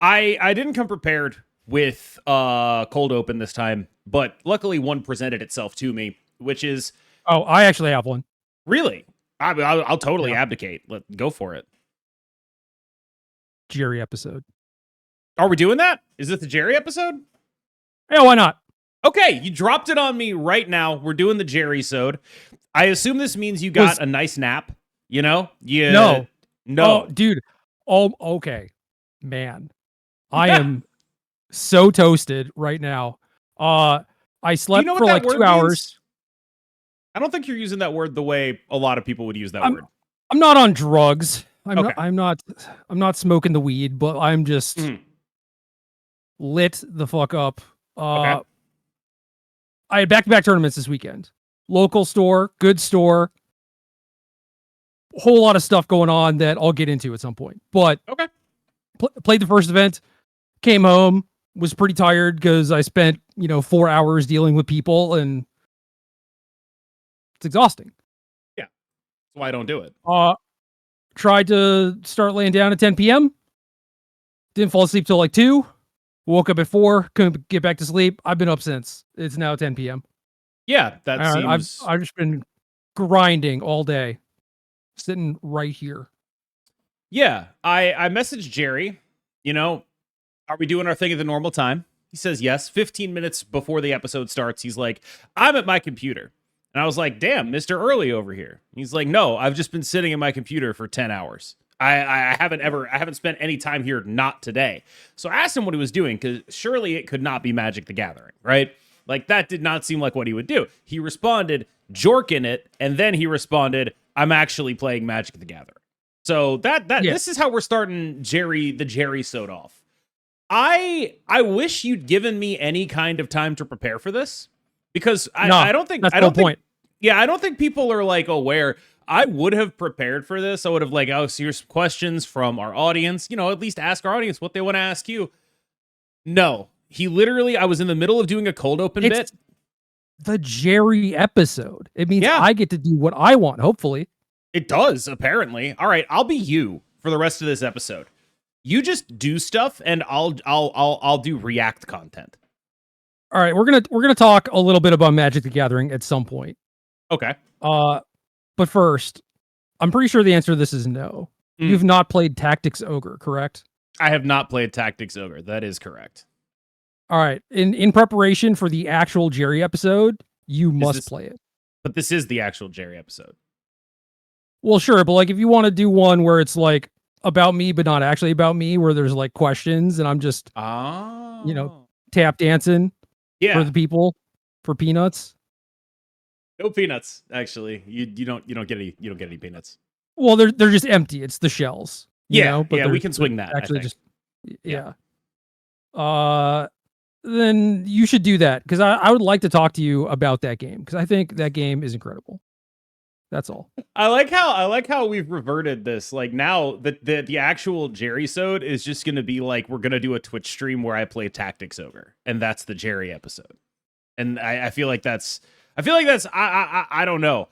I didn't come prepared with cold open this time, but luckily one presented itself to me, which is Oh, I actually have one. really. I'll totally abdicate. Go for it. Gerry episode. Are we doing that? Is this the Gerry episode? Yeah, why not? Okay, you dropped it on me right now. We're doing the Gerrysode. I assume this means you got a nice nap. You know? No. No. Oh, dude. Oh, okay. Man. I am so toasted right now. I slept for like 2 hours. Means? I don't think you're using that word the way a lot of people would use that word. I'm not on drugs. Okay. I'm not smoking the weed, but I'm just lit the fuck up. Okay. I had back-to-back tournaments this weekend. Local store, good store. Whole lot of stuff going on that I'll get into at some point. But okay. Played the first event, came home, was pretty tired because I spent, 4 hours dealing with people and it's exhausting. Yeah. That's why I don't do it. Tried to start laying down at 10 p.m. Didn't fall asleep till like 2. Woke up at 4, couldn't get back to sleep. I've been up since. It's now 10 p.m. Yeah, that seems... I've just been grinding all day. Sitting right here. Yeah, I messaged Gerry, are we doing our thing at the normal time? He says yes. 15 minutes before the episode starts, he's like, I'm at my computer. And I was like, damn, Mr. Early over here. He's like, no, I've just been sitting at my computer for 10 hours. I haven't spent any time here, not today. So I asked him what he was doing, because surely it could not be Magic the Gathering, right? Like, that did not seem like what he would do. He responded, jorking it, and then he responded, I'm actually playing Magic the Gathering. So this is how we're starting the Gerrysode off. I wish you'd given me any kind of time to prepare for this, because I don't think that's the point. I don't think people are like aware. I would have prepared for this. I would have like, so here's questions from our audience. At least ask our audience what they want to ask you. No, he literally. I was in the middle of doing a cold open bit. The Gerry episode. It means I get to do what I want. Hopefully, it does. Apparently, all right. I'll be you for the rest of this episode. You just do stuff, and I'll do react content. All right, we're gonna talk a little bit about Magic the Gathering at some point. Okay. But first, I'm pretty sure the answer to this is no. You've not played Tactics Ogre, correct? I have not played Tactics Ogre. That is correct. All right. In preparation for the actual Gerry episode, you must play it. But this is the actual Gerry episode. Well, sure, but like if you want to do one where it's like about me, but not actually about me, where there's like questions and I'm just tap dancing for the people for peanuts. No peanuts, actually. You don't get any peanuts. Well, they're just empty. It's the shells. But we can swing that. Actually, then you should do that, because I would like to talk to you about that game, because I think that game is incredible. That's all. I like how we've reverted this. Like now the actual Gerrysode is just gonna be like, we're gonna do a Twitch stream where I play Tactics Ogre, and that's the Gerry episode. And I feel like that's I don't know.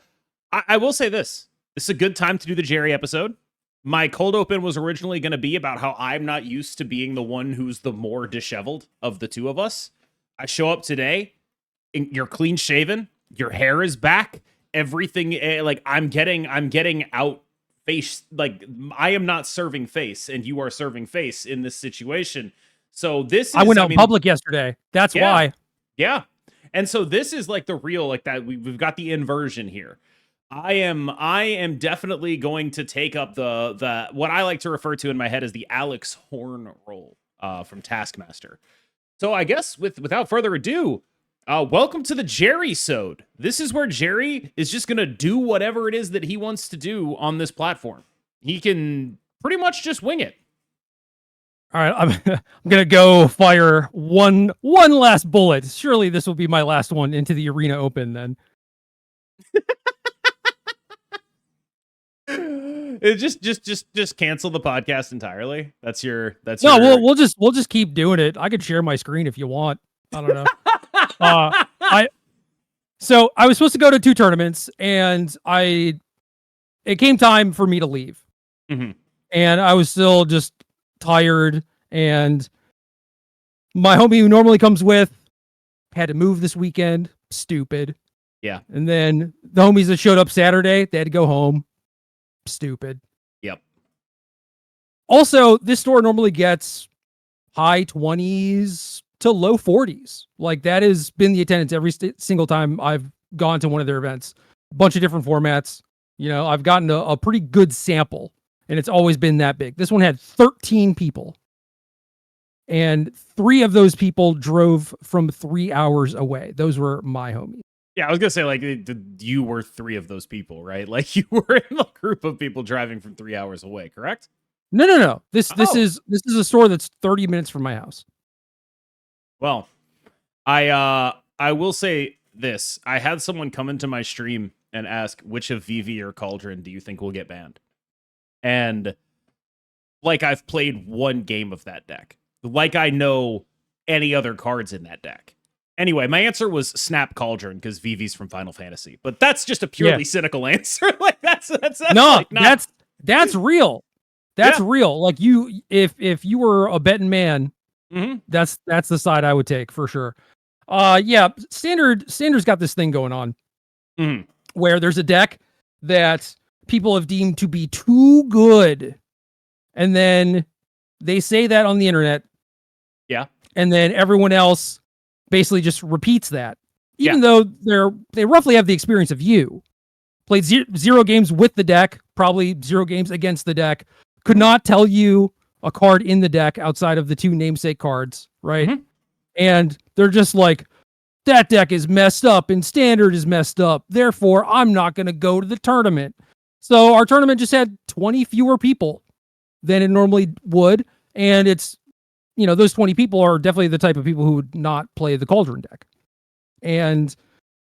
I will say this. This is a good time to do the Gerry episode. My cold open was originally going to be about how I'm not used to being the one who's the more disheveled of the two of us. I show up today, and you're clean shaven, your hair is back, everything, like I'm getting out face, like I am not serving face, and you are serving face in this situation. So this is, I went out in public yesterday. That's why. Yeah. And so this is like the real, like that we've got the inversion here. I am definitely going to take up the what I like to refer to in my head as the Alex Horn role from Taskmaster. So I guess without further ado, welcome to the Gerrysode. This is where Gerry is just gonna do whatever it is that he wants to do on this platform. He can pretty much just wing it. All right, I'm gonna go fire one last bullet. Surely this will be my last one into the Arena Open then. It just cancel the podcast entirely. That's we'll just keep doing it. I could share my screen if you want. I don't know. So I was supposed to go to 2 tournaments, and it came time for me to leave. Mm-hmm. And I was still just tired And my homie who normally comes with had to move this weekend. Stupid. Yeah. And then the homies that showed up Saturday, they had to go home. Stupid. Yep. Also, this store normally gets high 20s to low 40s. Like, that has been the attendance every single time I've gone to one of their events. A bunch of different formats. You know, I've gotten a pretty good sample, and it's always been that big. This one had 13 people. And 3 of those people drove from 3 hours away. Those were my homies. Yeah, I was gonna say, like, you were 3 of those people, right? Like, you were in a group of people driving from 3 hours away, correct? No. This is a store that's 30 minutes from my house. Well, I will say this. I had someone come into my stream and ask which of Vivi or Cauldron do you think will get banned? And like, I've played one game of that deck. Like, I know any other cards in that deck. Anyway, my answer was Snap Cauldron because Vivi's from Final Fantasy. But that's just a purely cynical answer. Like, that's no, like not... that's real. That's real. Like, you, if you were a betting man, that's the side I would take for sure. Yeah, Standard's got this thing going on where there's a deck that people have deemed to be too good, and then they say that on the internet. Yeah, and then everyone else basically just repeats that, even though they roughly have the experience of you. Played 0 games with the deck, probably 0 games against the deck. Could not tell you a card in the deck outside of the 2 namesake cards, right? And they're just like, that deck is messed up and Standard is messed up. Therefore, I'm not going to go to the tournament. So our tournament just had 20 fewer people than it normally would. And it's, you know, those 20 people are definitely the type of people who would not play the Cauldron deck. And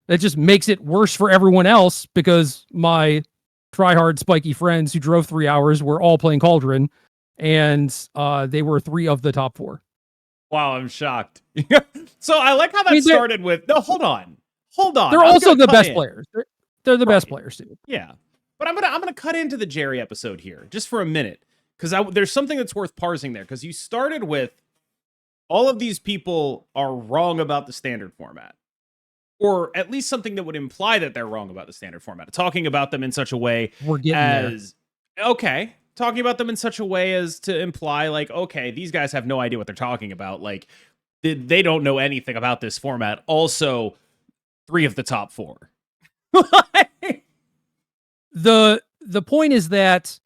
that just makes it worse for everyone else because my try-hard spiky friends who drove 3 hours were all playing Cauldron, and they were 3 of the top 4. Wow, I'm shocked. So I like how that started with... No, hold on. They're also the best players. They're the best players, too. Yeah. But I'm gonna cut into the Gerry episode here, just for a minute. Because there's something that's worth parsing there. Because you started with, all of these people are wrong about the Standard format. Or at least something that would imply that they're wrong about the Standard format. Talking about them in such a way as... Okay. Talking about them in such a way as to imply, like, okay, these guys have no idea what they're talking about. Like, they don't know anything about this format. Also, 3 of the top 4. The point is that,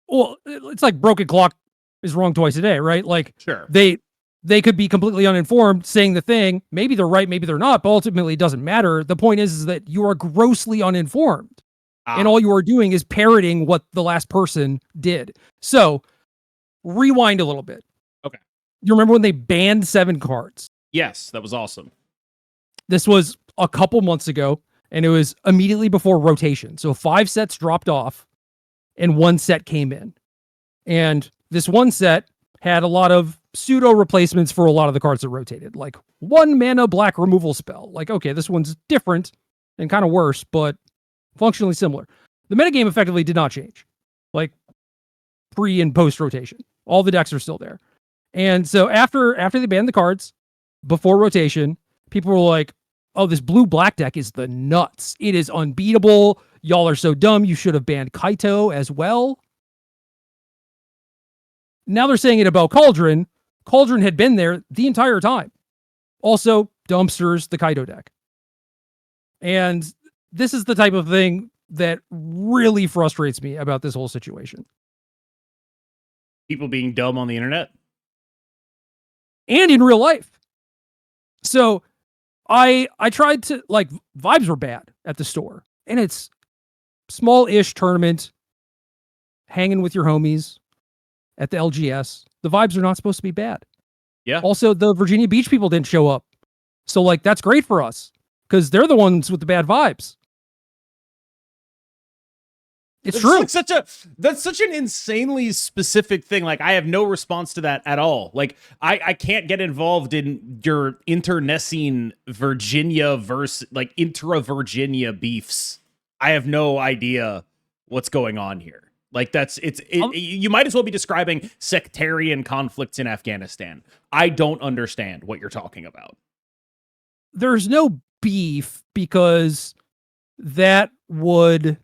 well, it's like broken clock is wrong twice a day, right? Like, sure, they could be completely uninformed saying the thing. Maybe they're right, maybe they're not, but ultimately it doesn't matter. The point is that you are grossly uninformed. And all you are doing is parroting what the last person did. So, rewind a little bit. Okay. You remember when they banned 7 cards? Yes, that was awesome. This was a couple months ago, and it was immediately before rotation. So 5 sets dropped off, and 1 set came in. And this 1 set had a lot of pseudo replacements for a lot of the cards that rotated. Like 1 mana black removal spell. Like, okay, this one's different and kind of worse, but functionally similar. The metagame effectively did not change. Like, pre and post rotation. All the decks are still there. And so after they banned the cards, before rotation, people were like, oh, this blue-black deck is the nuts. It is unbeatable. Y'all are so dumb. You should have banned Kaito as well. Now they're saying it about Cauldron. Cauldron had been there the entire time. Also, dumpsters the Kaito deck. And this is the type of thing that really frustrates me about this whole situation. People being dumb on the internet? And in real life. So I tried to, like, vibes were bad at the store. And it's small-ish tournament, hanging with your homies at the LGS. The vibes are not supposed to be bad. Yeah. Also, the Virginia Beach people didn't show up. So, like, that's great for us. Because they're the ones with the bad vibes. It's true. Like that's such an insanely specific thing. Like, I have no response to that at all. Like, I can't get involved in your internecine Virginia versus, like, intra-Virginia beefs. I have no idea what's going on here. Like you might as well be describing sectarian conflicts in Afghanistan. I don't understand what you're talking about. There's no beef because that would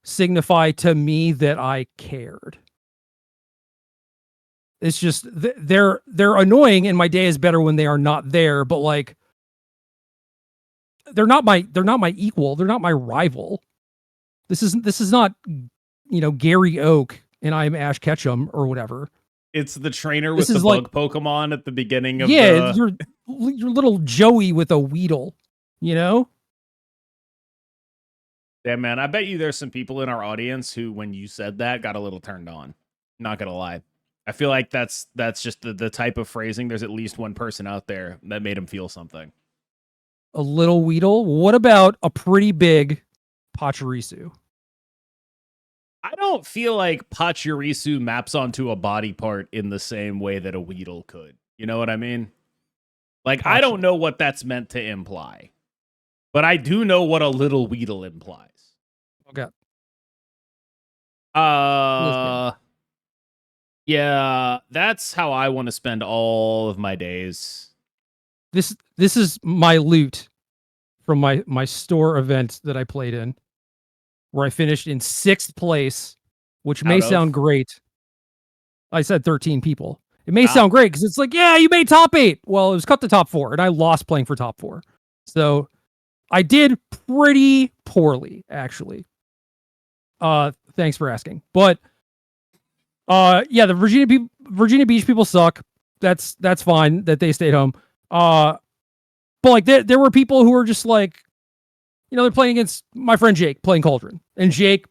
signify to me that I cared. It's just they're annoying, and my day is better when they are not there. But like, they're not my equal. They're not my rival. This is not, Gary Oak and I'm Ash Ketchum or whatever. It's the trainer with the bug Pokemon at the beginning of your little Joey with a Weedle, Yeah, man, I bet you there's some people in our audience who, when you said that, got a little turned on. Not gonna lie. I feel like that's just the type of phrasing. There's at least one person out there that made him feel something. A little Weedle? What about a pretty big Pachirisu? I don't feel like Pachirisu maps onto a body part in the same way that a Weedle could. You know what I mean? Like, I don't know what that's meant to imply. But I do know what a little Weedle implies. Okay. Yeah, that's how I want to spend all of my days. This is my loot from my store event that I played in, where I finished in 6th place, which may sound great. I said 13 people. It may sound great because it's like, yeah, you made top 8. Well, it was cut to top 4, and I lost playing for top 4. So I did pretty poorly, actually. Thanks for asking. But yeah, the Virginia Beach people suck. That's fine that they stayed home. But like there were people who were just like, they're playing against my friend Jake playing Cauldron, and Jake,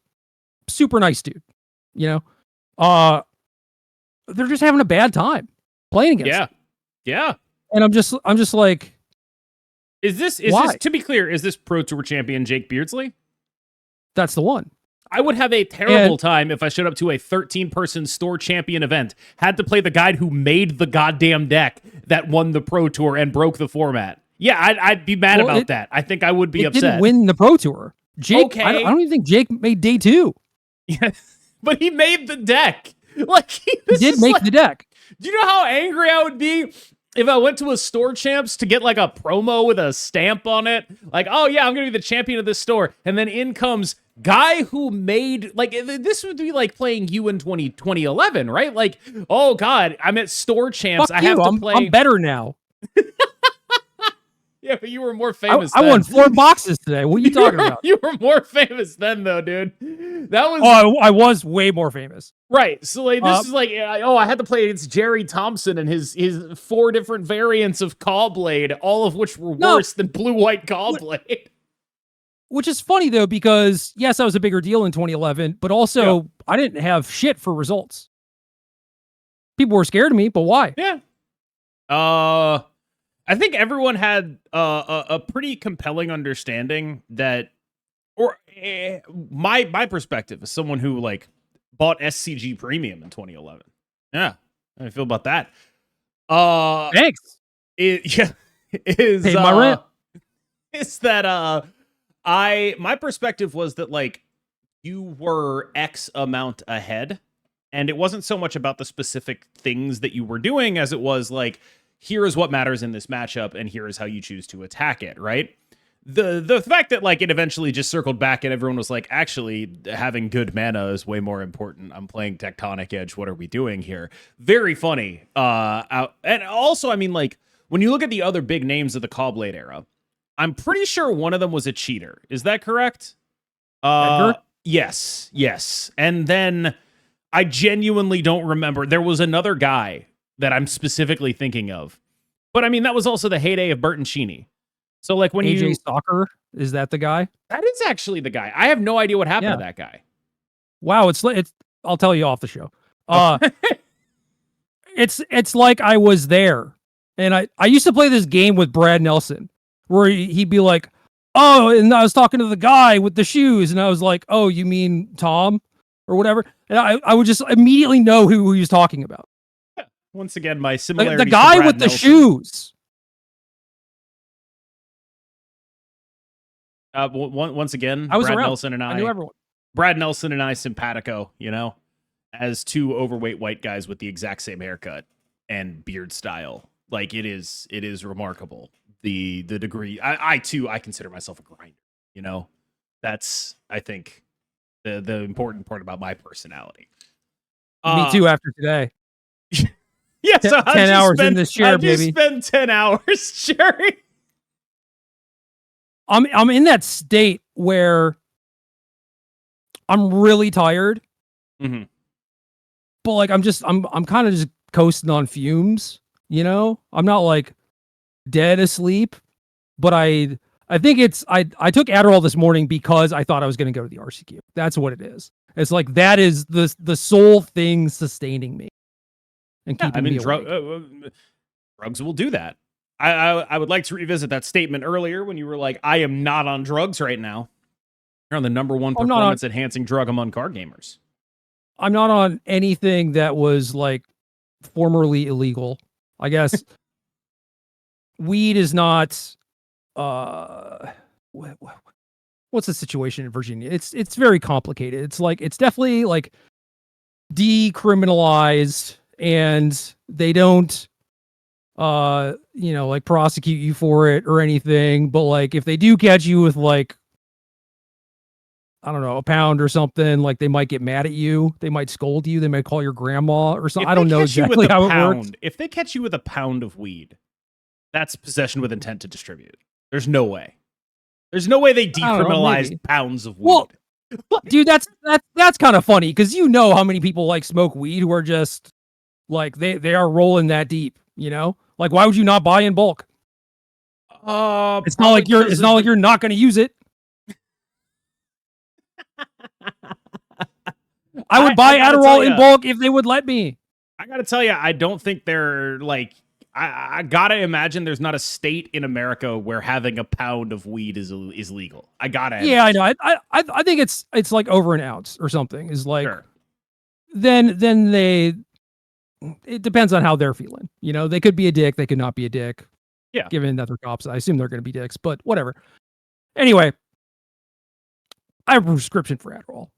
super nice dude. They're just having a bad time playing against. Yeah. And I'm just like, is this to be clear? Is this Pro Tour champion Jake Beardsley? That's the one. I would have a terrible time if I showed up to a 13-person store champion event, had to play the guy who made the goddamn deck that won the Pro Tour and broke the format. Yeah, I'd be mad about that. I think I would be upset. Didn't win the Pro Tour. Jake, I don't even think Jake made day 2. Yeah, but he made the deck. Like he did make the deck. Do you know how angry I would be if I went to a store champs to get like a promo with a stamp on it? Like, oh yeah, I'm gonna be the champion of this store, and then in comes guy who made, like, this would be like playing you in 2011, right? Like, oh god, I'm at store champs. I have to play. I'm better now. Yeah, but you were more famous. I won 4 boxes today. What are you talking about? You were more famous then, though, dude. That was. Oh, I was way more famous. Right. So like, this is like, I had to play against Gerry Thompson and his 4 different variants of Cawblade, all of which were worse than blue-white Cawblade. Which is funny though, because yes, I was a bigger deal in 2011, but also I didn't have shit for results. People were scared of me, but why? Yeah. I think everyone had a pretty compelling understanding that, or my perspective as someone who like bought SCG Premium in 2011. Yeah, how do you feel about that? Thanks. Is paid my rent. Is that my perspective was that like you were X amount ahead, and it wasn't so much about the specific things that you were doing as it was like, here is what matters in this matchup, and here is how you choose to attack it, right? The fact that like it eventually just circled back and everyone was like, actually, having good mana is way more important. I'm playing Tectonic Edge. What are we doing here? Very funny. And also, I mean, like, when you look at the other big names of the Cawblade era, I'm pretty sure one of them was a cheater. Is that correct? Yes. And then I genuinely don't remember. There was another guy that I'm specifically thinking of. But I mean, that was also the heyday of Burton Cheney. So like when AJ Stalker, is that the guy? That is actually the guy. I have no idea what happened to that guy. Wow, it's I'll tell you off the show. It's like I was there. And I used to play this game with Brad Nelson where he'd be like, oh, and I was talking to the guy with the shoes, and I was like, oh, you mean Tom or whatever? And I would just immediately know who he was talking about. Once again, my similarity. The guy with the shoes. Once again, I was Brad around. Nelson and I knew everyone. Brad Nelson and I simpatico, as two overweight white guys with the exact same haircut and beard style. Like it is remarkable. The degree. I too, I consider myself a grinder. That's, I think, the important part about my personality. Me too. After today. Yeah, so 10 hours in this chair, baby. You spend 10 hours, Gerry. I'm in that state where I'm really tired, but like I'm kind of just coasting on fumes. I'm not like dead asleep, but I think it's I took Adderall this morning because I thought I was going to go to the RCQ. That's what it is. It's like that is the sole thing sustaining me and keeping me awake. Drugs will do that. I would like to revisit that statement earlier when you were like, I am not on drugs right now. You're on the number one performance enhancing drug among card gamers. I'm not on anything that was like formerly illegal. I guess weed is not what's the situation in Virginia? It's very complicated. It's like it's definitely like decriminalized and they don't like prosecute you for it or anything, but like if they do catch you with like I don't know, a pound or something, like they might get mad at you, they might scold you, they might call your grandma or something. I don't know exactly how it works. If they catch you with a pound of weed, that's possession with intent to distribute. There's no way. There's no way they decriminalize pounds of weed. Well, dude, that's kind of funny because how many people like smoke weed who are just like they are rolling that deep, Like why would you not buy in bulk? It's not like you're not going to use it. I would buy Adderall in bulk if they would let me. I gotta tell you, I don't think they're like. I gotta imagine there's not a state in America where having a pound of weed is legal. I gotta. Yeah, I know. I think it's like over an ounce or something. Is like. Sure. Then it depends on how they're feeling. They could be a dick. They could not be a dick. Yeah. Given that they're cops, I assume they're going to be dicks. But whatever. Anyway, I have a prescription for Adderall.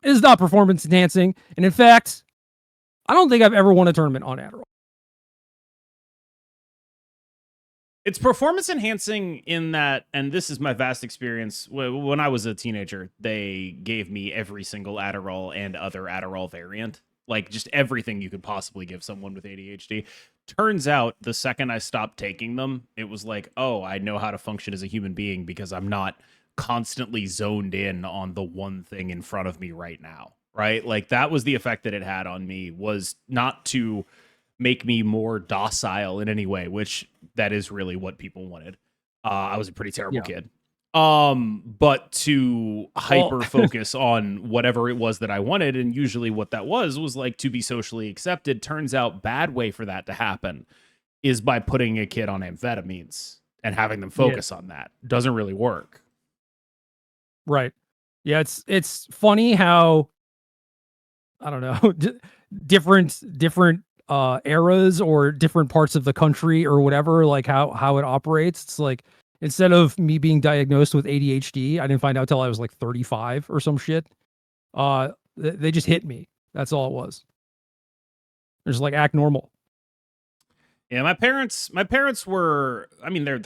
It is not performance enhancing, and in fact, I don't think I've ever won a tournament on Adderall. It's performance enhancing in that, and this is my vast experience. When I was a teenager, they gave me every single Adderall and other Adderall variant, like just everything you could possibly give someone with ADHD. Turns out, the second I stopped taking them, it was like, oh, I know how to function as a human being because I'm not constantly zoned in on the one thing in front of me right now, right? Like that was the effect that it had on me, was not to make me more docile in any way, which that is really what people wanted. I was a pretty terrible kid. But to hyper focus on whatever it was that I wanted, and usually what that was like to be socially accepted. Turns out bad way for that to happen is by putting a kid on amphetamines and having them focus on that. Doesn't really work. Right. Yeah, it's funny how I don't know, different eras or different parts of the country or whatever, like how it operates. It's like instead of me being diagnosed with ADHD, I didn't find out till I was like 35 or some shit. They just hit me. That's all it was. They're just like act normal. Yeah, my parents were. I mean, they're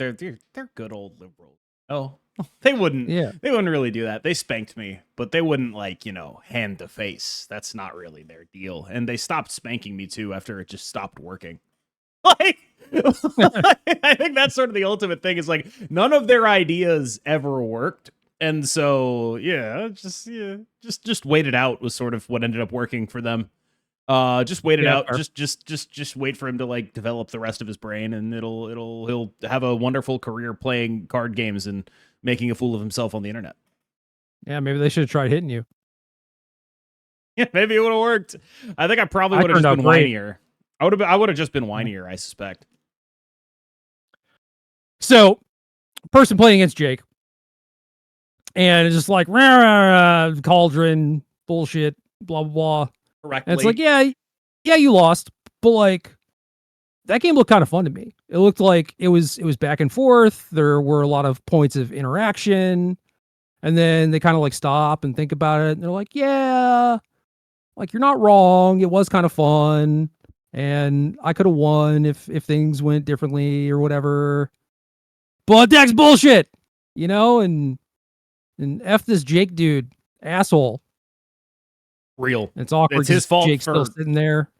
good old liberals. Oh. They wouldn't really do that. They spanked me, but they wouldn't hand to face. That's not really their deal. And they stopped spanking me too after it just stopped working. Like I think that's sort of the ultimate thing, is like none of their ideas ever worked. And so just wait it out was sort of what ended up working for them. Just wait it out. Just wait for him to like develop the rest of his brain, and he'll have a wonderful career playing card games and making a fool of himself on the internet. Yeah, maybe they should have tried hitting you. Yeah, maybe it would have worked. I think I probably would have just been whinier. I would have just been whinier, I suspect. So, person playing against Jake, and it's just like rah, rah, rah, cauldron bullshit, blah blah blah. Correctly. And it's like, yeah, you lost, but like that game looked kind of fun to me. It looked like it was back and forth. There were a lot of points of interaction. And then they kind of like stop and think about it. And they're like, yeah, like you're not wrong. It was kind of fun. And I could have won if things went differently or whatever. But that's bullshit, and F this Jake dude, asshole. Real. It's awkward. It's his fault Jake's for still sitting there,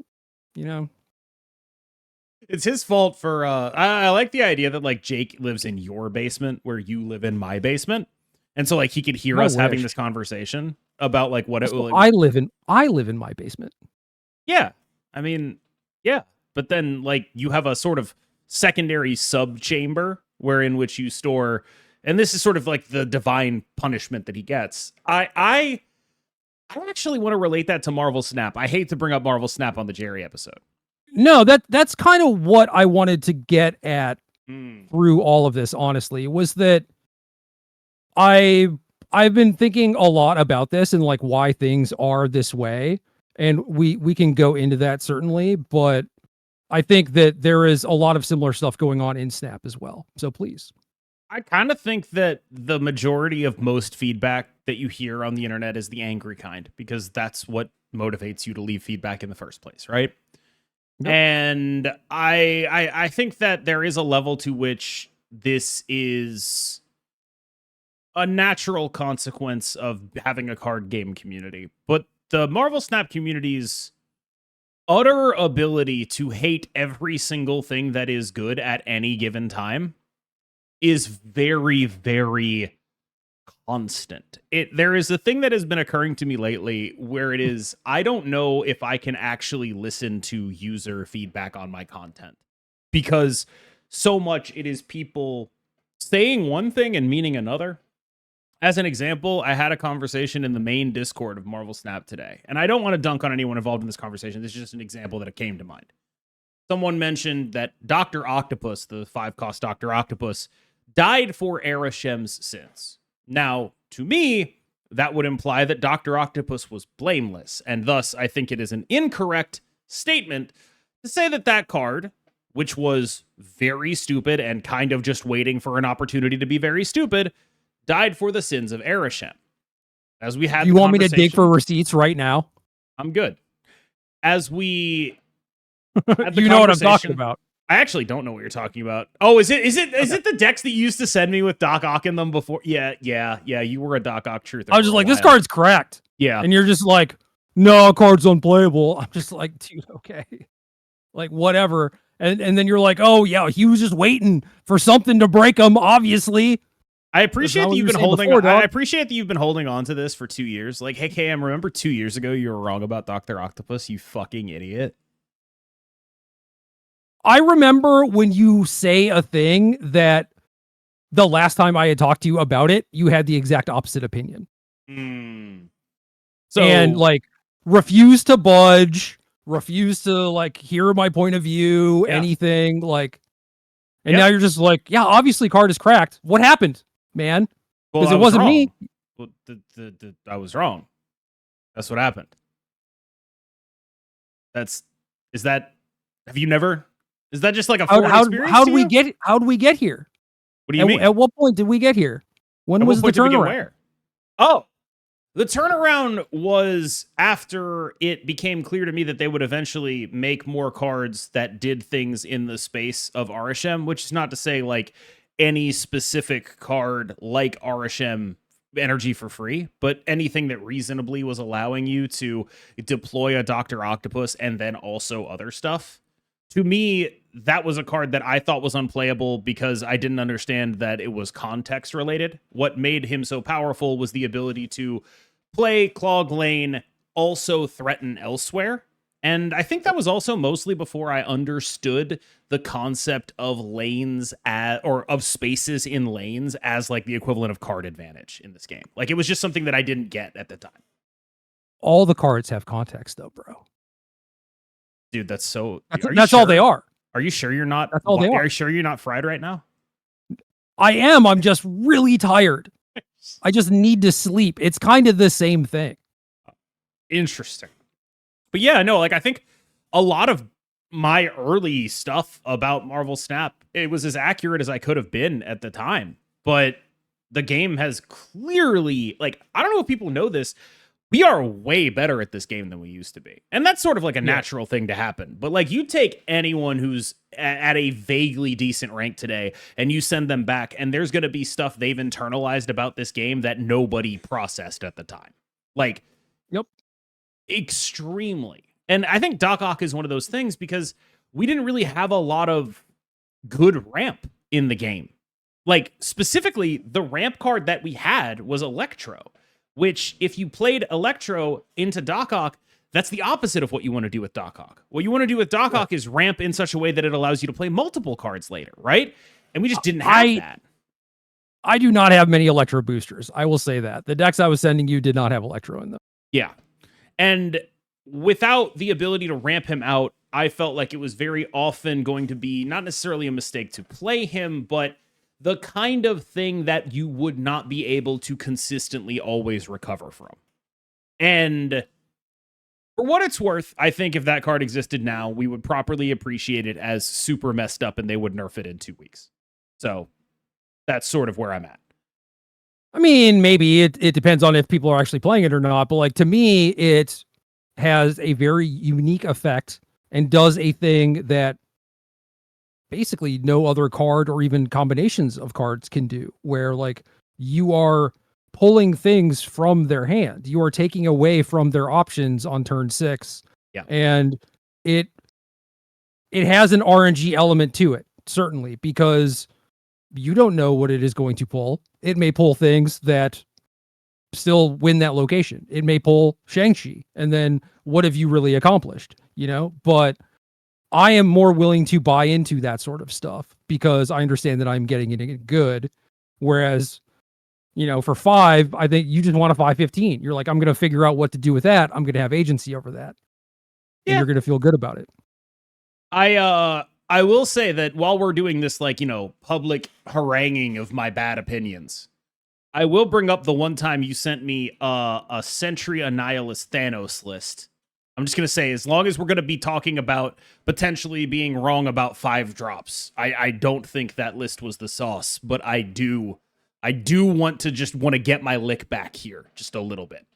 It's his fault for I like the idea that like Jake lives in your basement where you live in my basement. And so like he could hear us having this conversation about like what it will. I live in my basement. Yeah. I mean, yeah. But then like you have a sort of secondary sub chamber wherein which you store, and this is sort of like the divine punishment that he gets. I actually want to relate that to Marvel Snap. I hate to bring up Marvel Snap on the Gerry episode. No, that's kind of what I wanted to get at through all of this, honestly, was that I've been thinking a lot about this and like why things are this way. And we can go into that certainly, but I think that there is a lot of similar stuff going on in Snap as well. So please. I kind of think that the majority of most feedback that you hear on the internet is the angry kind, because that's what motivates you to leave feedback in the first place, right? Yep. And I think that there is a level to which this is a natural consequence of having a card game community. But the Marvel Snap community's utter ability to hate every single thing that is good at any given time is very, very constant. There is a thing that has been occurring to me lately where it is, I don't know if I can actually listen to user feedback on my content, because so much it is people saying one thing and meaning another. As an example, I had a conversation in the main Discord of Marvel Snap today, and I don't want to dunk on anyone involved in this conversation. This is just an example that it came to mind. Someone mentioned that Dr. Octopus, the 5-cost Dr. Octopus, died for Arashem's sins. Now, to me, that would imply that Dr. Octopus was blameless, and thus I think it is an incorrect statement to say that that card, which was very stupid and kind of just waiting for an opportunity to be very stupid, died for the sins of Arashem. As we had, you want me to dig for receipts right now? I'm good. As we, you know what I'm talking about. I actually don't know what you're talking about. Oh, is it the decks that you used to send me with Doc Ock in them before? Yeah. You were a Doc Ock truther. I was just like, this card's cracked. Yeah, and you're just like, no, card's unplayable. I'm just like, dude, okay, like whatever. And then you're like, oh yeah, he was just waiting for something to break him. Obviously. I appreciate that you've been holding on. I appreciate that you've been holding on to this for 2 years. Like, hey, KM, remember 2 years ago you were wrong about Dr. Octopus, you fucking idiot. I remember when you say a thing that the last time I had talked to you about it, you had the exact opposite opinion. So, and like refuse to budge, refuse to like hear my point of view, anything like, and now you're just like, yeah, obviously card is cracked. What happened, man? Because it wasn't me. Well, I was wrong. That's what happened. Have you never? Is that just like a foreign experience? How'd we get here? What do you mean? At what point did we get here? When was the turnaround? Oh, the turnaround was after it became clear to me that they would eventually make more cards that did things in the space of Arashem, which is not to say like any specific card like Arashem energy for free, but anything that reasonably was allowing you to deploy a Dr. Octopus and then also other stuff. To me, that was a card that I thought was unplayable because I didn't understand that it was context related. What made him so powerful was the ability to play Clog Lane, also threaten elsewhere. And I think that was also mostly before I understood the concept of lanes or of spaces in lanes as like the equivalent of card advantage in this game. Like it was just something that I didn't get at the time. All the cards have context though, bro. Dude, that's so... That's all they are. Are you sure you're not... That's all they are. Are you sure you're not fried right now? I am. I'm just really tired. I just need to sleep. It's kind of the same thing. Interesting. But yeah, no, like I think a lot of my early stuff about Marvel Snap, it was as accurate as I could have been at the time. But the game has clearly, like, I don't know if people know this, we are way better at this game than we used to be. And that's sort of like a natural thing to happen. But like, you take anyone who's at a vaguely decent rank today and you send them back, and there's going to be stuff they've internalized about this game that nobody processed at the time. Like, extremely. And I think Doc Ock is one of those things because we didn't really have a lot of good ramp in the game. Like, specifically, the ramp card that we had was Electro, which if you played Electro into Doc Ock, that's the opposite of what you want to do with Doc Ock. What you want to do with Doc Ock is ramp in such a way that it allows you to play multiple cards later, right? And we just didn't have that. I do not have many Electro boosters. I will say that. The decks I was sending you did not have Electro in them. Yeah. And without the ability to ramp him out, I felt like it was very often going to be not necessarily a mistake to play him, but the kind of thing that you would not be able to consistently always recover from. And for what it's worth, I think if that card existed now, we would properly appreciate it as super messed up and they would nerf it in 2 weeks. So that's sort of where I'm at. I mean, maybe it depends on if people are actually playing it or not, but like, to me, it has a very unique effect and does a thing that basically no other card or even combinations of cards can do, where like you are pulling things from their hand. You are taking away from their options on turn 6. Yeah. And it has an RNG element to it, certainly, because you don't know what it is going to pull. It may pull things that still win that location. It may pull Shang-Chi, and then what have you really accomplished, you know? But I am more willing to buy into that sort of stuff because I understand that I'm getting it good. Whereas, you know, for 5, I think you just want a 5/15. You're like, I'm going to figure out what to do with that. I'm going to have agency over that. And you're going to feel good about it. I will say that while we're doing this, like, you know, public haranguing of my bad opinions, I will bring up the one time you sent me a Sentry Annihilus Thanos list. I'm just going to say, as long as we're going to be talking about potentially being wrong about 5 drops, I don't think that list was the sauce, but I do want to get my lick back here just a little bit.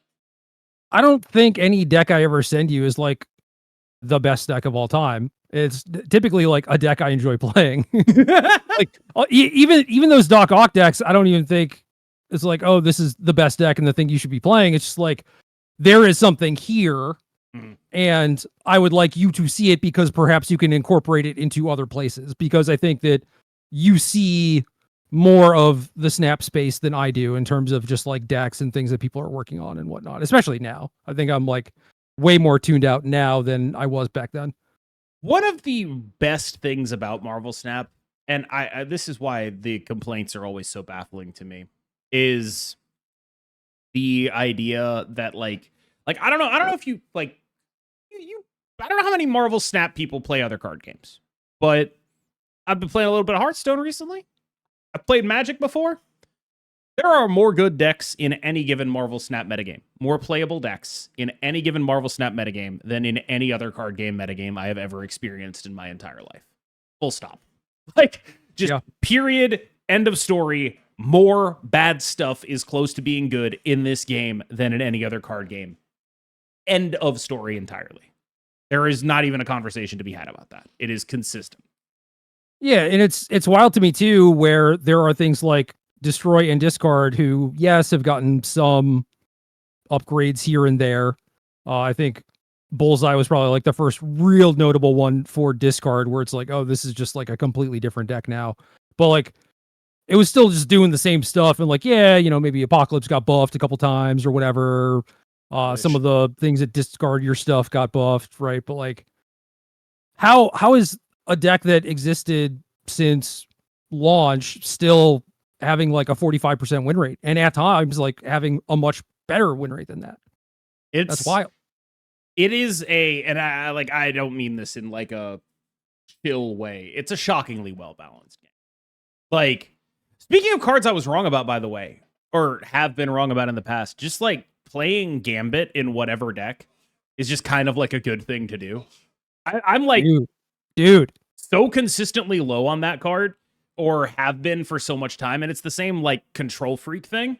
I don't think any deck I ever send you is like the best deck of all time. It's typically like a deck I enjoy playing. Like even those Doc Ock decks, I don't even think it's like, oh, this is the best deck and the thing you should be playing. It's just like, there is something here. And I would like you to see it because perhaps you can incorporate it into other places, because I think that you see more of the snap space than I do in terms of just like decks and things that people are working on and whatnot, especially now. I think I'm like way more tuned out now than I was back then. One of the best things about Marvel Snap, and I this is why the complaints are always so baffling to me, is the idea that like I don't know if you like I don't know how many Marvel Snap people play other card games, but I've been playing a little bit of Hearthstone recently. I've played Magic before. There are more good decks in any given Marvel Snap metagame, more playable decks in any given Marvel Snap metagame than in any other card game metagame I have ever experienced in my entire life. Full stop. Like, just period, end of story. More bad stuff is close to being good in this game than in any other card game. End of story entirely. There is not even a conversation to be had about that. It is consistent. Yeah, and it's wild to me too, where there are things like Destroy and Discard who, yes, have gotten some upgrades here and there. I think Bullseye was probably like the first real notable one for Discard, where it's like, oh, this is just like a completely different deck now. But like, it was still just doing the same stuff, and like, yeah, you know, maybe Apocalypse got buffed a couple times or whatever. Some of the things that discard your stuff got buffed, right? But like, how is a deck that existed since launch still having like a 45% win rate, and at times like having a much better win rate than that? That's wild. It is and I don't mean this in like a chill way. It's a shockingly well balanced game. Like, speaking of cards I was wrong about, by the way, or have been wrong about in the past, just like playing Gambit in whatever deck is just kind of like a good thing to do. I'm like, dude, so consistently low on that card or have been for so much time, and it's the same like control freak thing.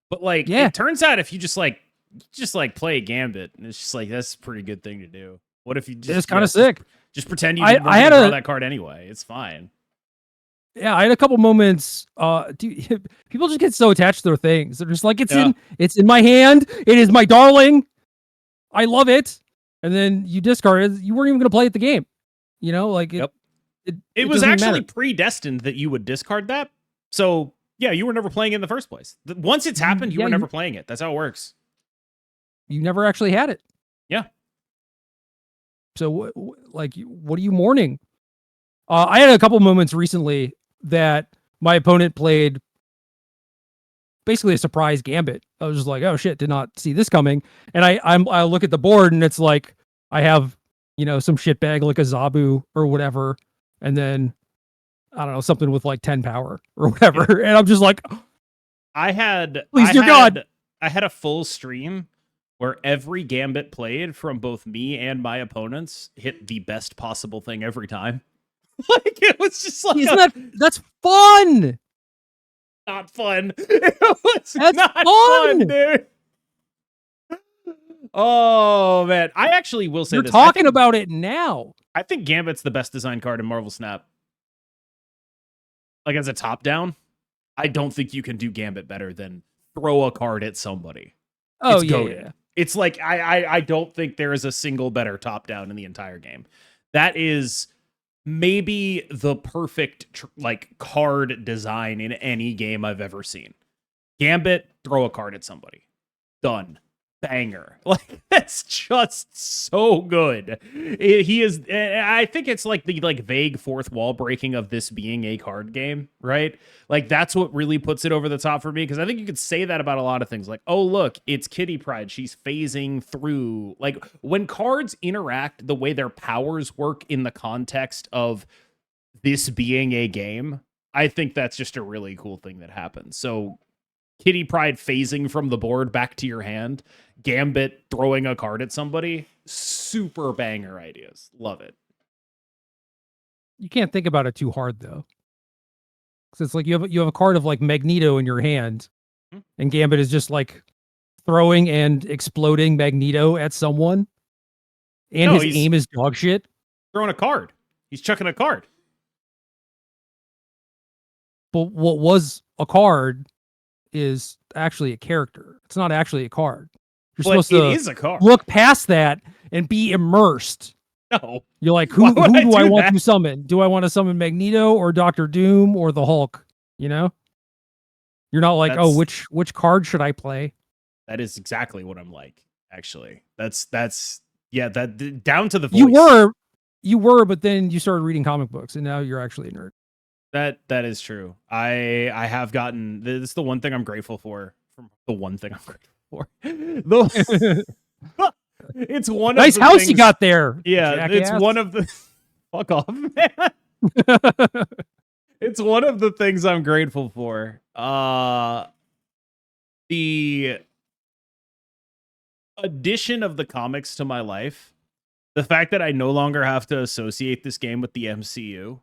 But like, Yeah. it turns out if you just play Gambit, and it's just like that's a pretty good thing to do. What if you just it's kind of sick. Just pretend you didn't draw that card anyway. It's fine. Yeah, I had a couple moments. People just get so attached to their things. They're just like, it's in my hand. It is my darling. I love it. And then you discard it. You weren't even going to play at the game. You know, like it was actually predestined that you would discard that. So yeah, you were never playing it in the first place. Once it's happened, you were never playing it. That's how it works. You never actually had it. Yeah. So what are you mourning? I had a couple moments recently that my opponent played basically a surprise Gambit. I was just like, oh shit, did not see this coming. And I look at the board and it's like, I have, some shitbag like a Zabu or whatever. And then I don't know, something with like 10 power or whatever. And I'm just like, I had a full stream where every Gambit played from both me and my opponents hit the best possible thing every time. Like, it was just like, that's fun. Not fun. It was that's not fun, dude. Oh man, I actually will say you're talking about it now. I think Gambit's the best design card in Marvel Snap. Like, as a top down, I don't think you can do Gambit better than throw a card at somebody. Oh, it's goated. Yeah. It's like, I don't think there is a single better top down in the entire game. That is maybe the perfect card design in any game I've ever seen. Gambit, throw a card at somebody. Done. Banger. Like, that's just so good. He is, I think it's like the vague fourth wall breaking of this being a card game, right? Like, that's what really puts it over the top for me, because I think you could say that about a lot of things. Like, oh look, it's Kitty Pryde, she's phasing through. Like, when cards interact the way their powers work in the context of this being a game, I think that's just a really cool thing that happens. So Kitty Pryde phasing from the board back to your hand, Gambit throwing a card at somebody, super banger ideas. Love it. You can't think about it too hard though, because it's like you have a card of like Magneto in your hand, and Gambit is just like throwing and exploding Magneto at someone, and his aim is dog shit. Throwing a card. He's chucking a card. But what was a card is actually a character. It's not actually a card. You're supposed to is a card. Look past that and be immersed. No. You're like, who do I want to summon? Do I want to summon Magneto or Dr. Doom or the Hulk? You know? You're not like, which card should I play? That is exactly what I'm like, actually. That's that down to the voice. You were, but then you started reading comic books and now you're actually a nerd. That is true. I have gotten, this is the one thing I'm grateful for. It's one nice of the house things, you got there. Yeah, jackass. It's one of the fuck off, man. It's one of the things I'm grateful for. The addition of the comics to my life, the fact that I no longer have to associate this game with the MCU,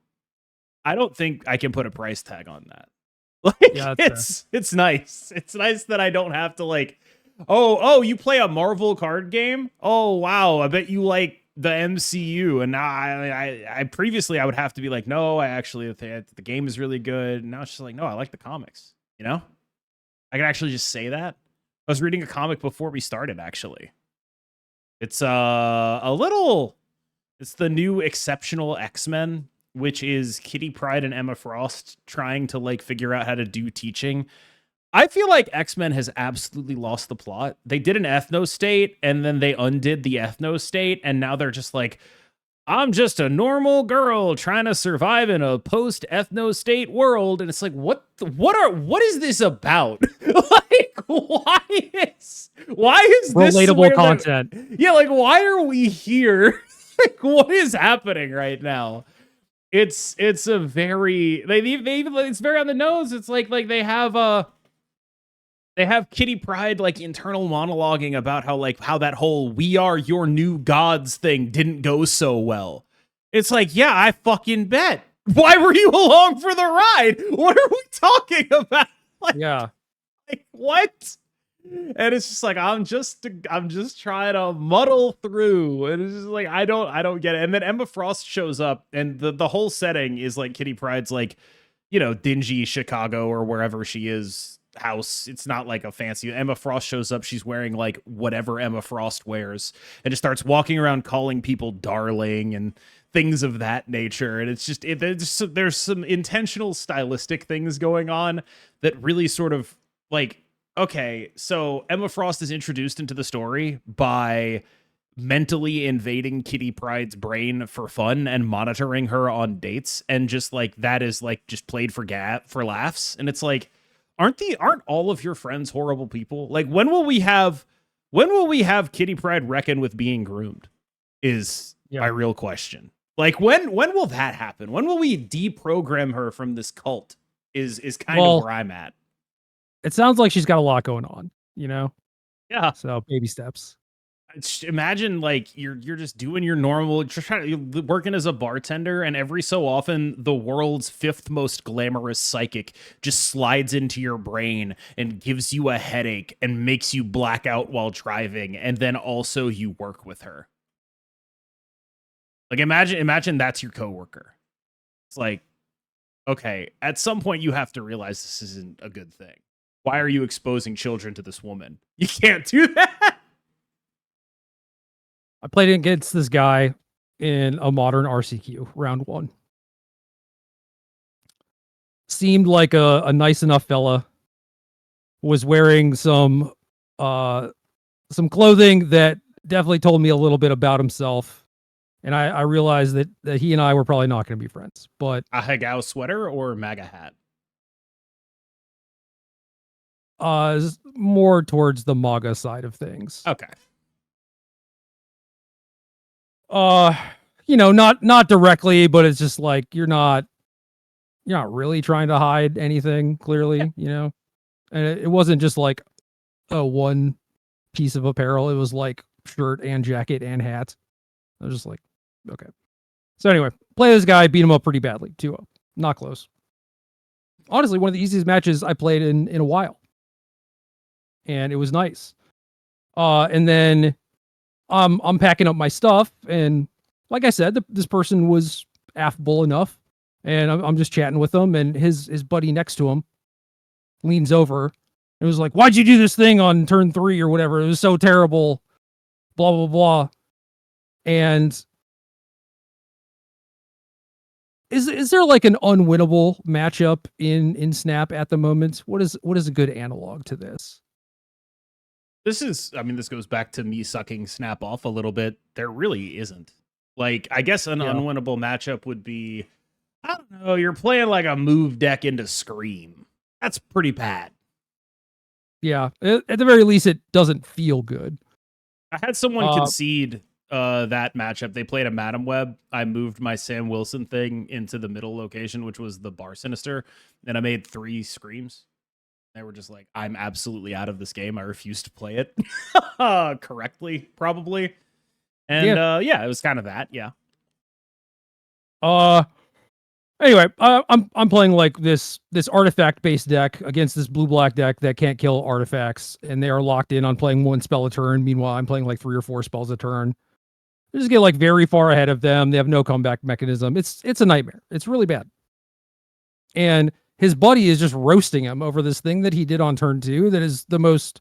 I don't think I can put a price tag on that. Like, yeah, it's nice. It's nice that I don't have to like, oh, you play a Marvel card game? Oh wow, I bet you like the MCU. And now I previously I would have to be like, no, I actually think the game is really good. And now it's just like, no, I like the comics. You know, I can actually just say that. I was reading a comic before we started. Actually, it's it's the new Exceptional X-Men, which is Kitty Pryde and Emma Frost trying to like figure out how to do teaching. I feel like X-Men has absolutely lost the plot. They did an ethno state and then they undid the ethno state. And now they're just like, I'm just a normal girl trying to survive in a post ethno state world. And it's like, what is this about? Like, why is this relatable content? Yeah. Like, why are we here? Like, what is happening right now? It's a very, it's very on the nose. It's like they have Kitty Pryde like internal monologuing about how that whole "we are your new gods" thing didn't go so well. It's like, yeah, I fucking bet. Why were you along for the ride? What are we talking about? Like, yeah. Like, what? And it's just like I'm just trying to muddle through, and it's just like I don't get it. And then Emma Frost shows up, and the whole setting is like Kitty Pryde's like, dingy Chicago or wherever she is house. It's not like a fancy. Emma Frost shows up. She's wearing like whatever Emma Frost wears, and just starts walking around calling people darling and things of that nature. And it's just there's some intentional stylistic things going on that really sort of like. Okay, so Emma Frost is introduced into the story by mentally invading Kitty Pryde's brain for fun and monitoring her on dates, and just like that is like just played for laughs. And it's like, aren't all of your friends horrible people? Like, when will we have Kitty Pryde reckon with being groomed? Is my real question. Like, when will that happen? When will we deprogram her from this cult? Is kind of where I'm at. It sounds like she's got a lot going on, Yeah. So baby steps. Imagine like you're just doing your normal, you're working as a bartender, and every so often the world's 5th most glamorous psychic just slides into your brain and gives you a headache and makes you black out while driving, and then also you work with her. Like imagine that's your coworker. It's like, okay, at some point you have to realize this isn't a good thing. Why are you exposing children to this woman? You can't do that. I played against this guy in a modern RCQ, round 1. Seemed like a nice enough fella. Was wearing some clothing that definitely told me a little bit about himself. And I realized that he and I were probably not going to be friends. But a Hagao sweater or MAGA hat? More towards the MAGA side of things. Okay. Not directly, but it's just like you're not really trying to hide anything, clearly, And it wasn't just like one piece of apparel. It was like shirt and jacket and hat. I was just like, okay. So anyway, play this guy, beat him up pretty badly. 2-0. Not close. Honestly, one of the easiest matches I played in a while. And it was nice. And then I'm packing up my stuff, and like I said, this person was affable enough, and I'm just chatting with him, and his buddy next to him leans over and was like, "Why'd you do this thing on turn 3 or whatever? It was so terrible, blah blah blah." And is there like an unwinnable matchup in Snap at the moment? What is a good analog to this? This goes back to me sucking Snap off a little bit. There really isn't. Like, I guess an unwinnable matchup would be, I don't know, you're playing like a move deck into Scream. That's pretty bad. Yeah, at the very least, it doesn't feel good. I had someone concede that matchup. They played a Madam Web. I moved my Sam Wilson thing into the middle location, which was the Bar Sinister, and I made 3 Screams. They were just like, I'm absolutely out of this game. I refuse to play it correctly, probably. And it was kind of that. Yeah. Anyway, I'm playing like this artifact based deck against this blue-black deck that can't kill artifacts, and they are locked in on playing 1 spell a turn. Meanwhile, I'm playing like 3 or 4 spells a turn. I just get like very far ahead of them. They have no comeback mechanism. It's a nightmare. It's really bad. And his buddy is just roasting him over this thing that he did on turn 2 that is the most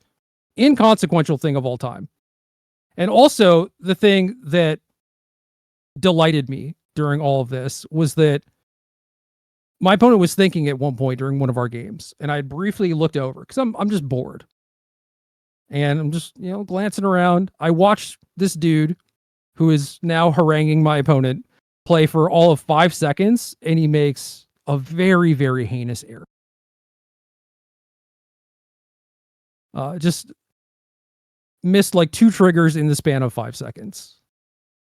inconsequential thing of all time. And also, the thing that delighted me during all of this was that my opponent was thinking at one point during one of our games, and I briefly looked over because I'm just bored. And I'm just, glancing around. I watched this dude who is now haranguing my opponent play for all of 5 seconds, and he makes a very, very heinous error. Just missed like 2 triggers in the span of 5 seconds.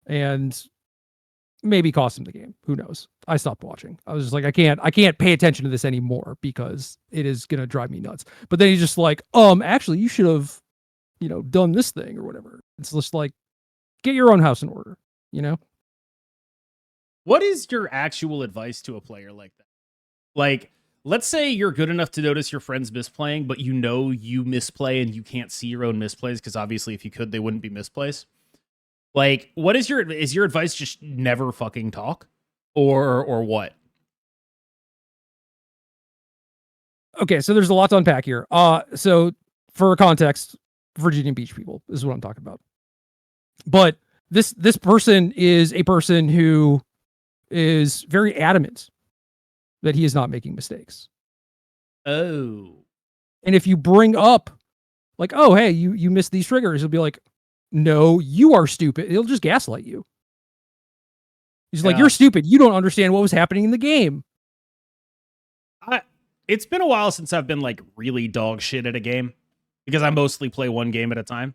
And maybe cost him the game. Who knows? I stopped watching. I was just like, I can't pay attention to this anymore because it is going to drive me nuts. But then he's just like, actually you should have, done this thing or whatever. It's just like, get your own house in order, What is your actual advice to a player like that? Like, let's say you're good enough to notice your friends misplaying, but you know you misplay and you can't see your own misplays because obviously if you could, they wouldn't be misplays. Like, what is your advice? Just never fucking talk, or what? Okay, so there's a lot to unpack here. So for context, Virginia Beach people is what I'm talking about. But this person is a person who is very adamant that he is not making mistakes. Oh. And if you bring up like, oh, hey, you missed these triggers, he'll be like, no, you are stupid. He'll just gaslight you. He's like, you're stupid. You don't understand what was happening in the game. It's been a while since I've been like really dog shit at a game because I mostly play one game at a time.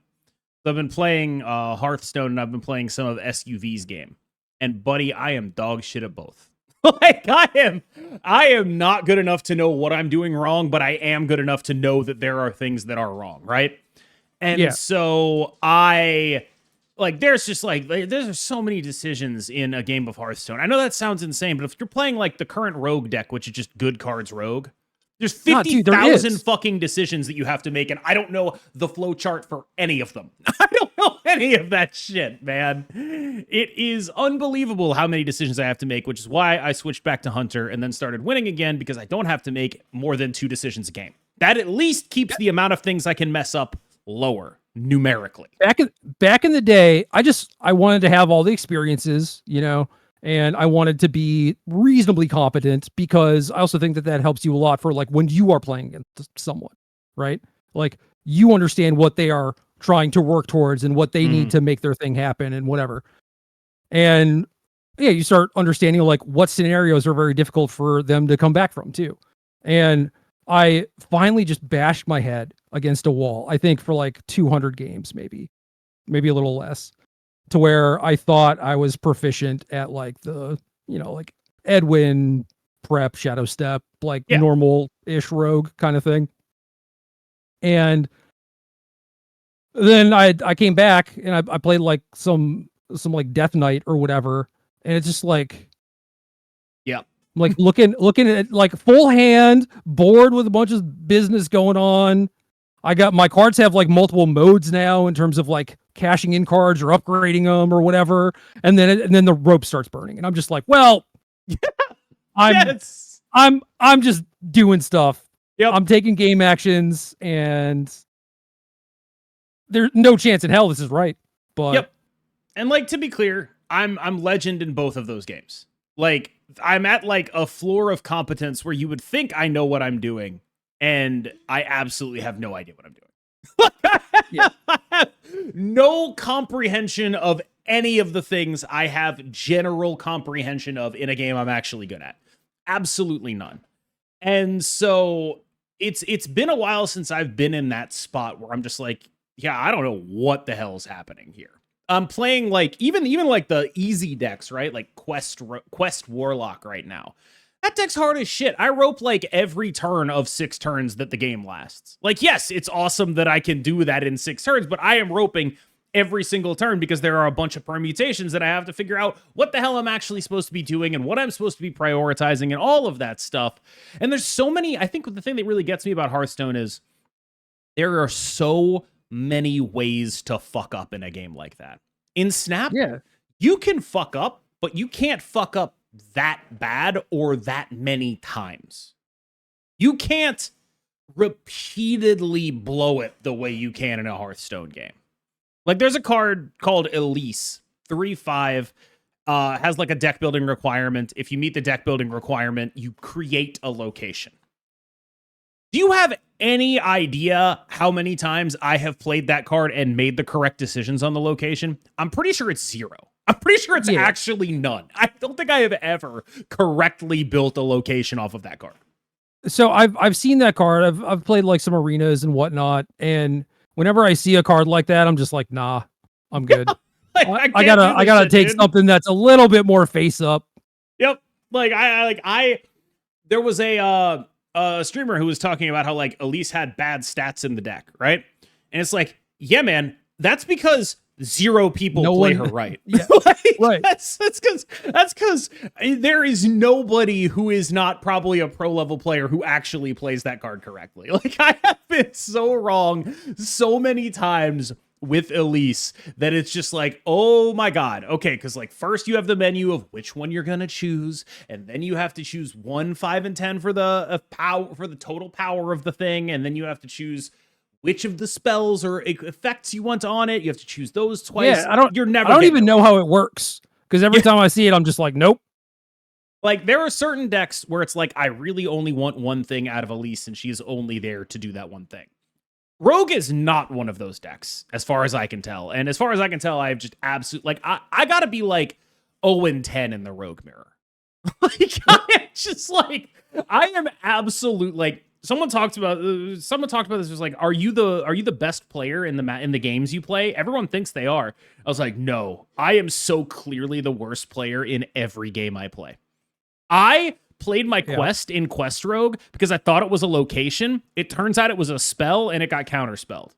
So I've been playing Hearthstone and I've been playing some of SUV's game. And buddy, I am dog shit at both. Like I am not good enough to know what I'm doing wrong, but I am good enough to know that there are things that are wrong, right? And so there's just like, there's so many decisions in a game of Hearthstone. I know that sounds insane, but if you're playing like the current rogue deck, which is just good cards rogue, there's 50,000 fucking decisions that you have to make, and I don't know the flow chart for any of them. I don't know any of that shit, man. It is unbelievable how many decisions I have to make, which is why I switched back to Hunter and then started winning again, because I don't have to make more than 2 decisions a game. That at least keeps the amount of things I can mess up lower numerically. Back in the day, I wanted to have all the experiences, and I wanted to be reasonably competent, because I also think that helps you a lot for like when you are playing against someone, right? Like you understand what they are trying to work towards and what they need to make their thing happen and whatever. And yeah, you start understanding like what scenarios are very difficult for them to come back from too. And I finally just bashed my head against a wall, I think for like 200 games, maybe a little less, to where I thought I was proficient at like the, like Edwin, prep, shadow step, like normal-ish rogue kind of thing. And then I came back and I played like some like Death Knight or whatever. And it's just like, like looking at like full hand board with a bunch of business going on. I got my cards have like multiple modes now in terms of like cashing in cards or upgrading them or whatever. And then the rope starts burning. And I'm just like, well, I'm just doing stuff. Yep. I'm taking game actions and there's no chance in hell this is right. But and like, to be clear, I'm legend in both of those games. Like I'm at like a floor of competence where you would think I know what I'm doing, and I absolutely have no idea what I'm doing. I have no comprehension of any of the things I have general comprehension of in a game I'm actually good at. Absolutely none. And so it's been a while since I've been in that spot where I'm just like, I don't know what the hell's happening here. I'm playing like even like the easy decks, right? Like Quest Warlock right now. That deck's hard as shit. I rope like every turn of 6 turns that the game lasts. Like, yes, it's awesome that I can do that in 6 turns, but I am roping every single turn because there are a bunch of permutations that I have to figure out what the hell I'm actually supposed to be doing and what I'm supposed to be prioritizing and all of that stuff. And there's so many, I think the thing that really gets me about Hearthstone is there are so many ways to fuck up in a game like that. In Snap, you can fuck up, but you can't fuck up that bad or that many times. You can't repeatedly blow it the way you can in a Hearthstone game. Like there's a card called Elise, 3/5, has like a deck building requirement. If you meet the deck building requirement, you create a location. Do you have any idea how many times I have played that card and made the correct decisions on the location? I'm pretty sure it's 0. I'm pretty sure it's actually none. I don't think I have ever correctly built a location off of that card. So I've seen that card. I've played like some arenas and whatnot, and whenever I see a card like that, I'm just like, nah, I'm good. Like, I gotta take something that's a little bit more face up. Yep. Like there was a streamer who was talking about how like Elise had bad stats in the deck, right? And it's like, yeah, man, that's because 0 people play her right. Yeah, right. That's because there is nobody who is not probably a pro level player who actually plays that card correctly. Like, I have been so wrong so many times with Elise that it's just like, oh my god, okay, because like first you have the menu of which one you're gonna choose, and then you have to choose 1, 5, and 10 for the power, for the total power of the thing, and then you have to choose which of the spells or effects you want on it. You have to choose those twice. Yeah, I don't even know how it works, because every time I see it, I'm just like, nope. Like, there are certain decks where it's like, I really only want one thing out of Elise, and she's only there to do that one thing. Rogue is not one of those decks, as far as I can tell. And as far as I can tell, I have just absolute, like, I gotta be like 0-10 in the Rogue mirror. Like, I am just like, I am absolute, like, someone talked about this, was like, are you the best player in the games you play? Everyone thinks they are. I was like, no, I am so clearly the worst player in every game I play. I played my quest in Quest Rogue because I thought it was a location. It turns out it was a spell, and it got counterspelled.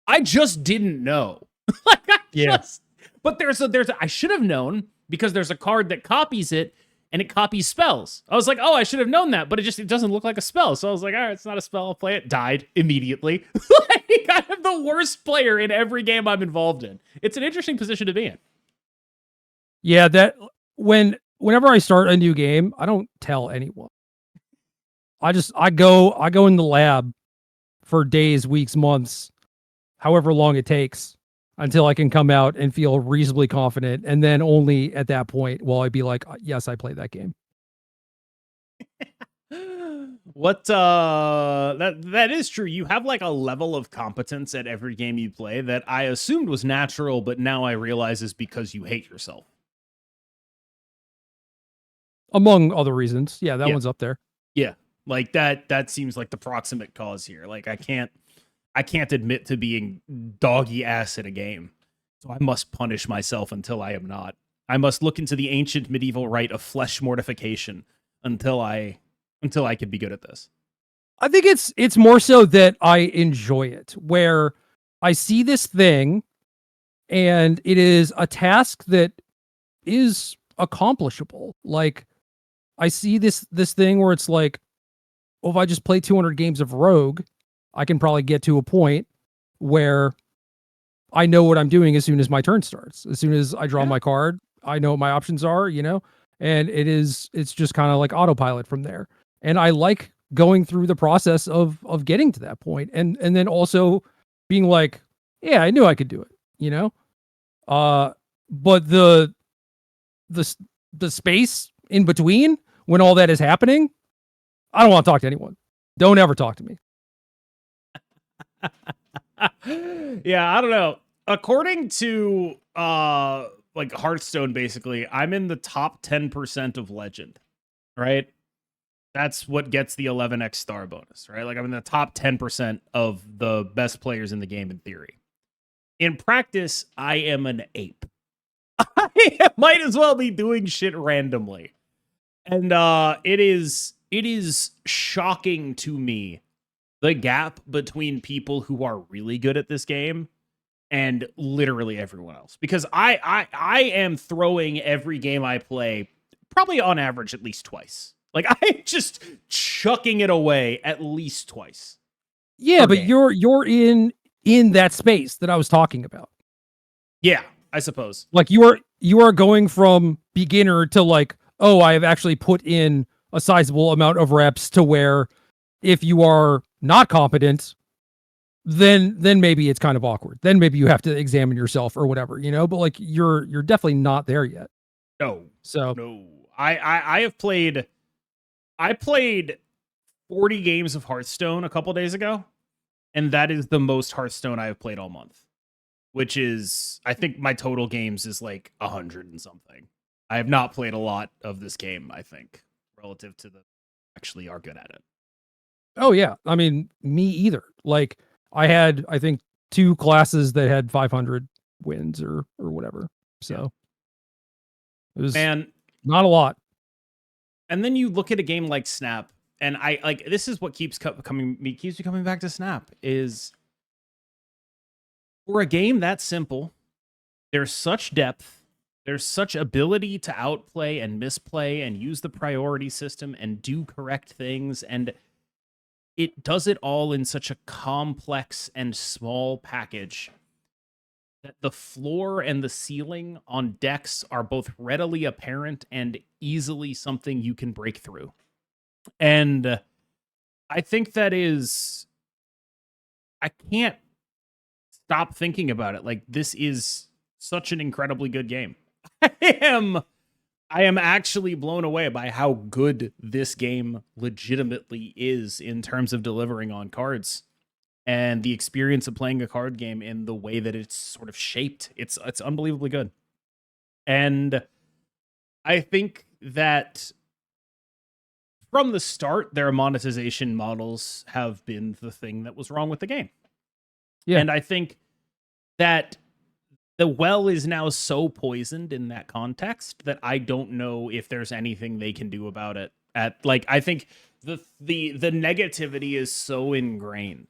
I just didn't know. But I should have known, because there's a card that copies it, and it copies spells. I was like, oh, I should have known that, but it doesn't look like a spell. So I was like, all right, it's not a spell. I'll play it. Died immediately. Like, I am the worst player in every game I'm involved in. It's an interesting position to be in. Yeah, that whenever I start a new game, I don't tell anyone. I go in the lab for days, weeks, months, however long it takes, until I can come out and feel reasonably confident, and then only at that point will I be like, yes, I played that game. What that is true. You have like a level of competence at every game you play that I assumed was natural, but now I realize is because you hate yourself. Among other reasons. Yeah, that one's up there. Yeah. Like that seems like the proximate cause here. Like, I can't admit to being doggy ass at a game. So I must punish myself until I am not. I must look into the ancient medieval rite of flesh mortification until I could be good at this. I think it's more so that I enjoy it, where I see this thing and it is a task that is accomplishable. Like, I see this thing where it's like, well, if I just play 200 games of Rogue, I can probably get to a point where I know what I'm doing as soon as my turn starts. As soon as I draw my card, I know what my options are, and it's just kind of like autopilot from there. And I like going through the process of getting to that point, and then also being like, yeah, I knew I could do it, but the space in between when all that is happening, I don't want to talk to anyone. Don't ever talk to me. Yeah, I don't know. According to like Hearthstone, basically, I'm in the top 10% of Legend, right? That's what gets the 11x star bonus, right? Like, I'm in the top 10% of the best players in the game in theory. In practice, I am an ape. I might as well be doing shit randomly. And it is shocking to me, the gap between people who are really good at this game and literally everyone else. Because I am throwing every game I play probably on average at least twice. Like, I'm just chucking it away at least twice. Yeah, but you're in that space that I was talking about. Yeah, I suppose. Like, you are going from beginner to like, oh, I have actually put in a sizable amount of reps, to where if you are not competent, then maybe it's kind of awkward. Then maybe you have to examine yourself or whatever, but like, you're definitely not there yet. No. So no. I played 40 games of Hearthstone a couple days ago, and that is the most Hearthstone I have played all month, which is, I think my total games is like 100 and something. I have not played a lot of this game, I think, relative to the actually are good at it. Oh yeah. I mean, me either. Like, I had, I think, 2 classes that had 500 wins or whatever. So it was not a lot. And then you look at a game like Snap, and I like, this is what keeps me coming back to Snap, is for a game that simple, there's such depth, there's such ability to outplay and misplay and use the priority system and do correct things, and it does it all in such a complex and small package that the floor and the ceiling on decks are both readily apparent and easily something you can break through. And I think that is, I can't stop thinking about it. Like, this is such an incredibly good game. I am actually blown away by how good this game legitimately is in terms of delivering on cards and the experience of playing a card game in the way that it's sort of shaped. It's unbelievably good. And I think that from the start, their monetization models have been the thing that was wrong with the game. Yeah. And I think that the well is now so poisoned in that context that I don't know if there's anything they can do about it. I think the negativity is so ingrained,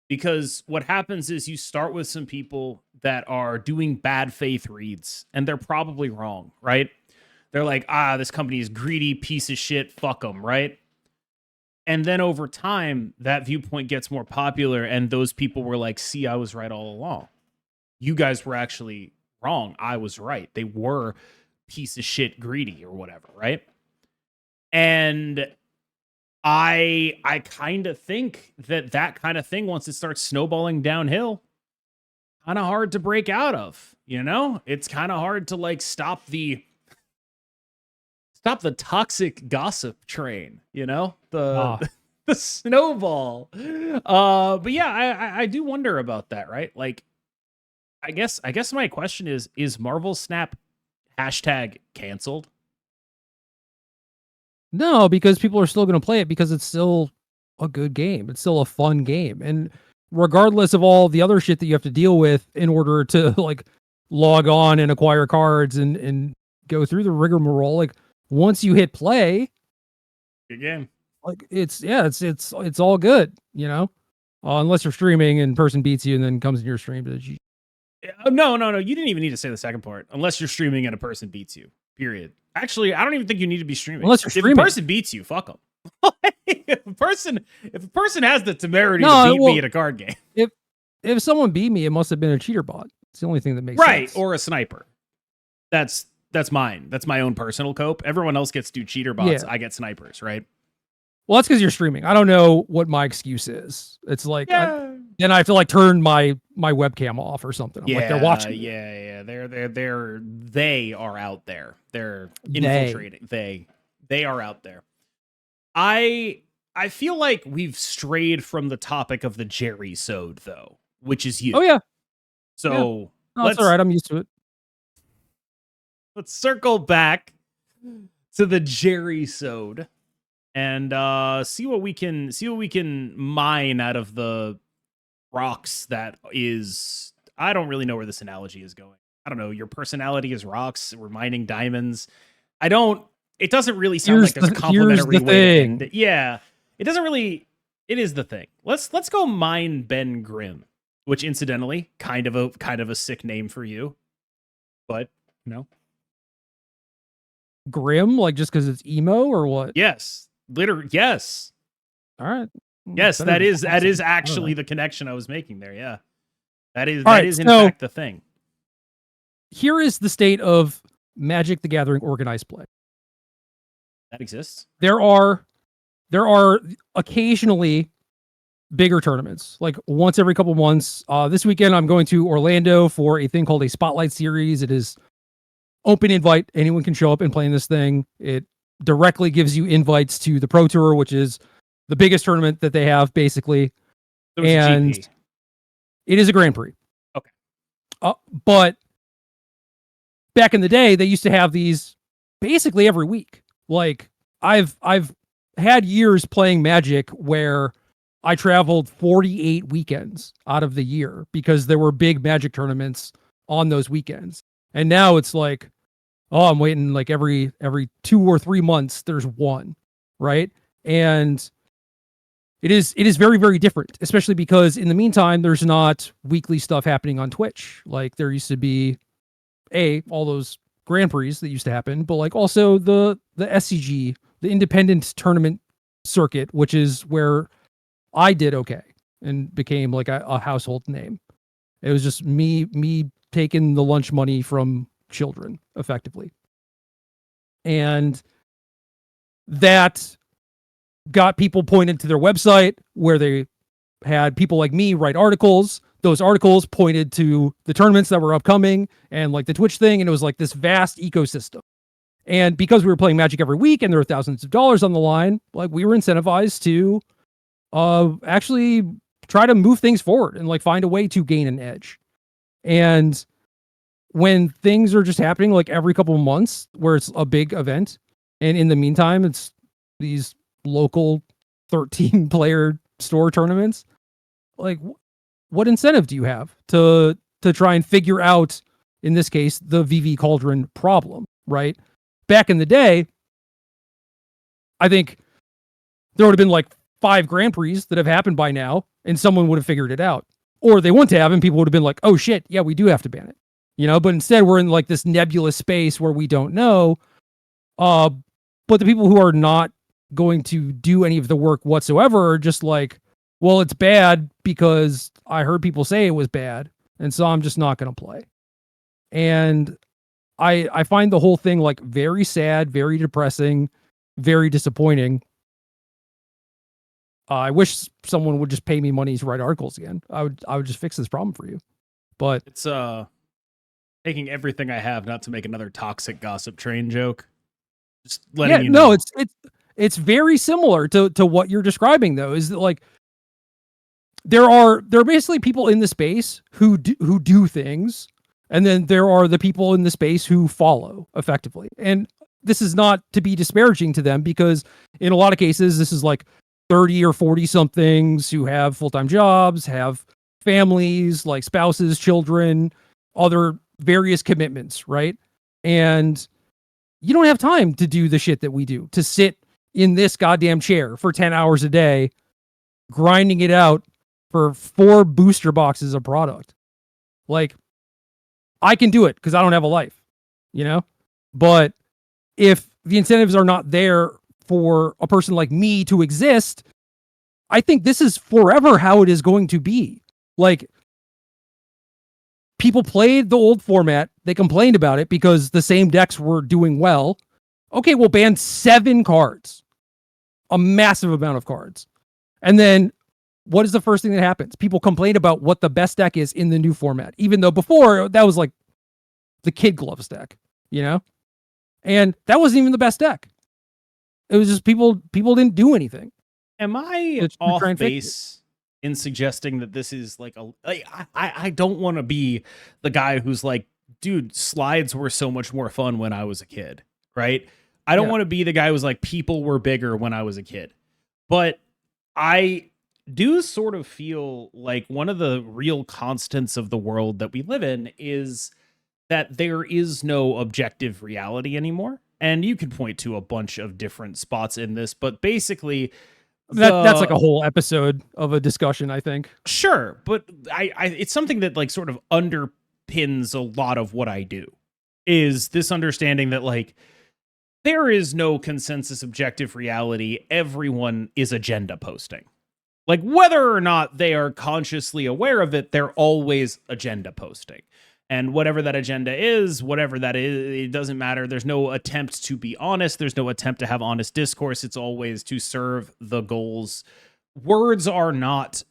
because what happens is you start with some people that are doing bad faith reads, and they're probably wrong, right? They're like, this company is greedy, piece of shit, fuck them, right? And then over time, that viewpoint gets more popular, and those people were like, see, I was right all along. You guys were actually wrong. I was right. They were piece of shit greedy or whatever, right? And I kind of think that kind of thing, once it starts snowballing downhill, kind of hard to break out of, you know? It's kind of hard to like stop the toxic gossip train, you know? The snowball. But yeah, I do wonder about that, right? Like, I guess my question is Marvel Snap hashtag canceled? No, because people are still going to play it because it's still a good game. It's still a fun game. And regardless of all the other shit that you have to deal with in order to like log on and acquire cards and go through the rigmarole, like once you hit play, good game. Like it's all good, you know? Unless you're streaming and person beats you and then comes in your stream. No. You didn't even need to say the second part. Unless you're streaming and a person beats you. Period. Actually, I don't even think you need to be streaming. Unless you're streaming. If a person beats you, fuck them. if a person has the temerity to beat me at a card game. If someone beat me, it must have been a cheater bot. It's the only thing that makes sense. Right, or a sniper. That's mine. That's my own personal cope. Everyone else gets to do cheater bots. Yeah. I get snipers, right? Well, that's because you're streaming. I don't know what my excuse is. It's like, then I have to like turn my webcam off or something. I'm like, they're watching. Yeah. They are out there. They're infiltrating. They are out there. I feel like we've strayed from the topic of the Gerrysode, though, which is you. Oh yeah. So no, that's all right. I'm used to it. Let's circle back to the Gerrysode and see what we can mine out of the rocks that is. I don't really know where this analogy is going. I don't know. Your personality is rocks. We're mining diamonds. It doesn't really sound like there's a complimentary way to end it. Yeah. It doesn't really. It is the thing. Let's go mine Ben Grimm, which incidentally, kind of a sick name for you. But no. Grim, like just because it's emo or what? Yes. Literally, yes. All right. Yes, that is actually the connection I was making there. Yeah. That is in fact the thing. Here is the state of Magic the Gathering organized play. That exists. There are occasionally bigger tournaments, like once every couple months. This weekend I'm going to Orlando for a thing called a Spotlight Series. It is open invite. Anyone can show up and play in this thing. It directly gives you invites to the Pro Tour, which is the biggest tournament that they have, basically. And it is a Grand Prix. Okay. But back in the day, they used to have these basically every week. Like I've had years playing Magic where I traveled 48 weekends out of the year because there were big Magic tournaments on those weekends. And now it's like, I'm waiting like every 2 or 3 months there's one, right? And it is very, very different, especially because in the meantime there's not weekly stuff happening on Twitch like there used to be all those Grand Prix that used to happen, but like also the SCG, the independent tournament circuit, which is where I did okay and became like a household name. It was just me taking the lunch money from children effectively. And that got people pointed to their website where they had people like me write articles. Those articles pointed to the tournaments that were upcoming and like the Twitch thing. And it was like this vast ecosystem. And because we were playing Magic every week and there were thousands of dollars on the line, like we were incentivized to actually try to move things forward and like find a way to gain an edge. And when things are just happening like every couple of months where it's a big event, and in the meantime, it's these local 13 player store tournaments, like what incentive do you have to try and figure out, in this case, the VV Cauldron problem, right? Back in the day, I think there would have been like 5 Grand Prix that have happened by now, and someone would have figured it out. Or they wouldn't have, and people would have been like, oh shit, yeah, we do have to ban it. You know, but instead we're in like this nebulous space where we don't know. But the people who are not going to do any of the work whatsoever are just like, well, it's bad because I heard people say it was bad, and so I'm just not going to play. And I find the whole thing like very sad, very depressing, very disappointing. I wish someone would just pay me money to write articles again. I would just fix this problem for you. But it's taking everything I have not to make another toxic gossip train joke. Just letting you know. No, it's very similar to what you're describing though. Is that like there are basically people in the space who do things, and then there are the people in the space who follow effectively. And this is not to be disparaging to them, because in a lot of cases this is like 30 or 40 somethings who have full-time jobs, have families, like spouses, children, other various commitments, right? And you don't have time to do the shit that we do, to sit in this goddamn chair for 10 hours a day, grinding it out for 4 booster boxes of product. Like, I can do it because I don't have a life, you know? But if the incentives are not there for a person like me to exist, I think this is forever how it is going to be. Like, people played the old format. They complained about it because the same decks were doing well. Okay, we'll ban 7 cards. A massive amount of cards. And then what is the first thing that happens? People complain about what the best deck is in the new format, even though before that was like the Kid Gloves deck, you know? And that wasn't even the best deck. It was just people didn't do anything. Am I off base in suggesting that this is like I don't want to be the guy who's like, dude, slides were so much more fun when I was a kid, right? I don't want to be the guy who's like, people were bigger when I was a kid. But I do sort of feel like one of the real constants of the world that we live in is that there is no objective reality anymore. And you can point to a bunch of different spots in this, but basically that's like a whole episode of a discussion, I think. Sure, but I it's something that like sort of underpins a lot of what I do, is this understanding that like there is no consensus objective reality. Everyone is agenda posting. Like, whether or not they are consciously aware of it, they're always agenda posting. And whatever that agenda is, whatever that is, it doesn't matter. There's no attempt to be honest. There's no attempt to have honest discourse. It's always to serve the goals. Words are not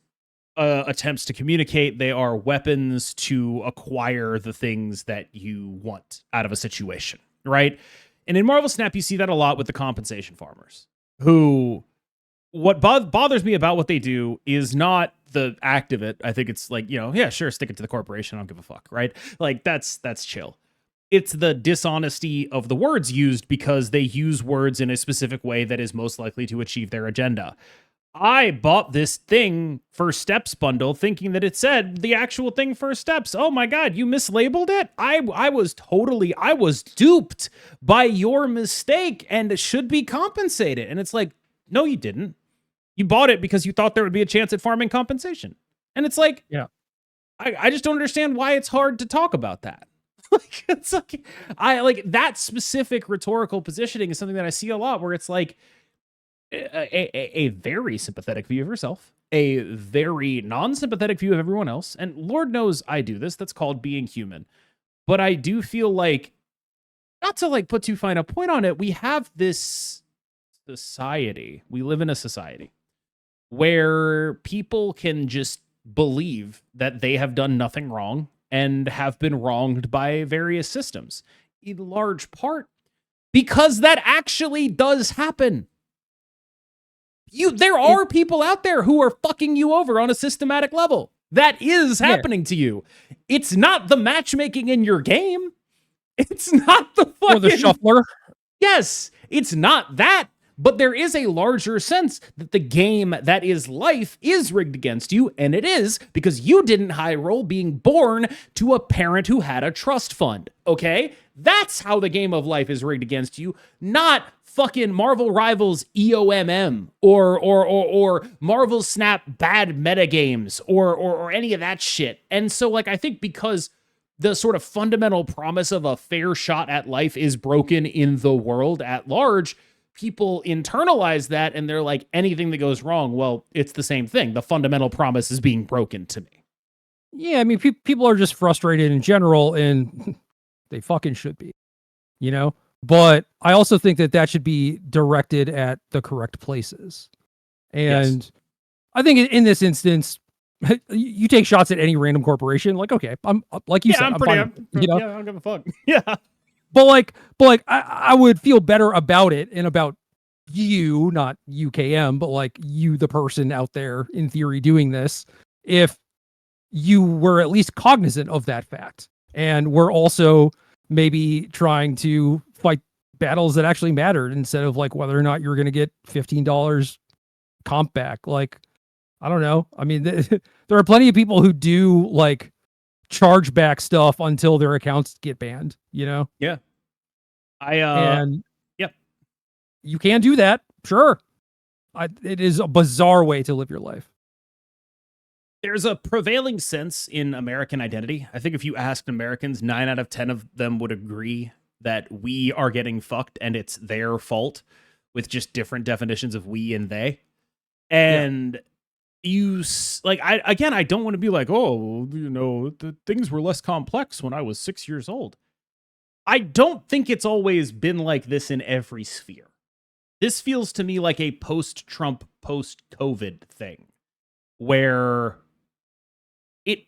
attempts to communicate. They are weapons to acquire the things that you want out of a situation, right? And in Marvel Snap, you see that a lot with the compensation farmers, who, what bothers me about what they do is not the act of it. I think it's like, you know, yeah, sure, stick it to the corporation. I don't give a fuck, right? Like, that's chill. It's the dishonesty of the words used because they use words in a specific way that is most likely to achieve their agenda. I bought this thing First Steps bundle thinking that it said the actual thing First Steps. Oh my God, you mislabeled it? I was duped by your mistake and should be compensated. And it's like, no, you didn't. You bought it because you thought there would be a chance at farming compensation. And it's like, yeah, I just don't understand why it's hard to talk about that. Like, it's like, I like that specific rhetorical positioning is something that I see a lot where it's like a very sympathetic view of yourself, a very non-sympathetic view of everyone else. And Lord knows I do this. That's called being human. But I do feel like, not to like put too fine a point on it, we have this society. We live in a society where people can just believe that they have done nothing wrong and have been wronged by various systems, in large part because that actually does happen. There are people out there who are fucking you over on a systematic level. That is happening to you. It's not the matchmaking in your game. It's not the fucking... Or the shuffler. Yes, it's not that. But there is a larger sense that the game that is life is rigged against you, and it is because you didn't high roll being born to a parent who had a trust fund, okay? That's how the game of life is rigged against you, not fucking Marvel Rivals EOMM or Marvel Snap bad metagames or any of that shit. And so, like, I think because the sort of fundamental promise of a fair shot at life is broken in the world at large, people internalize that and they're like, anything that goes wrong, well, it's the same thing. The fundamental promise is being broken to me. Yeah, I mean, people are just frustrated in general, and they fucking should be, you know? But I also think that should be directed at the correct places. And yes. I think in this instance, you take shots at any random corporation, like, okay, I'm like you said, I'm fine, you know? Yeah, I don't give a fuck. Yeah. But I would feel better about it and about you, not UKM, but like you, the person out there in theory doing this, if you were at least cognizant of that fact. And we're also maybe trying to fight battles that actually mattered instead of like whether or not you're going to get $15 comp back. Like, I don't know. I mean, there are plenty of people who do like charge back stuff until their accounts get banned, you know? Yeah. Yep. You can do that. Sure. It is a bizarre way to live your life. There's a prevailing sense in American identity. I think if you asked Americans, 9 out of 10 of them would agree that we are getting fucked and it's their fault, with just different definitions of we and they. And I don't want to be like, oh, you know, the things were less complex when I was 6 years old. I don't think it's always been like this in every sphere. This feels to me like a post-Trump, post-COVID thing, where it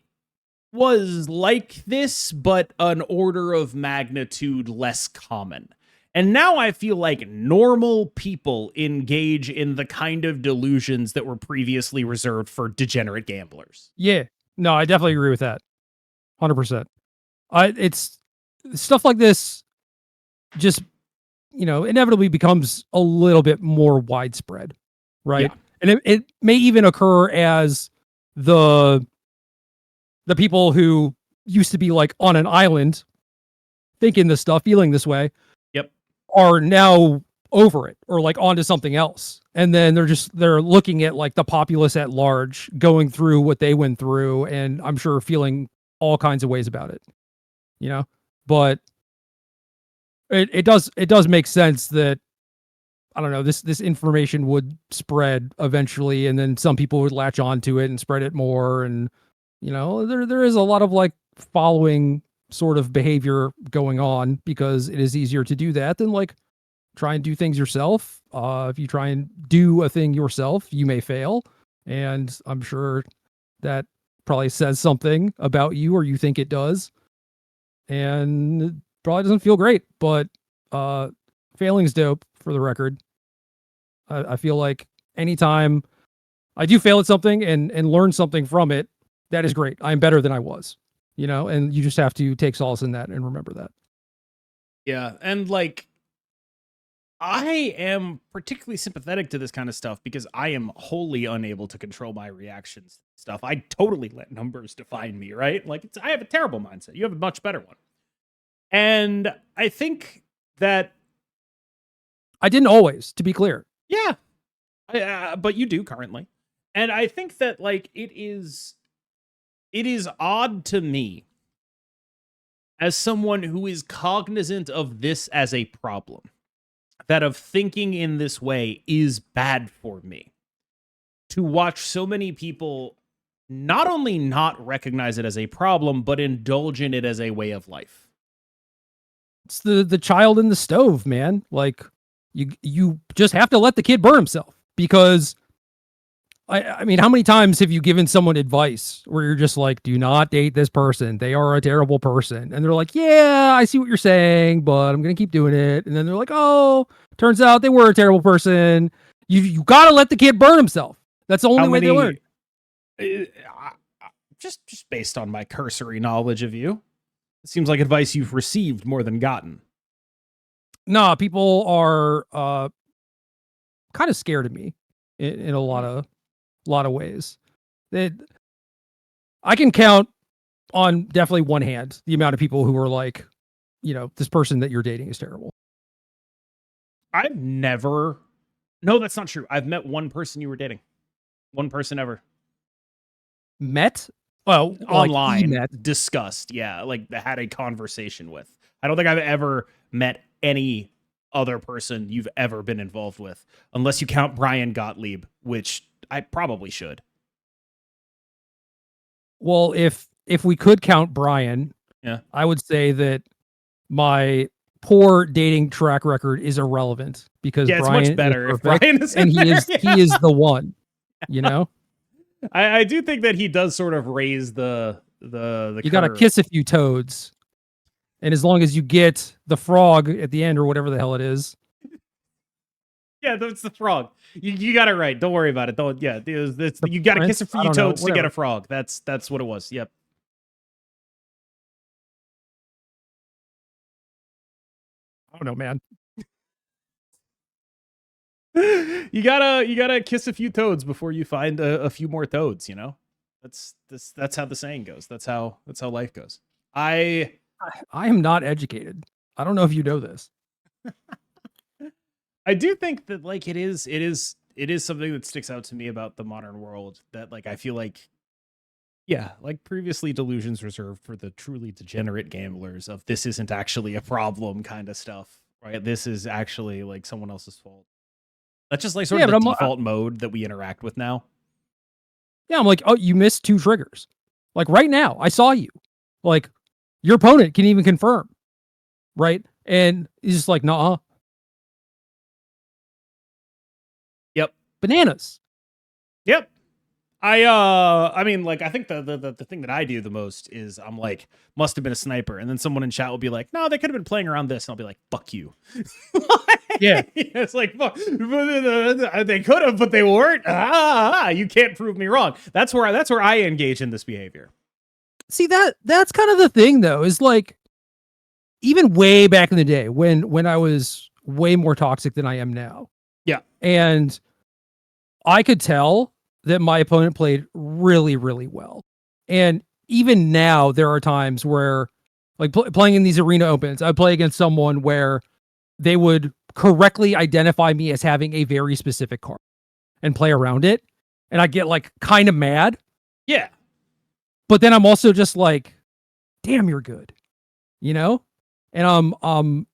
was like this, but an order of magnitude less common. And now I feel like normal people engage in the kind of delusions that were previously reserved for degenerate gamblers. Yeah. No, I definitely agree with that. 100%. It's stuff like this just, you know, inevitably becomes a little bit more widespread, right? Yeah. And it may even occur as the people who used to be like on an island thinking this stuff, feeling this way, are now over it or like onto something else. And then they're looking at like the populace at large going through what they went through, and I'm sure feeling all kinds of ways about it, you know? But it does make sense that, I don't know, this information would spread eventually, and then some people would latch onto it and spread it more. And, you know, there is a lot of like following sort of behavior going on, because it is easier to do that than like try and do things yourself. If you try and do a thing yourself, you may fail. And I'm sure that probably says something about you, or you think it does. And it probably doesn't feel great, but failing's dope, for the record. I feel like anytime I do fail at something and learn something from it, that is great. I'm better than I was, you know, and you just have to take solace in that and remember that. Yeah. And like, I am particularly sympathetic to this kind of stuff because I am wholly unable to control my reactions to stuff. I totally let numbers define me, right? Like, I have a terrible mindset. You have a much better one. And I think that I didn't always, to be clear. Yeah. But you do currently. And I think that like it is odd to me as someone who is cognizant of this as a problem, that of thinking in this way is bad for me, to watch so many people not only not recognize it as a problem, but indulge in it as a way of life. It's the child in the stove, man. Like, you just have to let the kid burn himself, because I mean, how many times have you given someone advice where you're just like, do not date this person, they are a terrible person, and they're like, yeah, I see what you're saying, but I'm gonna keep doing it, and then they're like, oh, turns out they were a terrible person. You gotta let the kid burn himself. That's the only way they learn. Just based on my cursory knowledge of you, it seems like advice you've received more than gotten. No, people are kind of scared of me in a lot of ways. That I can count on definitely one hand the amount of people who are like, this person that you're dating is terrible. I've never. No, that's not true. I've met one person you were dating. One person ever. Met? Well, online, met. Discussed. Yeah, like had a conversation with. I don't think I've ever met any other person you've ever been involved with, unless you count Brian Gottlieb, which I probably should. Well, if we could count Brian, yeah, I would say that my poor dating track record is irrelevant, because it's Brian much better is perfect, if Brian is and he is the one. I do think that he does sort of raise the you got to kiss a few toads, and as long as you get the frog at the end or whatever the hell it is. Yeah, that's the frog. You got it right. Don't worry about it. Don't. Yeah, you got to kiss a few toads to get a frog. That's what it was. Yep. I don't know, man. You gotta kiss a few toads before you find a few more toads. That's how the saying goes. That's how life goes. I am not educated. I don't know if you know this. I do think that like it is something that sticks out to me about the modern world, that like I feel like, yeah, like previously delusions reserved for the truly degenerate gamblers of this isn't actually a problem kind of stuff, right? This is actually like someone else's fault. That's just like sort of the default mode that we interact with now. Yeah, I'm like, oh, you missed 2 triggers. Like right now, I saw you. Like your opponent can even confirm, right? And he's just like, nah. Yep. Bananas. Yep. I mean, like, I think the thing that I do the most is I'm like, must have been a sniper. And then someone in chat will be like, no, they could have been playing around this. And I'll be like, fuck you. Yeah. It's like, fuck, they could have, but they weren't. You can't prove me wrong. That's where I engage in this behavior. See, that's kind of the thing though, is like, even way back in the day when I was way more toxic than I am now. Yeah. And I could tell that my opponent played really, really well. And even now, there are times where, like playing in these arena opens, I play against someone where they would correctly identify me as having a very specific card and play around it. And I get like kind of mad. Yeah. But then I'm also just like, damn, you're good. And I'm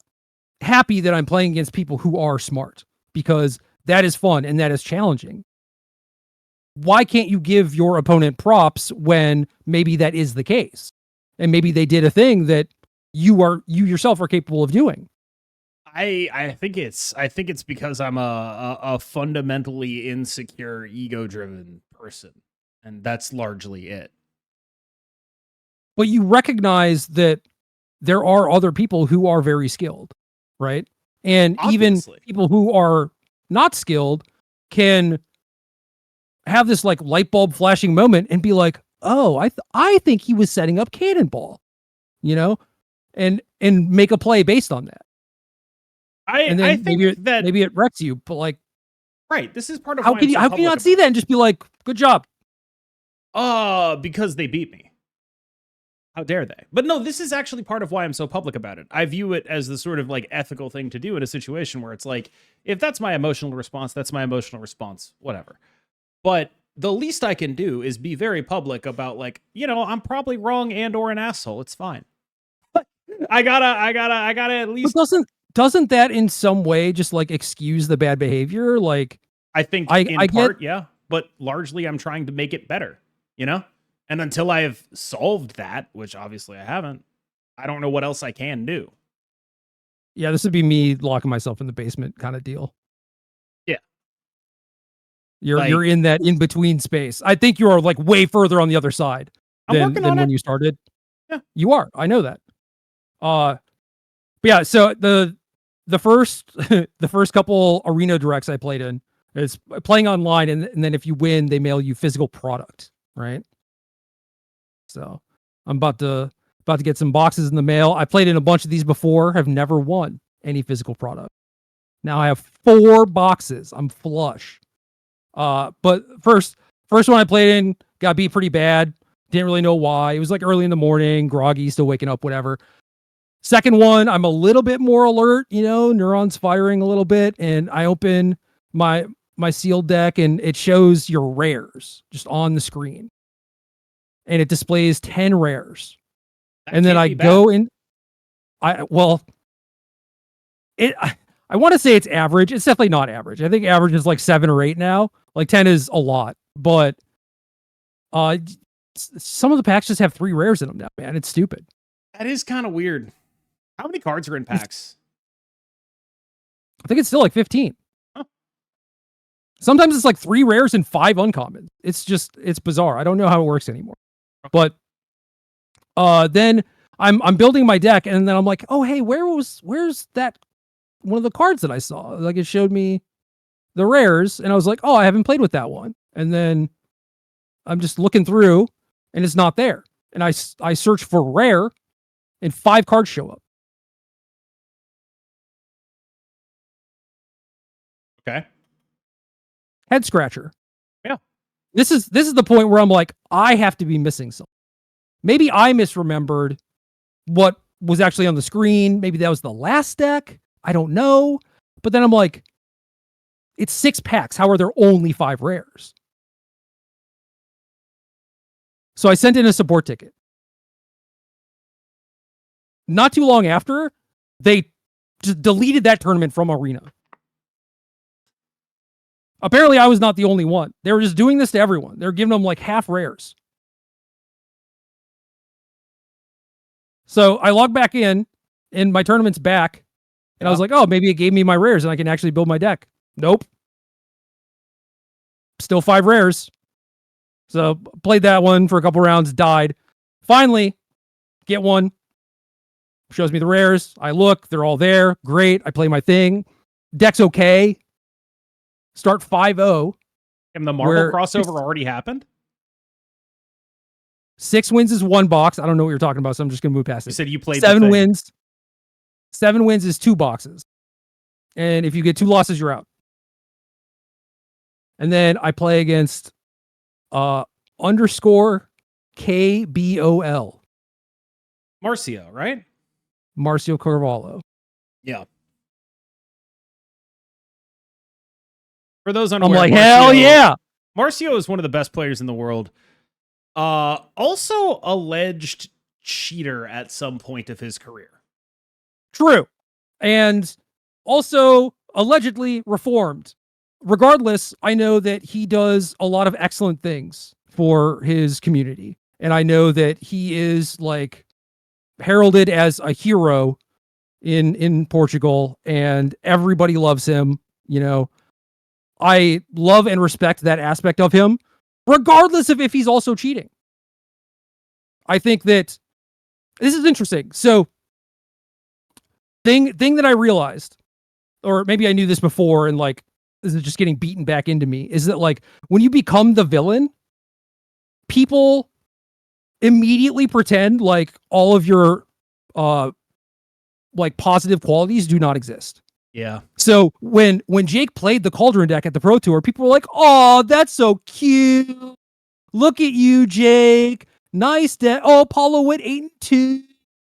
happy that I'm playing against people who are smart, because that is fun and that is challenging. Why can't you give your opponent props when maybe that is the case? And maybe they did a thing that you yourself are capable of doing. I think it's because I'm a fundamentally insecure, ego-driven person, and that's largely it. But you recognize that there are other people who are very skilled, right? And obviously, even people who are not skilled can have this like light bulb flashing moment and be like, oh, I think he was setting up Cannonball, and make a play based on that. I think maybe it wrecks you, but like, right. This is part of how can you not see that and just be like, good job? Because they beat me. How dare they? But no, this is actually part of why I'm so public about it. I view it as the sort of like ethical thing to do in a situation where it's like, if that's my emotional response, that's my emotional response, whatever. But the least I can do is be very public about like, I'm probably wrong and or an asshole. It's fine. I gotta at least. But doesn't that in some way just like excuse the bad behavior? Like, I think in part, yeah, but largely I'm trying to make it better, you know? And until I have solved that, which obviously I haven't, I don't know what else I can do. Yeah, this would be me locking myself in the basement kind of deal. Yeah. You're in that in between space. I think you are like way further on the other side than when you started. Yeah. You are. I know that. But yeah, so the first the first couple arena directs I played in is playing online, and then if you win, they mail you physical product, right? So I'm about to get some boxes in the mail. I played in a bunch of these before, have never won any physical product. Now I have 4 boxes. I'm flush. But first one I played in got beat pretty bad. Didn't really know why. It was like early in the morning, groggy, still waking up, whatever. Second one, I'm a little bit more alert, neurons firing a little bit, and I open my sealed deck and it shows your rares just on the screen. And it displays 10 rares. And then I go in. I want to say it's average. It's definitely not average. I think average is like 7 or 8 now. Like 10 is a lot, but some of the packs just have 3 rares in them now, man. It's stupid. That is kind of weird. How many cards are in packs? I think it's still like 15. Huh. Sometimes it's like 3 rares and 5 uncommon. It's bizarre. I don't know how it works anymore. But then I'm building my deck, and then I'm like, oh hey, where's that one of the cards that I saw? Like it showed me the rares, and I was like, oh, I haven't played with that one. And then I'm just looking through, and it's not there. And I search for rare, and 5 cards show up. Okay. Head scratcher. Yeah. This is the point where I'm like, I have to be missing something. Maybe I misremembered what was actually on the screen. Maybe that was the last deck. I don't know. But then I'm like, it's 6 packs. How are there only 5 rares? So I sent in a support ticket. Not too long after, they just deleted that tournament from Arena. Apparently, I was not the only one. They were just doing this to everyone. They were giving them like half rares. So I logged back in, and my tournament's back. And I was like, oh, maybe it gave me my rares and I can actually build my deck. Nope. Still 5 rares. So played that one for a couple rounds, died. Finally, get one. Shows me the rares. I look, they're all there. Great. I play my thing. Deck's okay. Start 5-0. And the Marvel crossover already happened? 6 wins is 1 box. I don't know what you're talking about, so I'm just going to move past it. You said you played 7 wins. 7 wins is 2 boxes. And if you get 2 losses, you're out. And then I play against underscore KBOL. Marcio, right? Marcio Carvalho. Yeah. For those unaware, I'm like, hell yeah! Marcio is one of the best players in the world. Also alleged cheater at some point of his career. True. And also allegedly reformed. Regardless, I know that he does a lot of excellent things for his community. And I know that he is like heralded as a hero in Portugal, and everybody loves him. I love and respect that aspect of him, regardless of if he's also cheating. I think that this is interesting. So thing that I realized, or maybe I knew this before and like this is just getting beaten back into me, is that like when you become the villain, people immediately pretend like all of your like positive qualities do not exist. Yeah. So when Jake played the Cauldron deck at the Pro Tour, people were like, "Oh, that's so cute. Look at you, Jake. Nice deck. Oh, Paulo went 8-2.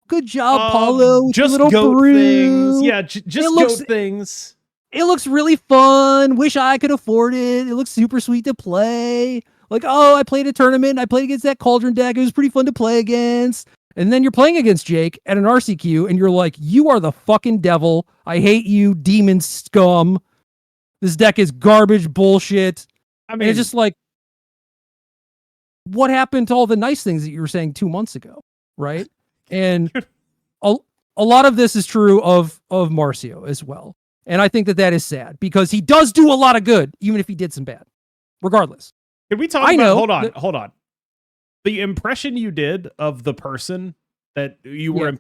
Good job, Paulo. Just little goat brew. things. Yeah, just goat things. It looks really fun. Wish I could afford it. It looks super sweet to play. Like, oh, I played a tournament. I played against that Cauldron deck. It was pretty fun to play against. And then you're playing against Jake at an RCQ and you're like, you are the fucking devil. I hate you, demon scum. This deck is garbage bullshit. I mean, and it's just like, what happened to all the nice things that you were saying 2 months ago? Right. And a lot of this is true of Marcio as well. And I think that is sad because he does do a lot of good, even if he did some bad, regardless. Can we talk about, hold on. The impression you did of the person that you were,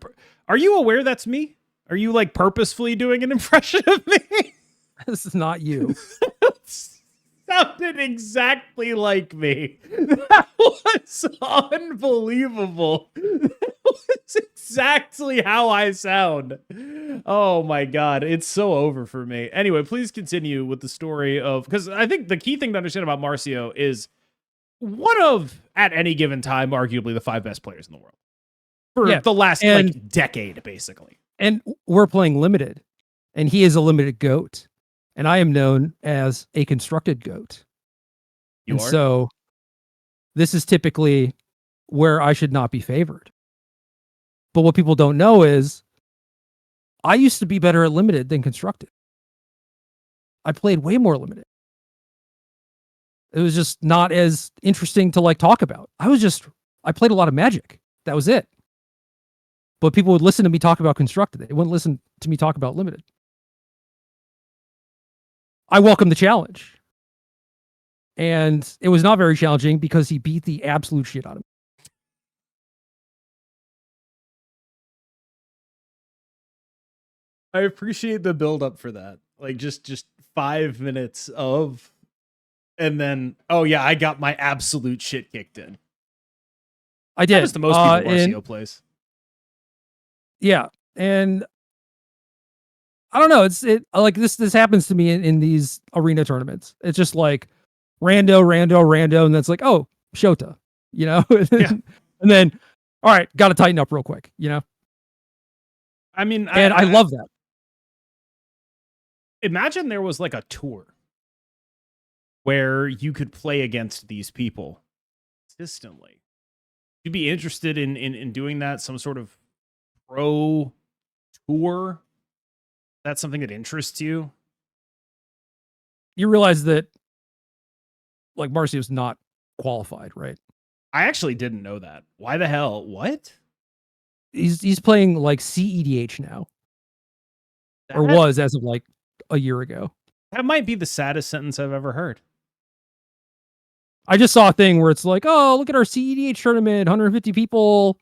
are you aware that's me? Are you like purposefully doing an impression of me? This is not you. Sounded exactly like me. That was unbelievable. That was exactly how I sound. Oh my God. It's so over for me. Anyway, please continue with the story of, because I think the key thing to understand about Marcio is one of, at any given time, arguably the 5 best players in the world for the last like decade, basically. And we're playing limited, and he is a limited goat, and I am known as a constructed goat. So this is typically where I should not be favored. But what people don't know is I used to be better at limited than constructed. I played way more limited. It was just not as interesting to like talk about. I played a lot of Magic. That was it. But people would listen to me talk about constructed. They wouldn't listen to me talk about limited. I welcome the challenge. And it was not very challenging because he beat the absolute shit out of me. I appreciate the build up for that. Like just 5 minutes of, and then, oh yeah, I got my absolute shit kicked in. I did. That's the most people Marcio plays. Yeah. And I don't know. It's like this happens to me in these arena tournaments. It's just like rando. And that's like, oh, Shota, you know? Yeah. And then, all right, got to tighten up real quick, you know? I mean, I love that. Imagine there was like a tour where you could play against these people consistently. You'd be interested in doing that, some sort of pro tour. That's something that interests you. You realize that like Marcio's not qualified, right? I actually didn't know that. Why the hell? What? He's playing like CEDH now. Or was as of like a year ago. That might be the saddest sentence I've ever heard. I just saw a thing where it's like, oh, look at our CEDH tournament, 150 people.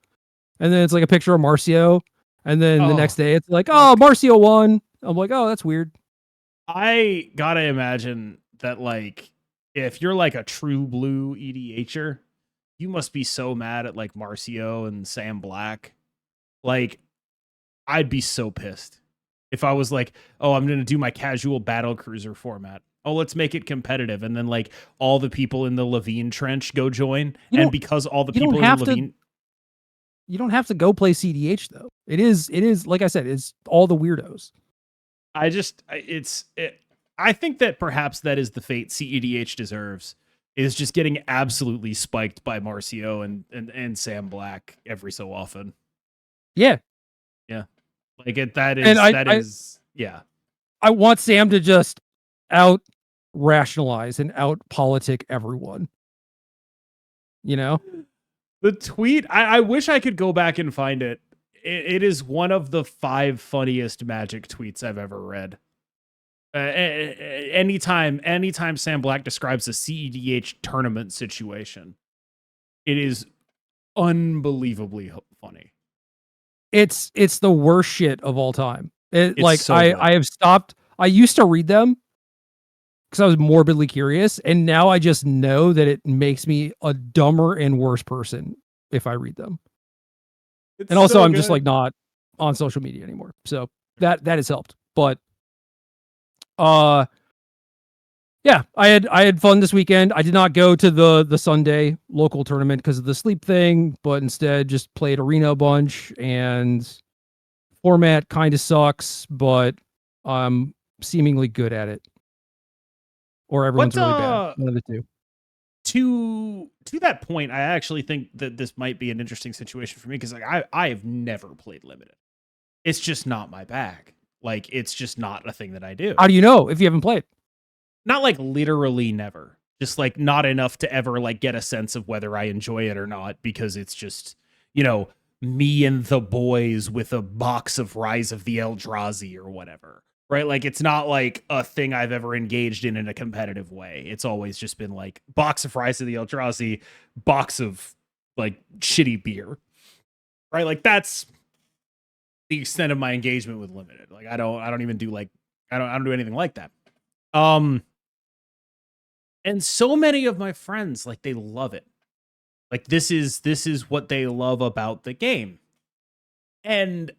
And then it's like a picture of Marcio. And then the next day it's like, oh, Marcio won. I'm like, oh, that's weird. I gotta imagine that like, if you're like a true blue EDHer, you must be so mad at like Marcio and Sam Black. Like, I'd be so pissed if I was like, oh, I'm going to do my casual battle cruiser format. Oh, let's make it competitive. And then like all the people in the Levine trench go join. And because all the people in the Levine. You don't have to go play CDH though. It is like I said, it's all the weirdos. I think that perhaps that is the fate CEDH deserves, is just getting absolutely spiked by Marcio and Sam Black every so often. Yeah. Yeah. Like that is. I want Sam to just out rationalize and out politic everyone. You know? The tweet, I wish I could go back and find it. It is one of the 5 funniest Magic tweets I've ever read. Anytime Sam Black describes a CEDH tournament situation, it is unbelievably funny. It's the worst shit of all time. Like so I have stopped. I used to read them because I was morbidly curious, and now I just know that it makes me a dumber and worse person if I read them. And also, I'm just like not on social media anymore, so that has helped. But yeah, I had fun this weekend. I did not go to the Sunday local tournament because of the sleep thing, but instead just played arena a bunch, and format kind of sucks, but I'm seemingly good at it. Or everyone's really bad. One of the two. to that point, I actually think that this might be an interesting situation for me because like I have never played limited. It's just not my bag. Like it's just not a thing that I do. How do you know if you haven't played? Not like literally never. Just like not enough to ever like get a sense of whether I enjoy it or not because it's just, you know, me and the boys with a box of Rise of the Eldrazi or whatever. Right? Like it's not like a thing I've ever engaged in a competitive way. It's always just been like box of Rise of the Eldrazi, box of like shitty beer. Right? Like that's the extent of my engagement with limited. Like I don't even do like I don't do anything like that. And so many of my friends like they love it. Like this is what they love about the game. And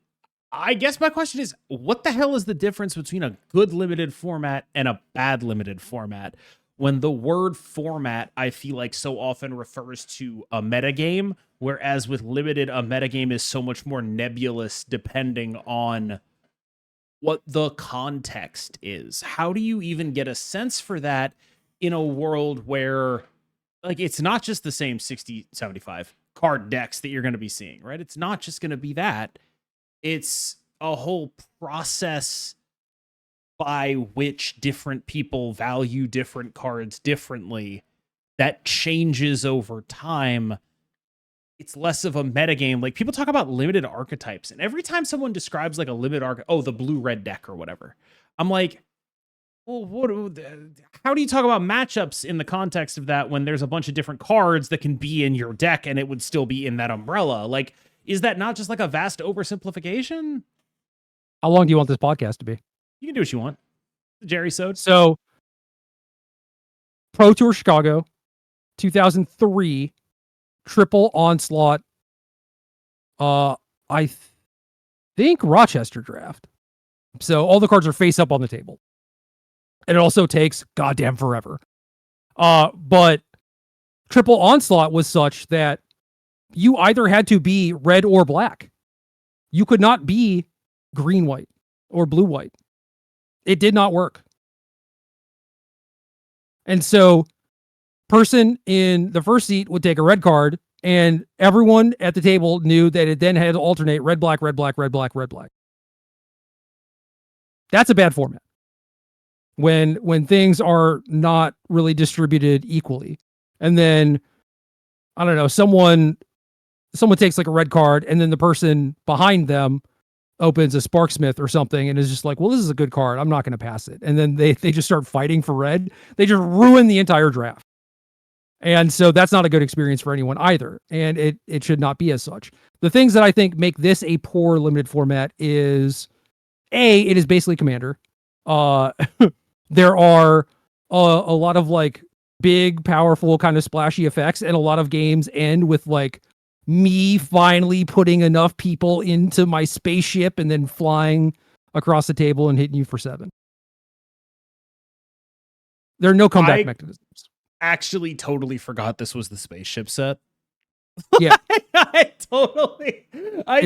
I guess my question is, what the hell is the difference between a good limited format and a bad limited format? When the word format, I feel like so often refers to a metagame, whereas with limited, a metagame is so much more nebulous depending on what the context is. How do you even get a sense for that in a world where like it's not just the same 60, 75 card decks that you're going to be seeing, right? It's not just going to be that. It's a whole process by which different people value different cards differently that changes over time. It's less of a metagame. Like people talk about limited archetypes, and every time someone describes like a limited the blue-red deck or whatever, I'm like, well, how do you talk about matchups in the context of that when there's a bunch of different cards that can be in your deck and it would still be in that umbrella? Like, is that not just like a vast oversimplification? How long do you want this podcast to be? You can do what you want. Gerrysode. So, Pro Tour Chicago, 2003, triple onslaught. I think Rochester draft. So all the cards are face up on the table. And it also takes goddamn forever. But triple onslaught was such that you either had to be red or black. You could not be green white or blue white. It did not work. And so person in the first seat would take a red card, and everyone at the table knew that it then had to alternate red, black, red, black, red, black, red, black. That's a bad format. When things are not really distributed equally. And then, I don't know, someone takes like a red card, and then the person behind them opens a Sparksmith or something and is just like, well, this is a good card. I'm not going to pass it. And then they just start fighting for red. They just ruin the entire draft. And so that's not a good experience for anyone either. And it should not be as such. The things that I think make this a poor limited format is, it is basically Commander. There are a lot of like big, powerful kind of splashy effects, and a lot of games end with like me finally putting enough people into my spaceship and then flying across the table and hitting you for 7. There are no comeback mechanisms. Actually totally forgot this was the spaceship set. Yeah. I totally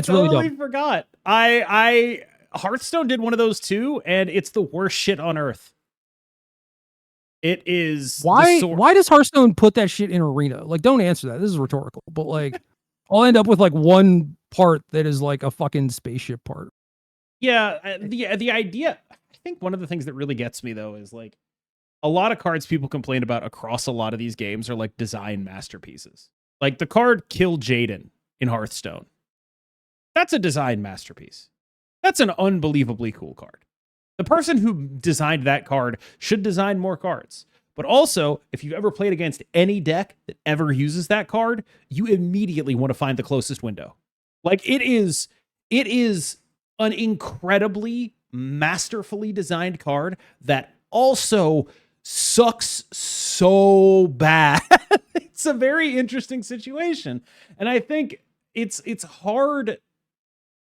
really forgot. I Hearthstone did one of those too, and it's the worst shit on earth. It is. Why does Hearthstone put that shit in Arena? Like, don't answer that. This is rhetorical. But like, I'll end up with like one part that is like a fucking spaceship part. Yeah, the idea. I think one of the things that really gets me though is like a lot of cards people complain about across a lot of these games are like design masterpieces. Like the card Kill Jaden in Hearthstone. That's a design masterpiece. That's an unbelievably cool card. The person who designed that card should design more cards. But also, if you've ever played against any deck that ever uses that card, you immediately want to find the closest window. Like it is an incredibly masterfully designed card that also sucks so bad. It's a very interesting situation. And I think it's hard.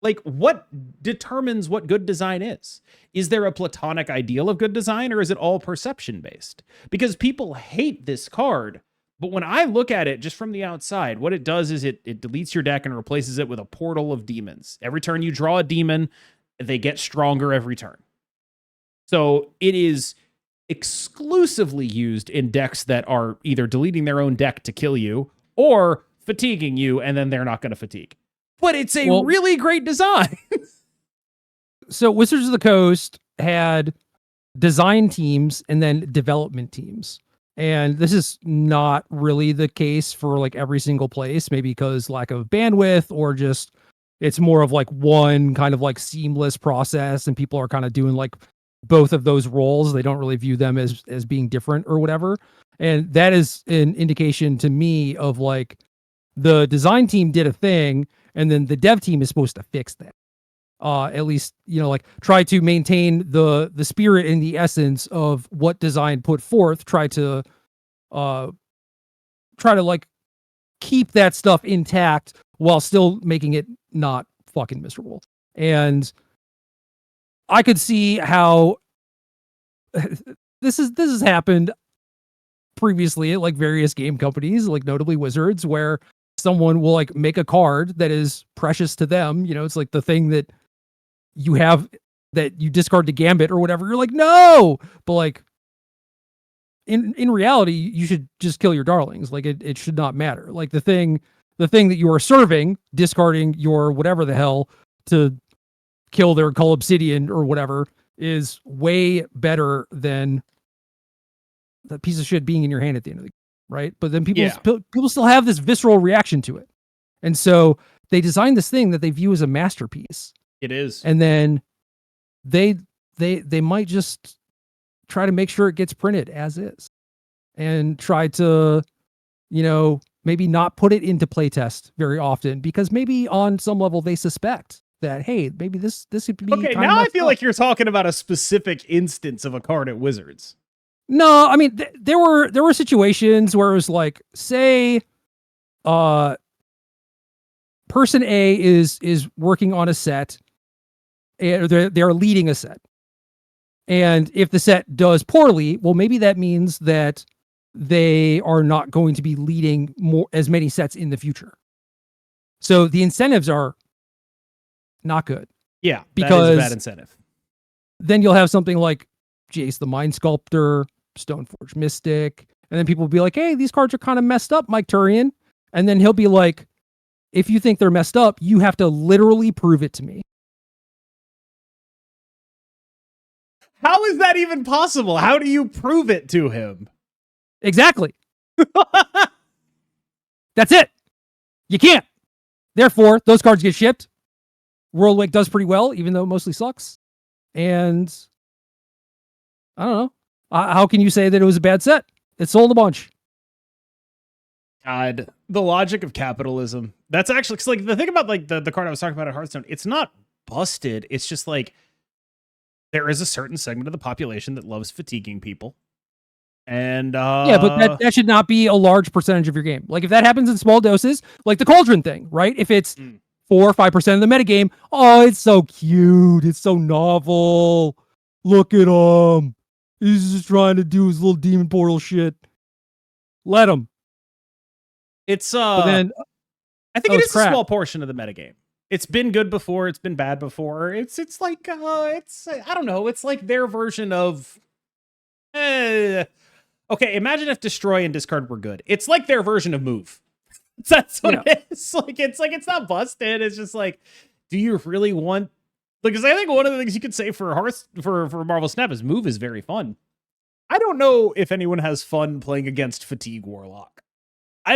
Like, what determines what good design is? Is there a platonic ideal of good design, or is it all perception based? Because people hate this card, but when I look at it just from the outside, what it does is it deletes your deck and replaces it with a portal of demons. Every turn you draw a demon, they get stronger every turn. So it is exclusively used in decks that are either deleting their own deck to kill you or fatiguing you, and then they're not going to fatigue. But it's a really great design. So Wizards of the Coast had design teams and then development teams. And this is not really the case for like every single place, maybe because lack of bandwidth, or just it's more of like one kind of like seamless process, and people are kind of doing like both of those roles. They don't really view them as being different or whatever. And that is an indication to me of like the design team did a thing, and then the dev team is supposed to fix that. At least, you know, like try to maintain the spirit and the essence of what design put forth, try to like keep that stuff intact while still making it not fucking miserable. And I could see how this has happened previously at like various game companies, like notably Wizards, where someone will like make a card that is precious to them. You know, it's like the thing that you have that you discard to Gambit or whatever. You're like, no, but like in reality, you should just kill your darlings. Like it should not matter. Like the thing that you are serving, discarding your whatever the hell to kill their Cull Obsidian or whatever, is way better than that piece of shit being in your hand at the end of the game, right? But then people still have this visceral reaction to it. And so they designed this thing that they view as a masterpiece. It is. And then they might just try to make sure it gets printed as is, and try to, you know, maybe not put it into playtest very often, because maybe on some level they suspect that, hey, maybe this could be okay. Now I feel like you're talking about a specific instance of a card at Wizards. No, I mean there were situations where it was like, say, person A is working on a set, and they're leading a set. And if the set does poorly, well, maybe that means that they are not going to be leading as many sets in the future. So the incentives are not good. Yeah, because that is a bad incentive. Then you'll have something like Jace the Mind Sculptor, Stoneforge Mystic, and then people will be like, hey, these cards are kind of messed up, Mike Turian. And then he'll be like, if you think they're messed up, you have to literally prove it to me. How is that even possible? How do you prove it to him? Exactly. That's it. You can't. Therefore, those cards get shipped. World Wake does pretty well, even though it mostly sucks. And I don't know. How can you say that it was a bad set? It sold a bunch. God, the logic of capitalism. That's actually, cause like the thing about like the card I was talking about at Hearthstone, it's not busted. It's just like there is a certain segment of the population that loves fatiguing people. And yeah, but that should not be a large percentage of your game. Like if that happens in small doses, like the Cauldron thing, right? If it's 4 or 5% of the metagame, oh, it's so cute. It's so novel. Look at him. He's just trying to do his little demon portal shit. Let him. It's but then, I think it is a small portion of the metagame. It's been good before. It's been bad before. It's like it's I don't know. It's like their version of. Okay, imagine if destroy and discard were good. It's like their version of move. That's what it is. Like it's not busted. It's just like, do you really want? Because I think one of the things you could say for Marvel Snap is move is very fun. I don't know if anyone has fun playing against Fatigue Warlock. I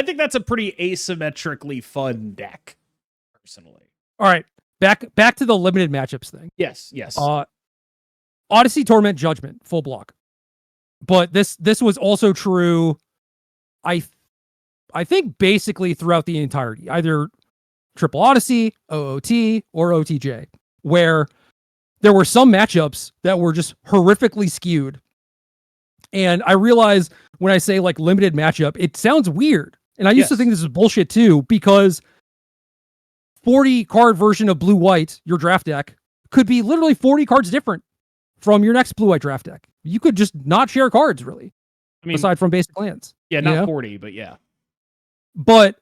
think that's a pretty asymmetrically fun deck, personally. All right, back to the limited matchups thing. Yes. Odyssey, Torment, Judgment, full block. But this was also true, I think, basically throughout the entirety, either Triple Odyssey, OOT, or OTJ, where there were some matchups that were just horrifically skewed. And I realize when I say like limited matchup, it sounds weird. And I used to think this was bullshit too, because 40 card version of blue-white, your draft deck, could be literally 40 cards different from your next blue-white draft deck. You could just not share cards, really. I mean, aside from basic lands. Yeah, not 40, but yeah. But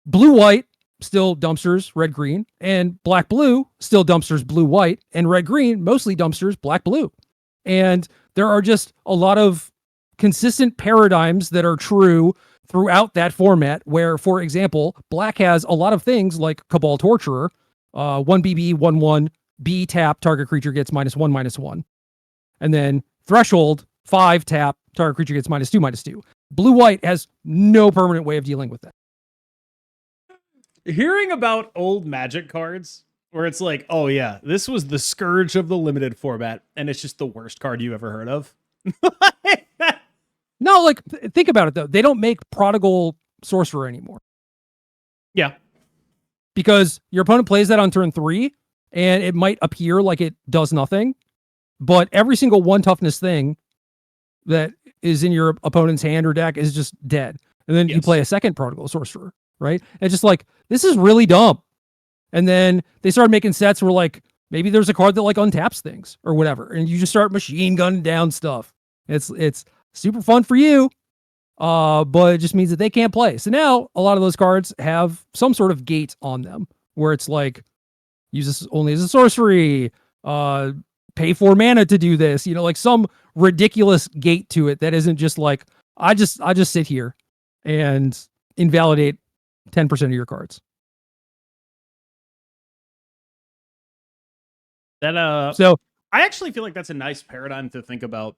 blue-white, still dumpsters, red-green, and black-blue, still dumpsters, blue-white, and red-green, mostly dumpsters, black-blue. And there are just a lot of consistent paradigms that are true throughout that format where, for example, black has a lot of things like Cabal Torturer, 1BB, 1/1, B tap, target creature gets -1/-1. And then Threshold, 5 tap, target creature gets -2/-2. Blue-white has no permanent way of dealing with that. Hearing about old Magic cards where it's like, oh yeah, this was the scourge of the limited format, and it's just the worst card you ever heard of. No, like, think about it though. They don't make Prodigal Sorcerer anymore. Yeah. Because your opponent plays that on turn 3, and it might appear like it does nothing, but every single 1 toughness thing that is in your opponent's hand or deck is just dead. And then you play a second Prodigal Sorcerer, right? And it's just like, this is really dumb. And then they started making sets where like, maybe there's a card that like untaps things or whatever, and you just start machine gunning down stuff. It's super fun for you, but it just means that they can't play. So now a lot of those cards have some sort of gate on them where it's like, use this only as a sorcery, pay 4 mana to do this, like some ridiculous gate to it that isn't just like, I just sit here and invalidate 10% of your cards. So I actually feel like that's a nice paradigm to think about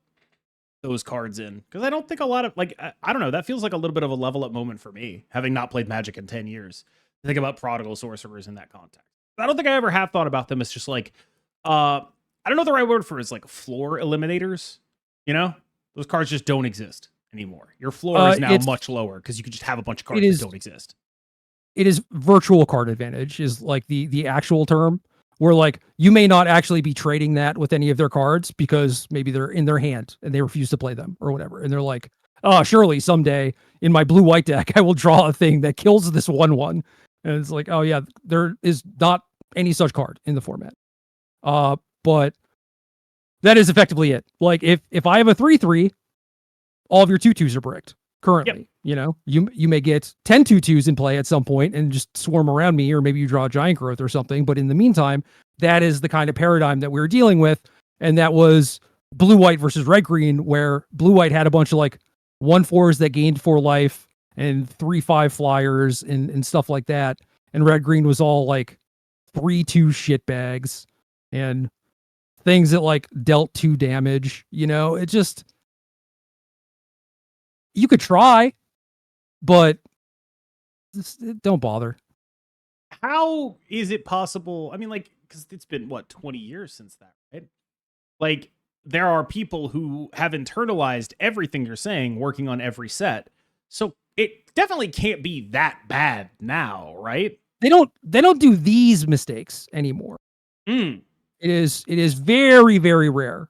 those cards in, because I don't think a lot of, like, I don't know, that feels like a little bit of a level up moment for me, having not played Magic in 10 years, to think about Prodigal Sorcerers in that context. I don't think I ever have thought about them as just like, I don't know the right word for it, is like floor eliminators. Those cards just don't exist anymore. Your floor is now much lower because you could just have a bunch of cards that don't exist. It is virtual card advantage is like the actual term, where like you may not actually be trading that with any of their cards because maybe they're in their hand and they refuse to play them or whatever. And they're like, oh, surely someday in my blue-white deck, I will draw a thing that kills this 1/1. And it's like, oh yeah, there is not any such card in the format. But that is effectively it. Like if I have a 3/3, all of your 2/2s are bricked currently. Yep. You may get 10 2/2s in play at some point and just swarm around me, or maybe you draw a Giant Growth or something. But in the meantime, that is the kind of paradigm that we were dealing with. And that was blue-white versus red-green, where blue-white had a bunch of like 1/4s that gained 4 life and 3/5 flyers and stuff like that. And red-green was all like 3/2 shitbags and things that like dealt 2 damage. It just, you could try, but just don't bother. How is it possible? I mean, like, because it's been 20 years since that, right? Like, there are people who have internalized everything you're saying, working on every set. So it definitely can't be that bad now, right? They don't do these mistakes anymore. It is very, very rare.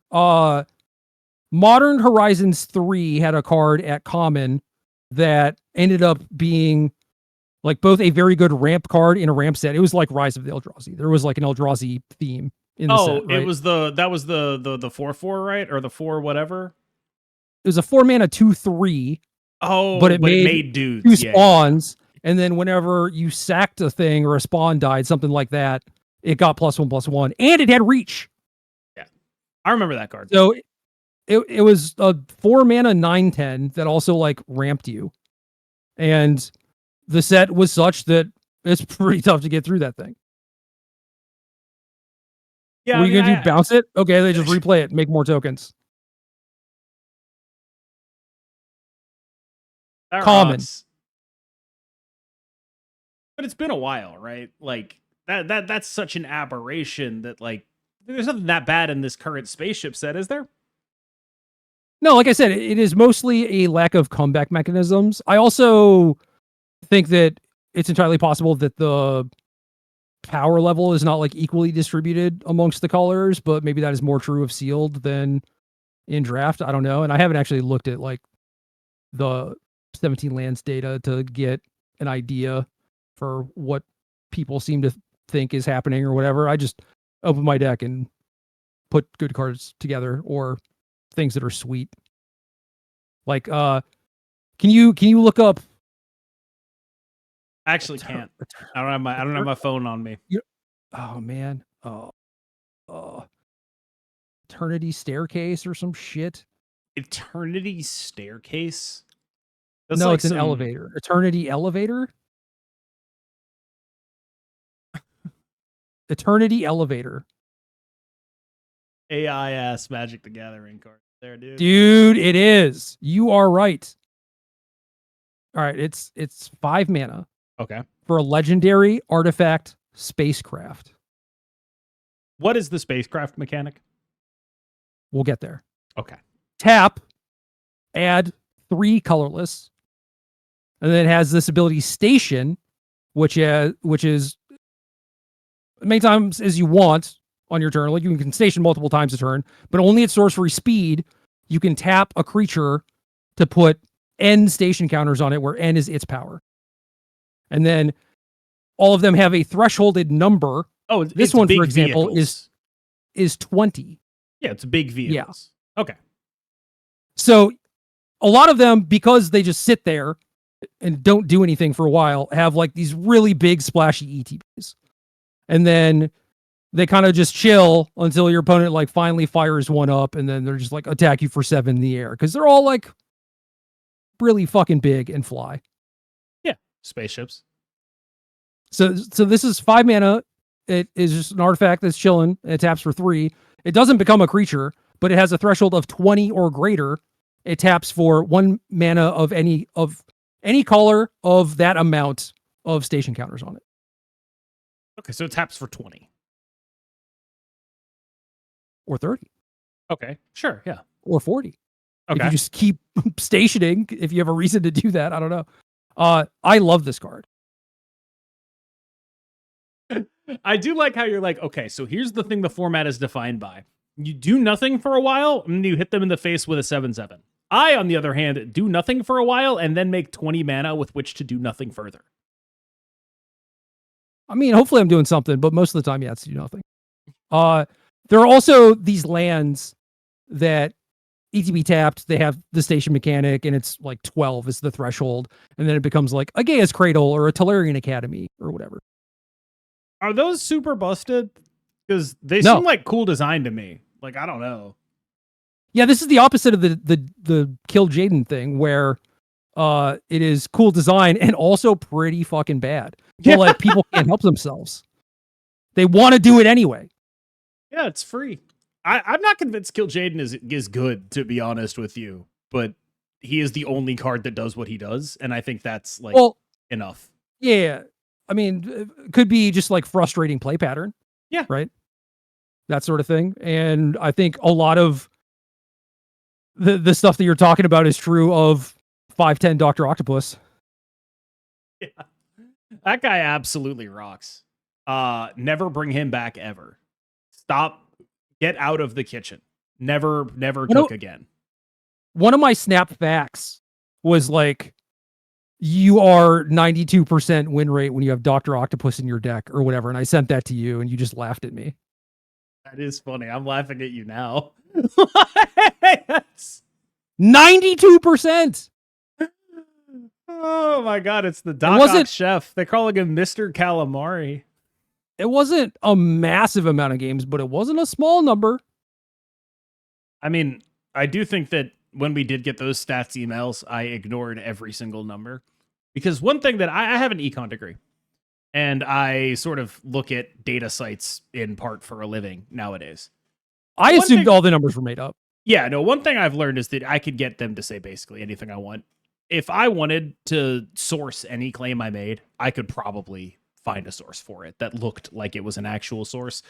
Modern Horizons 3 had a card at common that ended up being like both a very good ramp card in a ramp set. It was like Rise of the Eldrazi. There was like an Eldrazi theme in the set. Right? It was the 4/4, right? Or the 4 whatever. It was a 4 mana 2/3. Oh, but it made dudes 2 spawns, and then whenever you sacked a thing or a spawn died, something like that, it got +1/+1, and it had reach. Yeah, I remember that card. So it was a 4 mana 9/10 that also like ramped you, and the set was such that it's pretty tough to get through that thing. Yeah, what are you gonna do? Bounce it? Okay, they just replay it, make more tokens. Common. But it's been a while, right? Like that's such an aberration that like there's nothing that bad in this current spaceship set, is there? No, like I said, it is mostly a lack of comeback mechanisms. I also think that it's entirely possible that the power level is not like equally distributed amongst the colors, but maybe that is more true of sealed than in draft. I don't know. And I haven't actually looked at like the 17 lands data to get an idea for what people seem to think is happening or whatever. I just open my deck and put good cards together or things that are sweet. Like, can you look up? I actually can't. I don't have my phone on me. Oh man. Oh. Eternity Staircase or some shit. Eternity Staircase? That's no, like it's an elevator. Eternity Elevator? Eternity Elevator. AI ass Magic the Gathering card there, dude. Dude, it is. You are right. All right, it's 5 mana. Okay. For a legendary artifact spacecraft. What is the spacecraft mechanic? We'll get there. Okay. Tap, add 3 colorless, and then it has this ability Station, which is many times as you want on your turn. Like you can station multiple times a turn, but only at sorcery speed. You can tap a creature to put N station counters on it, where N is its power, and then all of them have a thresholded number. Oh, this one, for example, is 20. Yeah, it's big vehicles. Yeah. Okay. So a lot of them, because they just sit there and don't do anything for a while, have like these really big splashy ETBs. And then they kind of just chill until your opponent like finally fires one up, and then they're just like attack you for 7 in the air, because they're all like really fucking big and fly. Yeah, spaceships. So this is 5 mana. It is just an artifact that's chilling, and it taps for 3. It doesn't become a creature, but it has a threshold of 20 or greater. It taps for 1 mana of any color of that amount of station counters on it. Okay, so it taps for 20. Or 30. Okay, sure, yeah. Or 40. Okay. If you just keep stationing, if you have a reason to do that, I don't know. I love this card. I do like how you're like, okay, so here's the thing the format is defined by. You do nothing for a while, and you hit them in the face with a 7/7. I, on the other hand, do nothing for a while, and then make 20 mana with which to do nothing further. I mean, hopefully I'm doing something, but most of the time, yeah, it's do nothing. There are also these lands that ETB tapped. They have the station mechanic, and it's like 12 is the threshold, and then it becomes like a Gaia's Cradle or a Tellurian Academy or whatever. Are those super busted? Because they seem like cool design to me. Like, I don't know. Yeah, this is the opposite of the Kill Jaden thing, where it is cool design and also pretty fucking bad. But like people can't help themselves. They want to do it anyway. Yeah, it's free. I'm not convinced Kill Jaden is good, to be honest with you. But he is the only card that does what he does, and I think that's like enough. Yeah. I mean, it could be just like frustrating play pattern. Yeah. Right? That sort of thing. And I think a lot of the stuff that you're talking about is true of 5/10 Dr. Octopus. Yeah. That guy absolutely rocks. Never bring him back ever. Stop. Get out of the kitchen. Never cook again. One of my snap facts was like, you are 92% win rate when you have Dr. Octopus in your deck or whatever. And I sent that to you and you just laughed at me. That is funny. I'm laughing at you now. 92%. Oh my God. It's the Doc Ock chef. They're calling him Mr. Calamari. It wasn't a massive amount of games, but it wasn't a small number. I mean, I do think that when we did get those stats emails, I ignored every single number, because one thing that I have an econ degree, and I sort of look at data sites in part for a living nowadays. I assumed all the numbers were made up. Yeah, no, one thing I've learned is that I could get them to say basically anything I want. If I wanted to source any claim I made, I could probably find a source for it that looked like it was an actual source.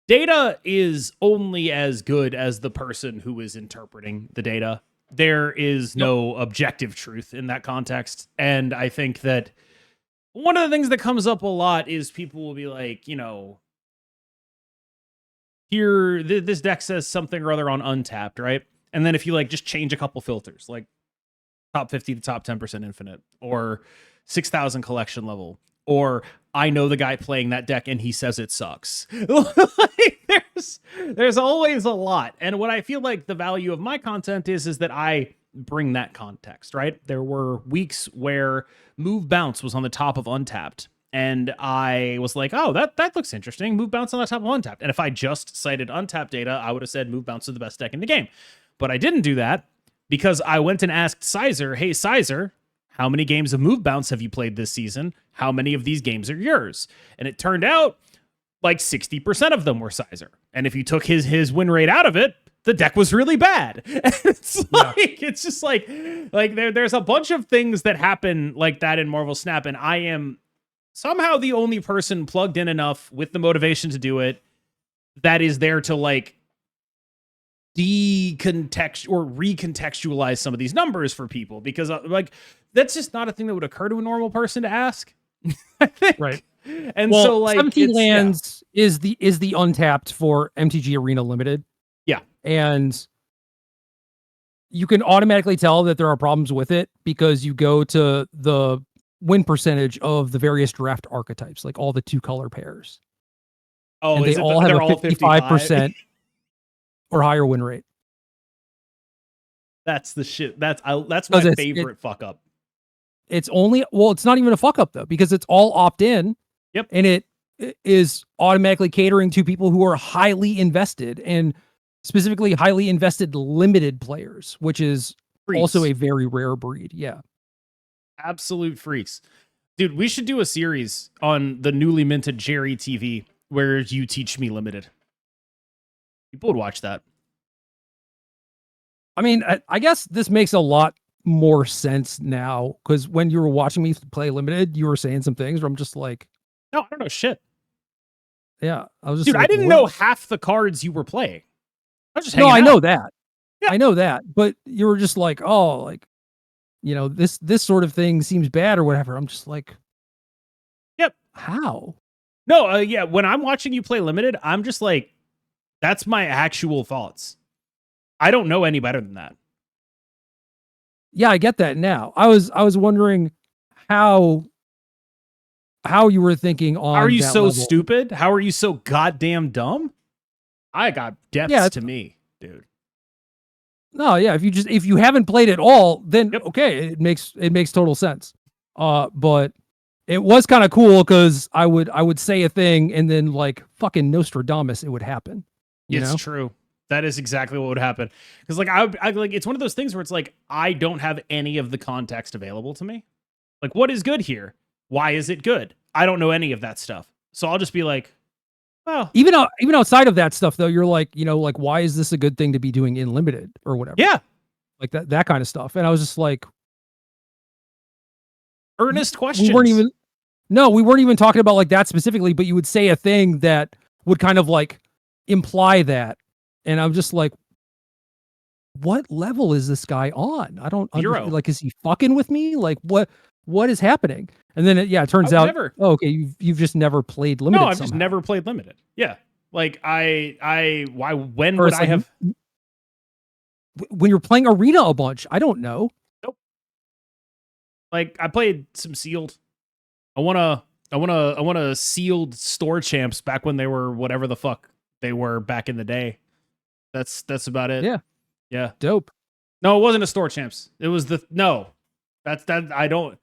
Data is only as good as the person who is interpreting the data. There is no objective truth in that context. And I think that one of the things that comes up a lot is people will be like, you know, here, this deck says something or other on Untapped, right? And then if you like just change a couple filters, like top 50 to top 10% infinite, or 6,000 collection level, or I know the guy playing that deck and he says it sucks. Like, there's always a lot. And what I feel like the value of my content is that I bring that context, right? There were weeks where Move Bounce was on the top of Untapped, and I was like, oh, that looks interesting. Move bounce on the top of untapped. And if I just cited untapped data, I would have said move bounce is the best deck in the game. But I didn't do that because I went and asked Sizer, hey, Sizer, how many games of move bounce have you played this season? How many of these games are yours? And it turned out like 60% of them were Sizer. And if you took his win rate out of it, the deck was really bad. And it's just like there's a bunch of things that happen like that in Marvel Snap, and I am somehow the only person plugged in enough with the motivation to do it that is there to like recontextualize some of these numbers for people, because like that's just not a thing that would occur to a normal person to ask. I think. Right. And so like 17 lands is the untapped for MTG Arena Limited. Yeah. And you can automatically tell that there are problems with it because you go to the win percentage of the various draft archetypes, like all the 2-color pairs. Oh, and they all have a 55% or higher win rate. That's the shit. That's my favorite fuck up. It's not even a fuck up though, because it's all opt in. Yep. And it is automatically catering to people who are highly invested, and specifically highly invested limited players, which is also a very rare breed. Yeah. Absolute freaks. Dude, we should do a series on the newly minted Gerry TV where you teach me limited. People would watch that. I mean, I guess this makes a lot more sense now, because when you were watching me play limited, you were saying some things where I'm just like, no, I don't know shit. Yeah. I was just dude, like, I didn't know half the cards you were playing. I was just hanging out. I know that. Yeah. I know that. But you were just like, oh, like, you know, this sort of thing seems bad or whatever. I'm just like, yep. How? No, yeah. When I'm watching you play limited, I'm just like, that's my actual thoughts. I don't know any better than that. Yeah, I get that now. I was wondering how you were thinking on. How are you that so level. stupid? How are you so goddamn dumb? I got depths to me, dude. No, yeah. If you haven't played at all, then okay, it makes total sense. But it was kind of cool because I would say a thing and then like fucking Nostradamus, it would happen. It's true. That is exactly what would happen. Because like I like it's one of those things where it's like I don't have any of the context available to me. Like, what is good here? Why is it good? I don't know any of that stuff. So I'll just be like, well, even outside of that stuff though, you're like, you know, like why is this a good thing to be doing in limited or whatever? Yeah. Like that kind of stuff. And I was just like, earnest questions. We weren't even talking about like that specifically, but you would say a thing that would kind of like imply that. And I'm just like, what level is this guy on? I don't understand. Like, is he fucking with me? Like, what is happening? And then it turns out, okay, you've just never played limited. No, I've just never played limited. Yeah. Like when would I have? When you're playing arena a bunch, I don't know. Nope. Like I played some sealed. I want a sealed store champs back when they were whatever the fuck they were back in the day. That's about it. Yeah. Dope. No, it wasn't a store champs. It was that's I don't.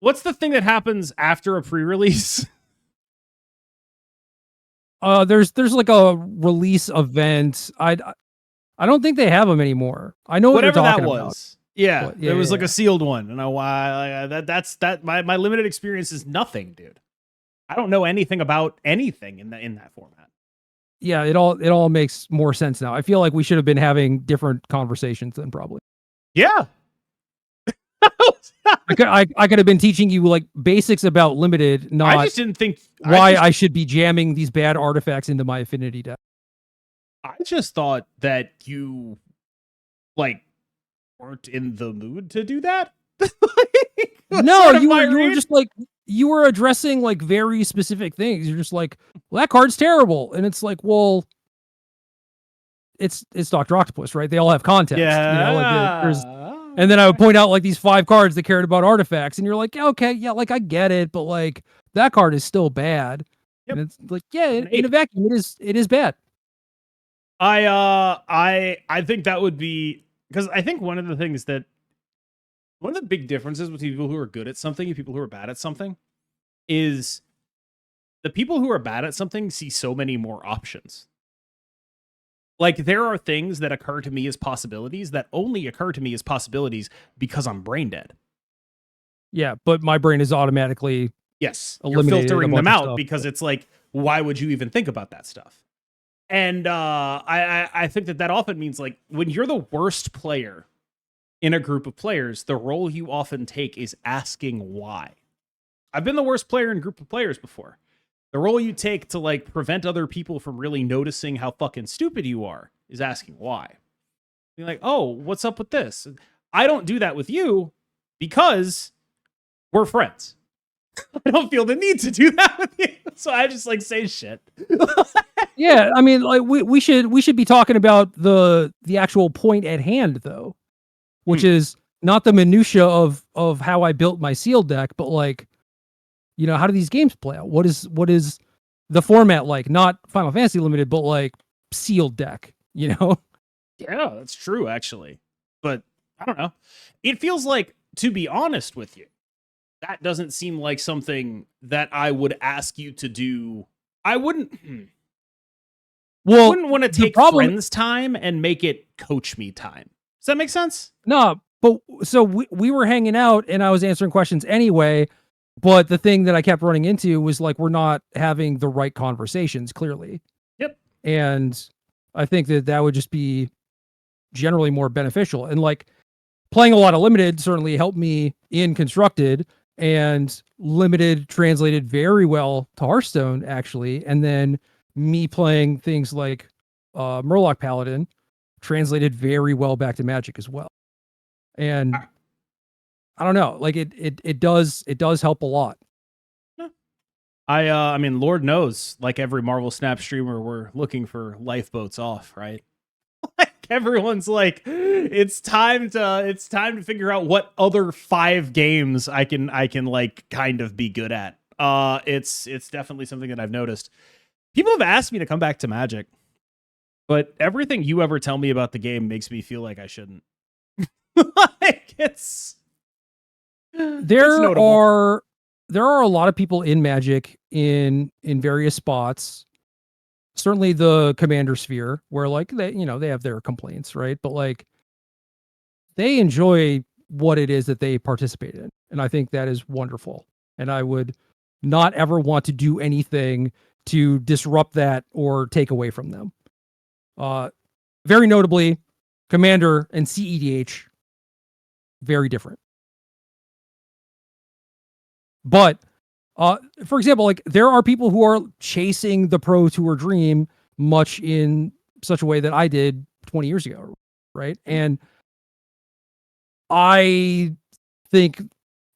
What's the thing that happens after a pre-release? There's like a release event. I don't think they have them anymore. I know whatever what you're talking that was. About. Yeah, it was like a sealed one, and my limited experience is nothing, dude. I don't know anything about anything in that format. Yeah, it all makes more sense now. I feel like we should have been having different conversations then, probably. Yeah. I could have been teaching you like basics about limited, not I just didn't think I should be jamming these bad artifacts into my affinity deck. I just thought that you like weren't in the mood to do that. No, you were just like you were addressing like very specific things. You're just like, well, that card's terrible. And it's like, well, it's Dr. Octopus, right? They all have context. Yeah. You know, like and then I would point out like these 5 cards that cared about artifacts, and you're like, okay, yeah, like I get it, but like that card is still bad. Yep. And it's like, yeah, in a vacuum, it is bad. I think that would be because I think one of the big differences between people who are good at something and people who are bad at something is the people who are bad at something see so many more options. Like, there are things that occur to me as possibilities that only occur to me as possibilities because I'm brain dead. Yeah, but my brain is automatically you're filtering them out because but it's like, why would you even think about that stuff? And I think that often means, like, when you're the worst player in a group of players, the role you often take is asking why. I've been the worst player in a group of players before. The role you take to, like, prevent other people from really noticing how fucking stupid you are is asking why. You're like, oh, what's up with this? I don't do that with you because we're friends. I don't feel the need to do that with you. So I just, like, say shit. Yeah, I mean, like, we should be talking about the actual point at hand, though, which is not the minutia of how I built my sealed deck, but, like, you know, how do these games play out? What is the format like? Not Final Fantasy Limited, but, like, sealed deck, you know? Yeah, that's true, actually. But I don't know. It feels like, to be honest with you, that doesn't seem like something that I would ask you to do. I wouldn't. Well, I wouldn't want to take friends' time and make it coach me time. Does that make sense? No, but so we were hanging out and I was answering questions anyway. But the thing that I kept running into was, like, we're not having the right conversations, clearly. Yep. And I think that would just be generally more beneficial. And, like, playing a lot of Limited certainly helped me in Constructed, and Limited translated very well to Hearthstone, actually. And then me playing things like Murloc Paladin translated very well back to Magic as well. And I don't know, like, it does help a lot. I mean, Lord knows, like every Marvel Snap streamer, we're looking for lifeboats off, right? Like, everyone's like, it's time to figure out what other 5 games I can like kind of be good at. It's definitely something that I've noticed. People have asked me to come back to Magic, but everything you ever tell me about the game makes me feel like I shouldn't. Like, there are a lot of people in Magic in various spots. Certainly the Commander sphere, where, like, they have their complaints, right? But, like, they enjoy what it is that they participate in, and I think that is wonderful. And I would not ever want to do anything to disrupt that or take away from them. Very notably, Commander and CEDH, very different. But for example, like, there are people who are chasing the Pro Tour dream much in such a way that I did 20 years ago, right? And I think,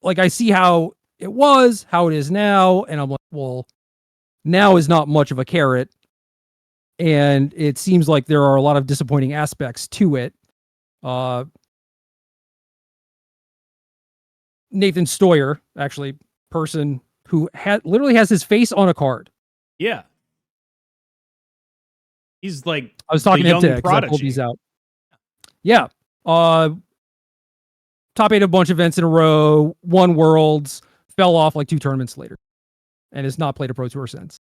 like, I see how it was, how it is now, and I'm like, well, now is not much of a carrot, and it seems like there are a lot of disappointing aspects to it. Nathan Stoyer, actually, person who literally has his face on a card. Yeah. He's like, I was talking to him today because I pulled these out. Yeah. Top 8 a bunch of events in a row, won Worlds, fell off like 2 tournaments later, and has not played a Pro Tour since.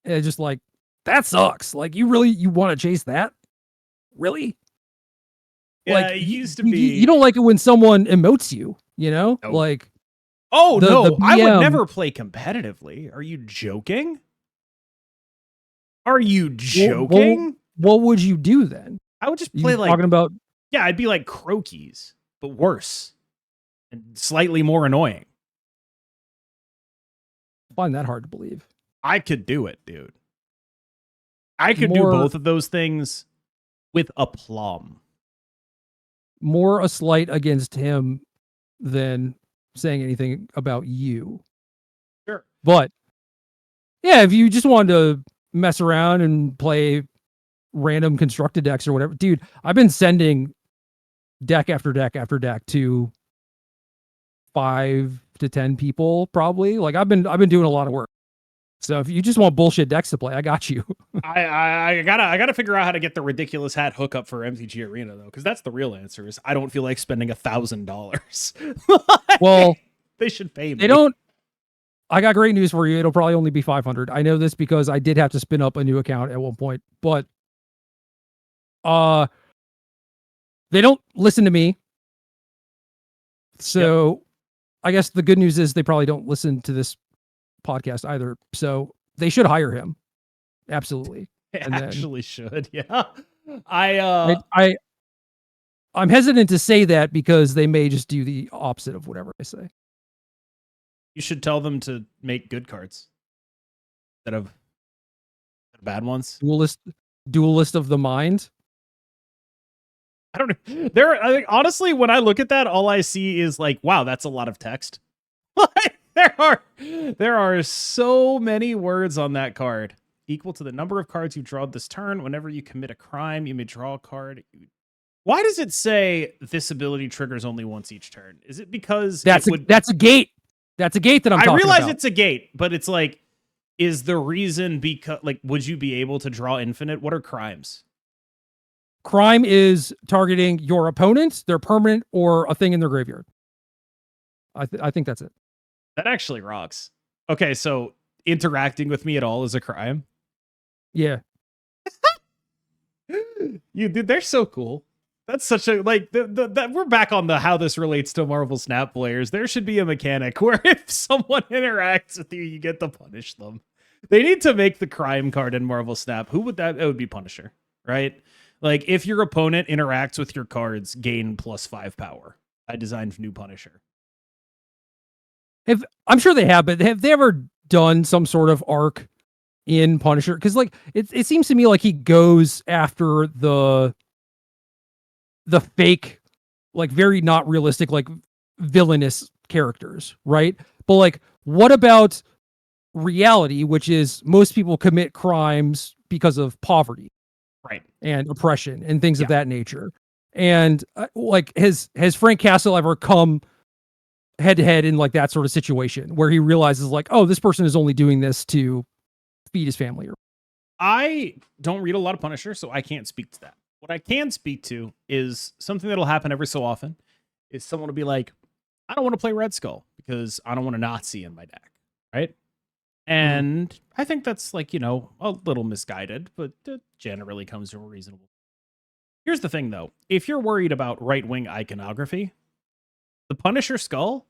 And it's just like, that sucks. Like, you want to chase that? Really? Yeah, like, it used to be. You don't like it when someone emotes you, you know? Nope. Like, oh, no, I would never play competitively. Are you joking? Are you joking? What would you do then? I would just play like, talking about. Yeah, I'd be like Crokies, but worse and slightly more annoying. I find that hard to believe. I could do it, dude. I could do both of those things with aplomb. More a slight against him than saying anything about you. Sure. But yeah, if you just wanted to mess around and play random constructed decks or whatever, dude, I've been sending deck after deck after deck to 5 to 10 people, probably. Like, I've been doing a lot of work. So if you just want bullshit decks to play, I got you. I gotta figure out how to get the ridiculous hat hookup for MTG Arena, though, because that's the real answer. Is I don't feel like spending $1,000. Well, they should pay me. They don't. I got great news for you. It'll probably only be 500. I know this because I did have to spin up a new account at one point, but they don't listen to me. So I guess the good news is they probably don't listen to this podcast either. So they should hire him. Absolutely. Should. Yeah. I'm hesitant to say that because they may just do the opposite of whatever I say. You should tell them to make good cards instead of bad ones. Duelist of the mind. I don't know. I think honestly, when I look at that, all I see is like, wow, that's a lot of text. There are so many words on that card. Equal to the number of cards you draw this turn. Whenever you commit a crime, you may draw a card. Why does it say this ability triggers only once each turn? Is it because that's a gate? That's a gate that I'm talking about. I realize it's a gate, but it's like, is the reason because like, would you be able to draw infinite? What are crimes? Crime is targeting your opponent, their permanent, or a thing in their graveyard. I think that's it. That actually rocks. Okay, so interacting with me at all is a crime? Yeah. Dude, they're so cool. That's such a, like, we're back on the how this relates to Marvel Snap players. There should be a mechanic where if someone interacts with you, you get to punish them. They need to make the crime card in Marvel Snap. Who would that? It would be Punisher, right? Like, if your opponent interacts with your cards, gain +5 power. I designed new Punisher. I'm sure they have, but have they ever done some sort of arc in Punisher? Because like it seems to me like he goes after the fake, like very not realistic, like villainous characters, right? But like, what about reality, which is most people commit crimes because of poverty, right, and oppression and things of that nature. And like, has Frank Castle ever come head to head in like that sort of situation where he realizes like, oh, this person is only doing this to feed his family? I don't read a lot of Punisher, so I can't speak to that. What I can speak to is something that'll happen every so often is someone will be like, I don't want to play Red Skull because I don't want a Nazi in my deck, right? And I think that's like, you know, a little misguided, but it generally comes to a reasonable. Here's the thing, though. If you're worried about right-wing iconography, the Punisher skull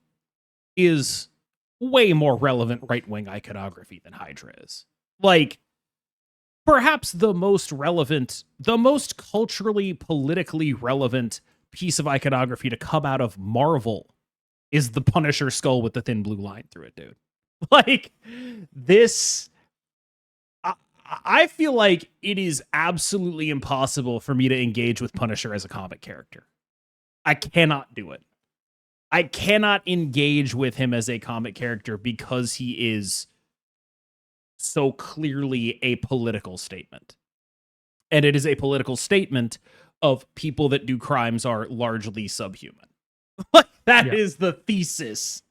is way more relevant right-wing iconography than Hydra is. Like, perhaps the most relevant, the most culturally, politically relevant piece of iconography to come out of Marvel is the Punisher skull with the thin blue line through it, dude. Like, this... I feel like it is absolutely impossible for me to engage with Punisher as a comic character. I cannot do it. I cannot engage with him as a comic character because he is so clearly a political statement. And it is a political statement of people that do crimes are largely subhuman. That is the thesis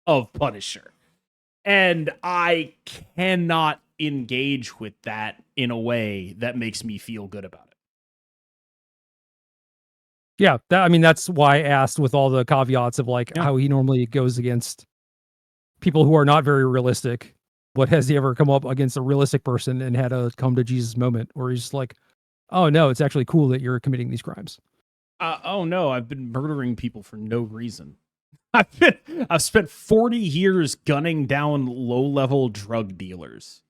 of Punisher. And I cannot engage with that in a way that makes me feel good about it. Yeah, that's why I asked with all the caveats of like how he normally goes against people who are not very realistic. What has he ever come up against a realistic person and had a come to Jesus moment where he's just like, oh no, it's actually cool that you're committing these crimes. Oh no, I've been murdering people for no reason. I've spent 40 years gunning down low-level drug dealers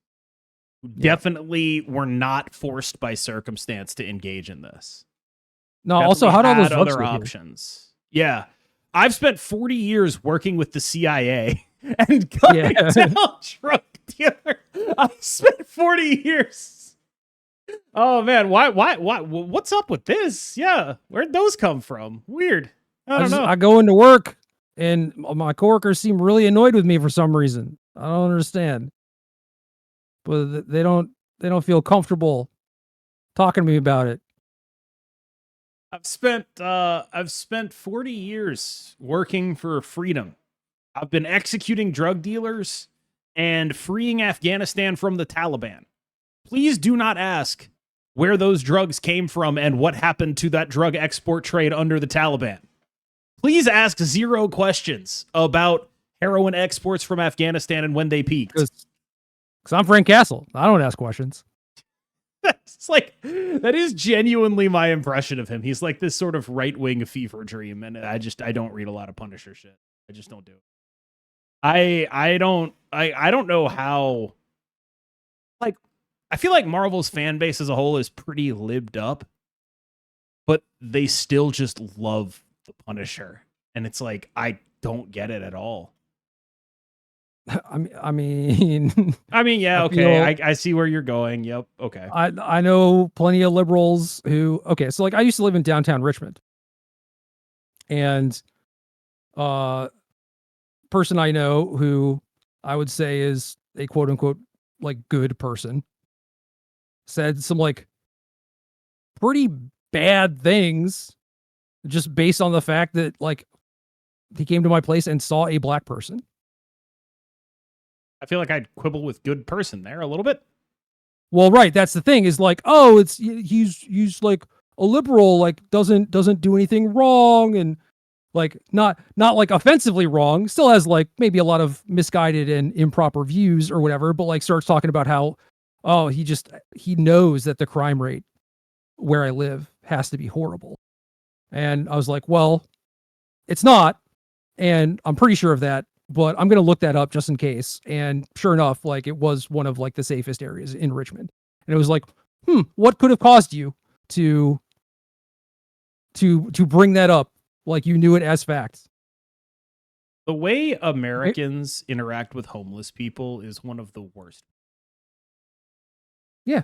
who definitely were not forced by circumstance to engage in this. No, also, how do all those drugs other options? Yeah. I've spent 40 years working with the CIA and gunning down drug dealers. I've spent 40 years. Oh man, why? What's up with this? Yeah, where'd those come from? Weird. I don't know. I go into work and my coworkers seem really annoyed with me for some reason. I don't understand. But they don't feel comfortable talking to me about it. I've spent 40 years working for freedom. I've been executing drug dealers and freeing Afghanistan from the Taliban. Please do not ask where those drugs came from and what happened to that drug export trade under the Taliban. Please ask 0 questions about heroin exports from Afghanistan and when they peaked. Because I'm Frank Castle. I don't ask questions. It's like, that is genuinely my impression of him. He's like this sort of right-wing fever dream, and I don't read a lot of Punisher shit. I just don't do it. I don't know how. Like, I feel like Marvel's fan base as a whole is pretty libbed up, but they still just love the Punisher, and it's like I don't get it at all. I mean, yeah, okay. I see where you're going. Yep. Okay. I know plenty of liberals who, okay, so like I used to live in downtown Richmond, and person I know who I would say is a quote unquote like good person said some like pretty bad things just based on the fact that like he came to my place and saw a black person. I feel like I'd quibble with good person there a little bit. Well, right. That's the thing is like, oh, he's like a liberal, like doesn't do anything wrong. And like, not like offensively wrong, still has like maybe a lot of misguided and improper views or whatever, but like starts talking about how, oh, he knows that the crime rate where I live has to be horrible. And I was like, well, it's not. And I'm pretty sure of that. But I'm going to look that up just in case. And sure enough, like it was one of like the safest areas in Richmond. And it was like, what could have caused you to bring that up? Like you knew it as fact. The way Americans interact with homeless people is one of the worst. Yeah.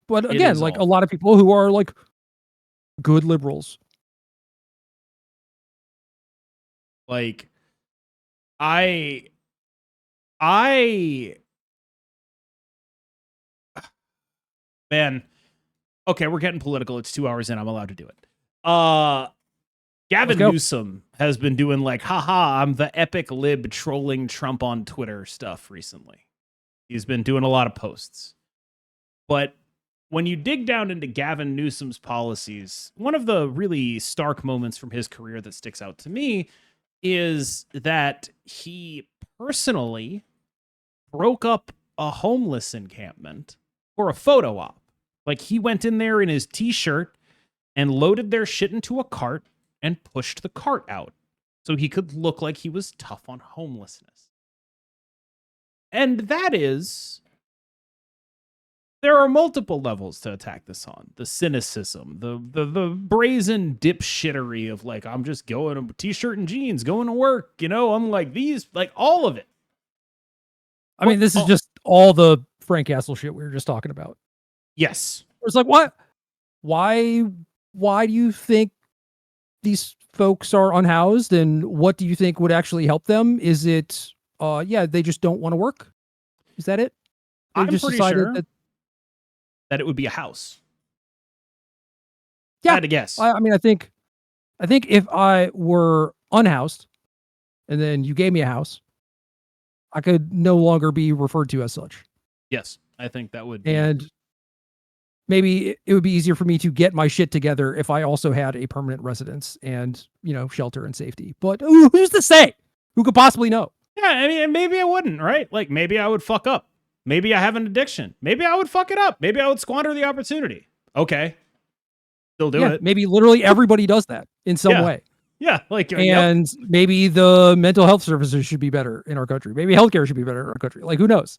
But again, like a lot of people who are like good liberals. Like, man, okay, we're getting political. It's 2 hours in. I'm allowed to do it. Gavin Newsom has been doing like, haha, I'm the epic lib trolling Trump on Twitter stuff recently. He's been doing a lot of posts. But when you dig down into Gavin Newsom's policies, one of the really stark moments from his career that sticks out to me is that he personally broke up a homeless encampment for a photo op. Like he went in there in his t-shirt and loaded their shit into a cart and pushed the cart out so he could look like he was tough on homelessness. And there are multiple levels to attack this on. The cynicism, the brazen dipshittery of like, I'm just going a t-shirt and jeans, going to work, I'm like these, like all of it. I mean, this is just all the Frank Castle shit we were just talking about. Yes. It's like, what? Why do you think these folks are unhoused, and what do you think would actually help them? Is it, they just don't want to work? Is that it? I'm just pretty sure that it would be a house. Yeah. I had to guess. I mean, I think if I were unhoused and then you gave me a house, I could no longer be referred to as such. Yes. I think that would and maybe it would be easier for me to get my shit together if I also had a permanent residence and, shelter and safety. But who's to say? Who could possibly know? Yeah, I mean, maybe I wouldn't, right? Like maybe I would fuck up. Maybe I have an addiction. Maybe I would fuck it up. Maybe I would squander the opportunity. Okay. Still do it. Maybe literally everybody does that in some way. Yeah. Like, and maybe the mental health services should be better in our country. Maybe healthcare should be better in our country. Like, who knows?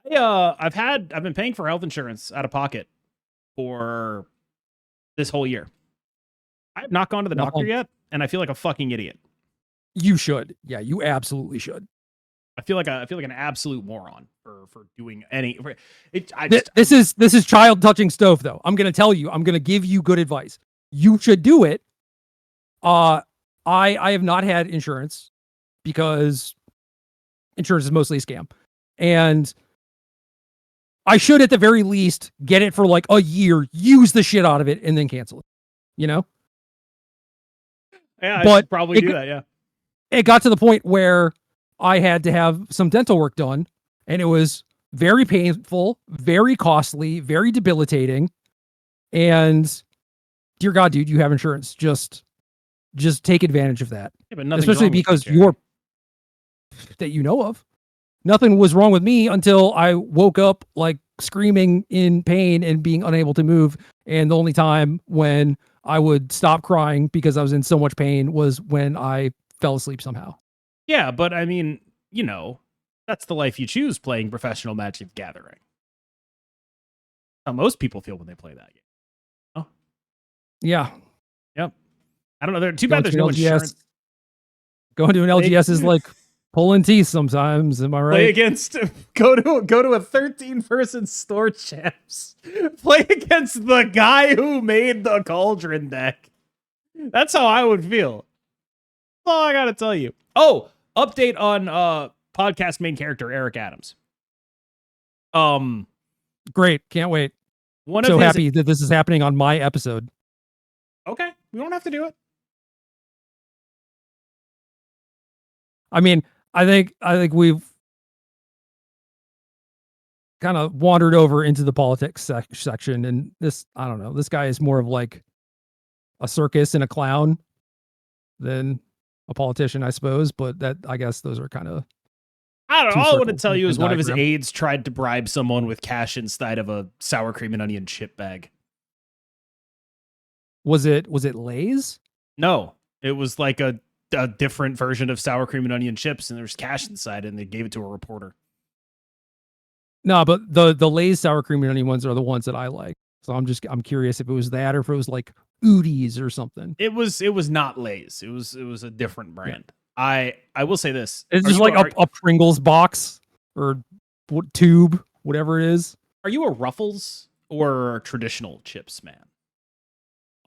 I've been paying for health insurance out of pocket for this whole year. I have not gone to the doctor yet, and I feel like a fucking idiot. You should. Yeah, you absolutely should. I feel like an absolute moron for doing any. This is child touching stove, though. I'm gonna tell you. I'm gonna give you good advice. You should do it. I have not had insurance because insurance is mostly a scam, and I should at the very least get it for like a year, use the shit out of it, and then cancel it. Yeah, I should probably do that. Yeah, it got to the point where I had to have some dental work done, and it was very painful, very costly, very debilitating. And dear God, dude, you have insurance. Just take advantage of that. Yeah, but nothing's especially wrong with because you, that you know of. Nothing was wrong with me until I woke up like screaming in pain and being unable to move. And the only time when I would stop crying because I was in so much pain was when I fell asleep somehow. Yeah, but I mean, that's the life you choose playing professional Magic the Gathering. How most people feel when they play that game. Oh. Yeah. Yep. I don't know. They're too bad there's no insurance. Going to an LGS is like pulling teeth sometimes. Am I right? Go to a 13-person store champs. Play against the guy who made the Cauldron deck. That's how I would feel. That's all I gotta tell you. Oh, update on podcast main character Eric Adams. Great, can't wait. Happy that this is happening on my episode. Okay, we don't have to do it. I mean, I think we've kind of wandered over into the politics section, and this, I don't know, this guy is more of like a circus and a clown than a politician, I suppose. But that, I guess, those are kind of. I don't know. All I want to tell you is one of his aides tried to bribe someone with cash inside of a sour cream and onion chip bag. Was it Lay's? No, it was like a different version of sour cream and onion chips, and there's cash inside it, and they gave it to a reporter. No, but the Lay's sour cream and onion ones are the ones that I like. So I'm curious if it was that or if it was like Udi's or something. It was not Lay's. It was a different brand. Yeah. I will say this. It's just like a Pringles box or tube, whatever it is. Are you a Ruffles or traditional chips man?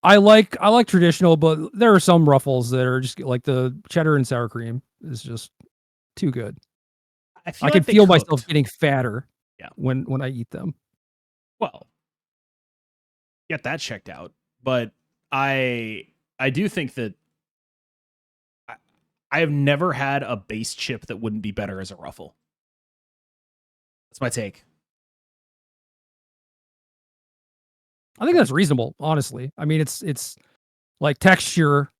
I like traditional, but there are some Ruffles that are just like the cheddar and sour cream is just too good. I can feel myself getting fatter when I eat them. Well, get that checked out. But I do think that I have never had a base chip that wouldn't be better as a Ruffle. That's my take. I think that's reasonable, honestly. I mean, it's like texture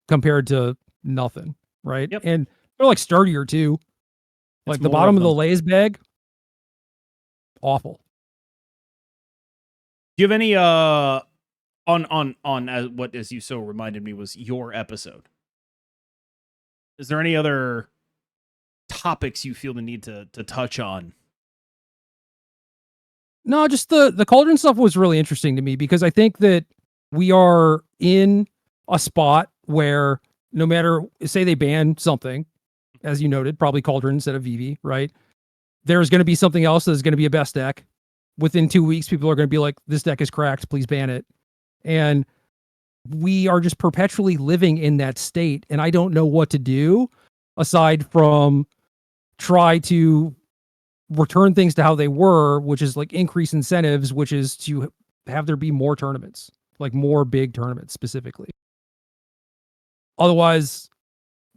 compared to nothing, right? Yep. And they're like sturdier too. Like the bottom of the Lay's bag, awful. Do you have any on what, as you so reminded me, was your episode? Is there any other topics you feel the need to touch on? No, just the Cauldron stuff was really interesting to me because I think that we are in a spot where no matter, say they ban something, as you noted, probably Cauldron instead of Vivi, right? There's going to be something else that's going to be a best deck. Within 2 weeks, people are going to be like, this deck is cracked, please ban it. And we are just perpetually living in that state. And I don't know what to do aside from try to return things to how they were, which is like increase incentives, which is to have there be more tournaments, like more big tournaments specifically. Otherwise,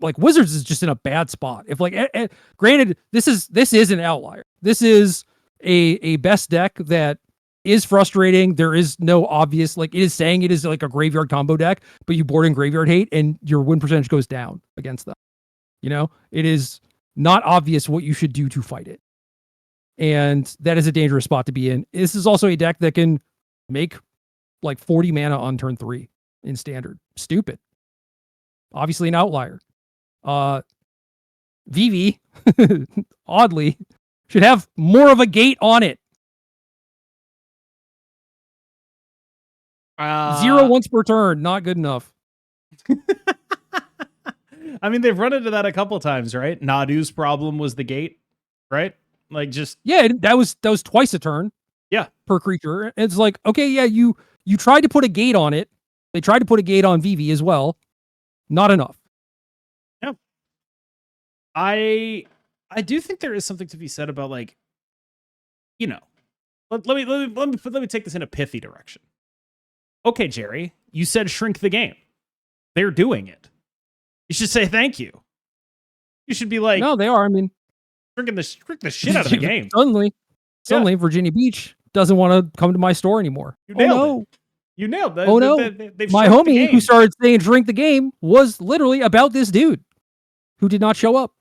like Wizards is just in a bad spot. If like, granted, this is an outlier. This is a best deck that is frustrating. There is no obvious, like it is saying it is like a graveyard combo deck, but you board in graveyard hate and your win percentage goes down against them. You know, it is not obvious what you should do to fight it. And that is a dangerous spot to be in. This is also a deck that can make like 40 mana on turn 3 in standard. Stupid. Obviously an outlier. Vivi, oddly, should have more of a gate on it. 0 once per turn, not good enough. I mean, they've run into that a couple times, right? Nadu's problem was the gate, right? Like just that was twice a turn. Yeah, per creature. It's like, okay, yeah, you tried to put a gate on it. They tried to put a gate on Vivi as well. Not enough. Yeah. I do think there is something to be said about, like, you know, let me take this in a pithy direction. Okay, Gerry, you said shrink the game. They're doing it. You should say thank you. You should be like, no, they are. I mean, shrink the shit out of the game. Suddenly, Virginia Beach doesn't want to come to my store anymore. You nailed it. You nailed that. Oh no! My homie who started saying "drink the game" was literally about this dude who did not show up.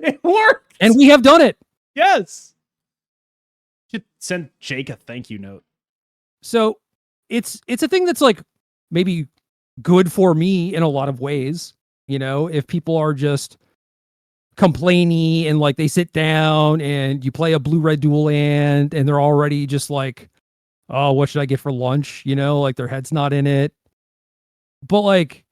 It worked. And we have done it. Yes. Should send Jake a thank you note. So it's a thing that's like maybe good for me in a lot of ways. You know, if people are just complainy and like they sit down and you play a blue-red dual land and they're already just like, oh, what should I get for lunch? You know, like their head's not in it. But like,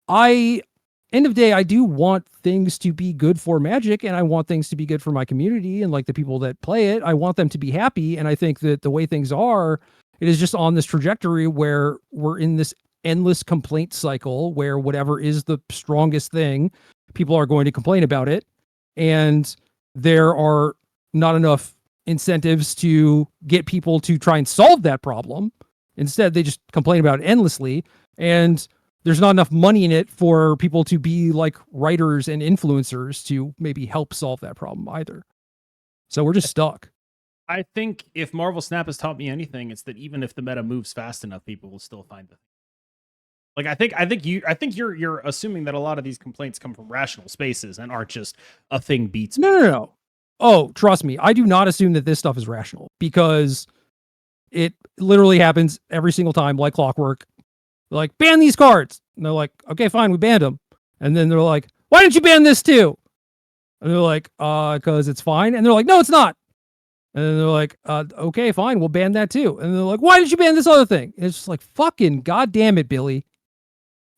end of day, I do want things to be good for Magic, and I want things to be good for my community and like the people that play it. I want them to be happy. And I think that the way things are, it is just on this trajectory where we're in this endless complaint cycle where whatever is the strongest thing, people are going to complain about it. And there are not enough incentives to get people to try and solve that problem. Instead, they just complain about it endlessly. And there's not enough money in it for people to be like writers and influencers to maybe help solve that problem either. So we're just stuck. I think if Marvel Snap has taught me anything, it's that even if the meta moves fast enough, people will still find it. Like I think you're assuming that a lot of these complaints come from rational spaces and aren't just a thing beats me. No. Oh, trust me. I do not assume that this stuff is rational because it literally happens every single time like clockwork. They're like, ban these cards. And they're like, okay, fine, we banned them. And then they're like, why didn't you ban this too? And they're like, because it's fine. And they're like, no, it's not. And then they're like, okay, fine, we'll ban that too. And they're like, why did you ban this other thing? And it's just like, fucking goddamn it, Billy.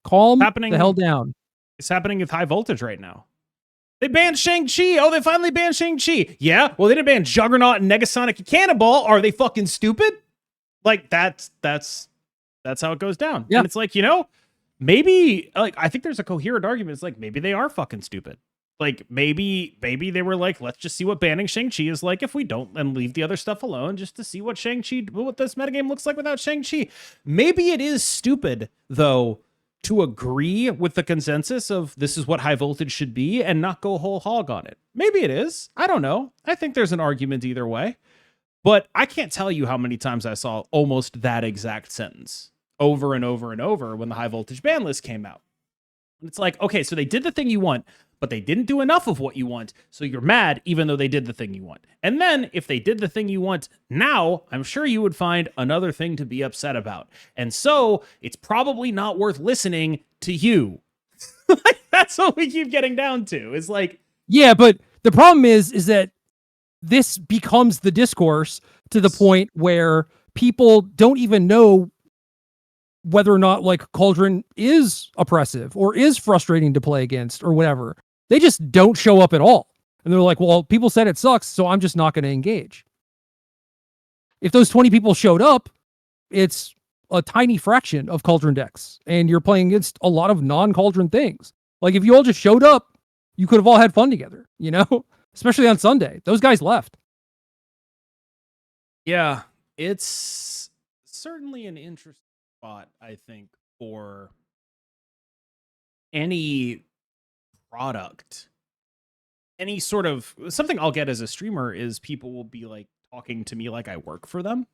Calm the hell down. It's happening with High Voltage right now. They banned Shang-Chi. Oh, they finally banned Shang-Chi. Yeah, well, they didn't ban Juggernaut and Negasonic and Cannonball. Are they fucking stupid? Like, that's how it goes down. Yeah. And it's like, you know, maybe, like, I think there's a coherent argument. It's like, maybe they are fucking stupid. Like, maybe they were like, let's just see what banning Shang-Chi is like if we don't, and leave the other stuff alone just to see what this metagame looks like without Shang-Chi. Maybe it is stupid, though, to agree with the consensus of this is what High Voltage should be and not go whole hog on it. Maybe it is. I don't know. I think there's an argument either way. But I can't tell you how many times I saw almost that exact sentence over and over and over when the High Voltage ban list came out. And it's like, okay, so they did the thing you want, but they didn't do enough of what you want, so you're mad even though they did the thing you want. And then if they did the thing you want now, I'm sure you would find another thing to be upset about. And so it's probably not worth listening to you. That's what we keep getting down to. It's like, yeah, but the problem is that this becomes the discourse to the point where people don't even know whether or not like Cauldron is oppressive or is frustrating to play against or whatever. They just don't show up at all. And they're like, well, people said it sucks, so I'm just not going to engage. If those 20 people showed up, it's a tiny fraction of Cauldron decks, and you're playing against a lot of non-Cauldron things. Like if you all just showed up, you could have all had fun together, you know? Especially on Sunday. Those guys left. Yeah, it's certainly an interesting spot, I think, for any product. Any sort of something I'll get as a streamer is people will be like talking to me like I work for them.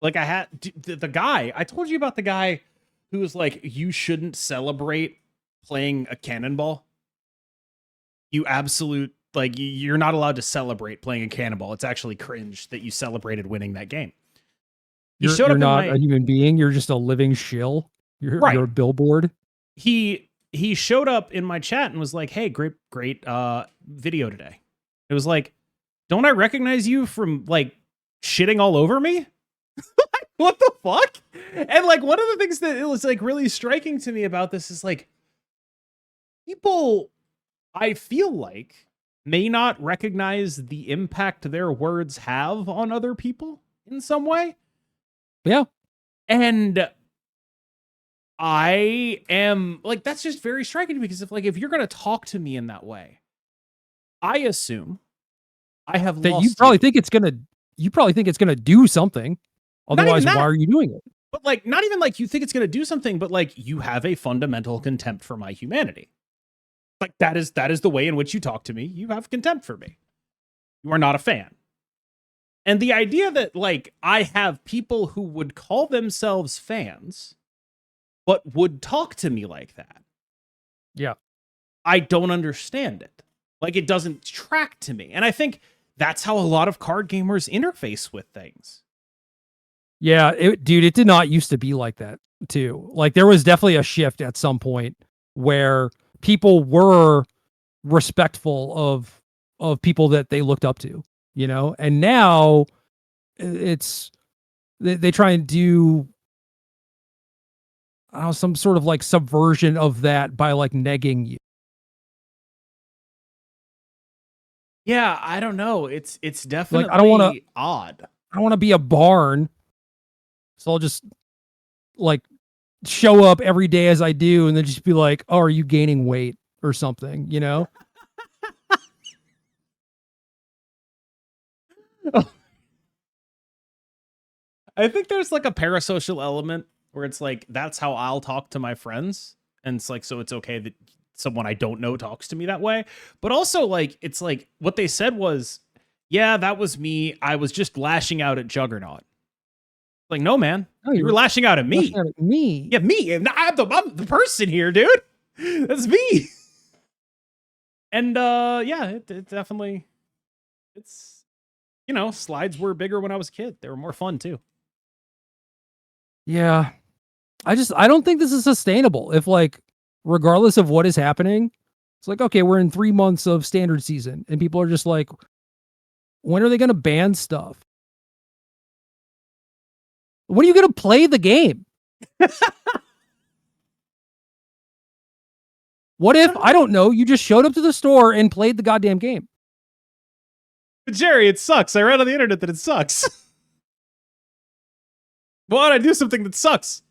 Like I had the guy, I told you about the guy who was like, you shouldn't celebrate playing a cannonball. You absolute, like, you're not allowed to celebrate playing a cannonball. It's actually cringe that you celebrated winning that game. You're not a human being. You're just a living shill. You're a billboard. He showed up in my chat and was like, hey, great video today. It was like, don't I recognize you from like shitting all over me? What the fuck? And like one of the things that it was like really striking to me about this is like people, I feel like, may not recognize the impact their words have on other people in some way. Yeah. And I am like, that's just very striking because if you're going to talk to me in that way, I assume I have that lost you probably think it's going to do something. Otherwise, why are you doing it? But like, not even like you think it's going to do something, but like you have a fundamental contempt for my humanity. Like that is the way in which you talk to me. You have contempt for me. You are not a fan. And the idea that like I have people who would call themselves fans, but would talk to me like that. Yeah. I don't understand it. Like it doesn't track to me. And I think that's how a lot of card gamers interface with things. Yeah, dude, it did not used to be like that too. Like there was definitely a shift at some point where people were respectful of people that they looked up to, you know? And now it's they try and do some sort of like subversion of that by like negging you. Yeah, I don't know. It's definitely Like I don't want to odd. I don't want to be a barn. So I'll just like show up every day as I do and then just be like, "Oh, are you gaining weight or something?" you know? I think there's like a parasocial element where it's like that's how I'll talk to my friends, and it's like so it's okay that someone I don't know talks to me that way. But also like it's like what they said was, yeah, that was me. I was just lashing out at Juggernaut. Like, no, man, No, you were lashing out at me. Lashing out at me. Yeah, me. And I'm the person here, dude. That's me. And yeah, it definitely it's you know, slides were bigger when I was a kid. They were more fun too. Yeah. I don't think this is sustainable. If like regardless of what is happening, it's like, okay, we're in 3 months of standard season and people are just like, when are they going to ban stuff? When are you going to play the game? What if, I don't know, you just showed up to the store and played the goddamn game? But Gerry, it sucks. I read on the internet that it sucks. Why would I do something that sucks?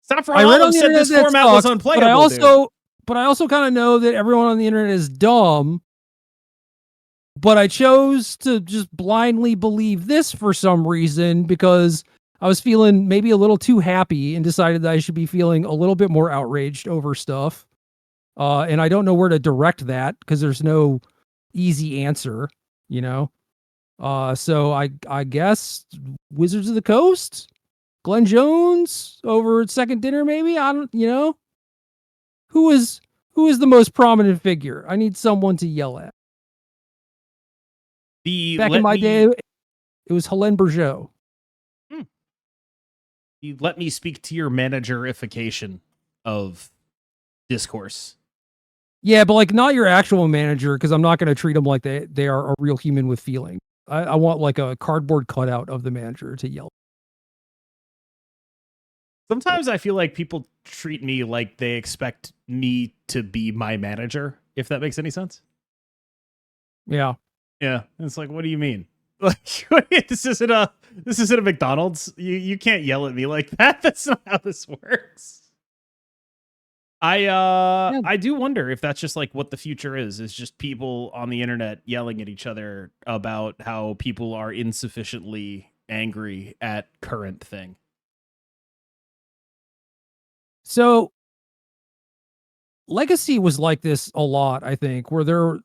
Saffron Olive said this format was unplayable. But I also kind of know that everyone on the internet is dumb. But I chose to just blindly believe this for some reason because I was feeling maybe a little too happy and decided that I should be feeling a little bit more outraged over stuff. And I don't know where to direct that because there's no easy answer, you know? So I guess Wizards of the Coast, Glenn Jones over at Second Dinner, maybe. I don't, you know, who is the most prominent figure? I need someone to yell at. Back in my day, it was Helene Bergeau. You let me speak to your managerification of discourse. Yeah, but like not your actual manager, because I'm not going to treat them like they are a real human with feeling. I want like a cardboard cutout of the manager to yell. Sometimes I feel like people treat me like they expect me to be my manager, if that makes any sense. Yeah. Yeah. It's like, what do you mean? Like this isn't a McDonald's. You can't yell at me like that. That's not how this works. I do wonder if that's just like what the future is just people on the internet yelling at each other about how people are insufficiently angry at current thing. So Legacy was like this a lot, I think, where there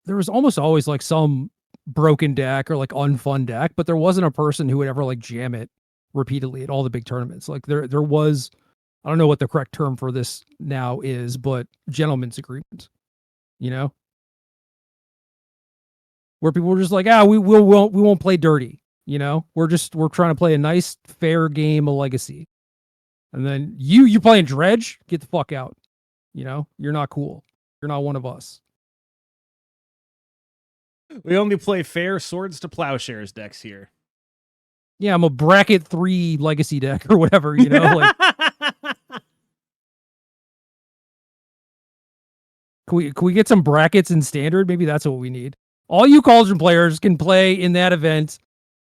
was almost always like some broken deck or like unfun deck, but there wasn't a person who would ever like jam it repeatedly at all the big tournaments. Like there was, I don't know what the correct term for this now is, but gentleman's agreement, you know, where people were just like, we won't play dirty. You know, we're trying to play a nice, fair game of Legacy. And then you playing Dredge, get the fuck out. You know, you're not cool. You're not one of us. We only play fair Swords to Plowshares decks here. Yeah, I'm a bracket 3 Legacy deck or whatever, you know, like Can we get some brackets in standard? Maybe that's what we need. All you Cauldron players can play in that event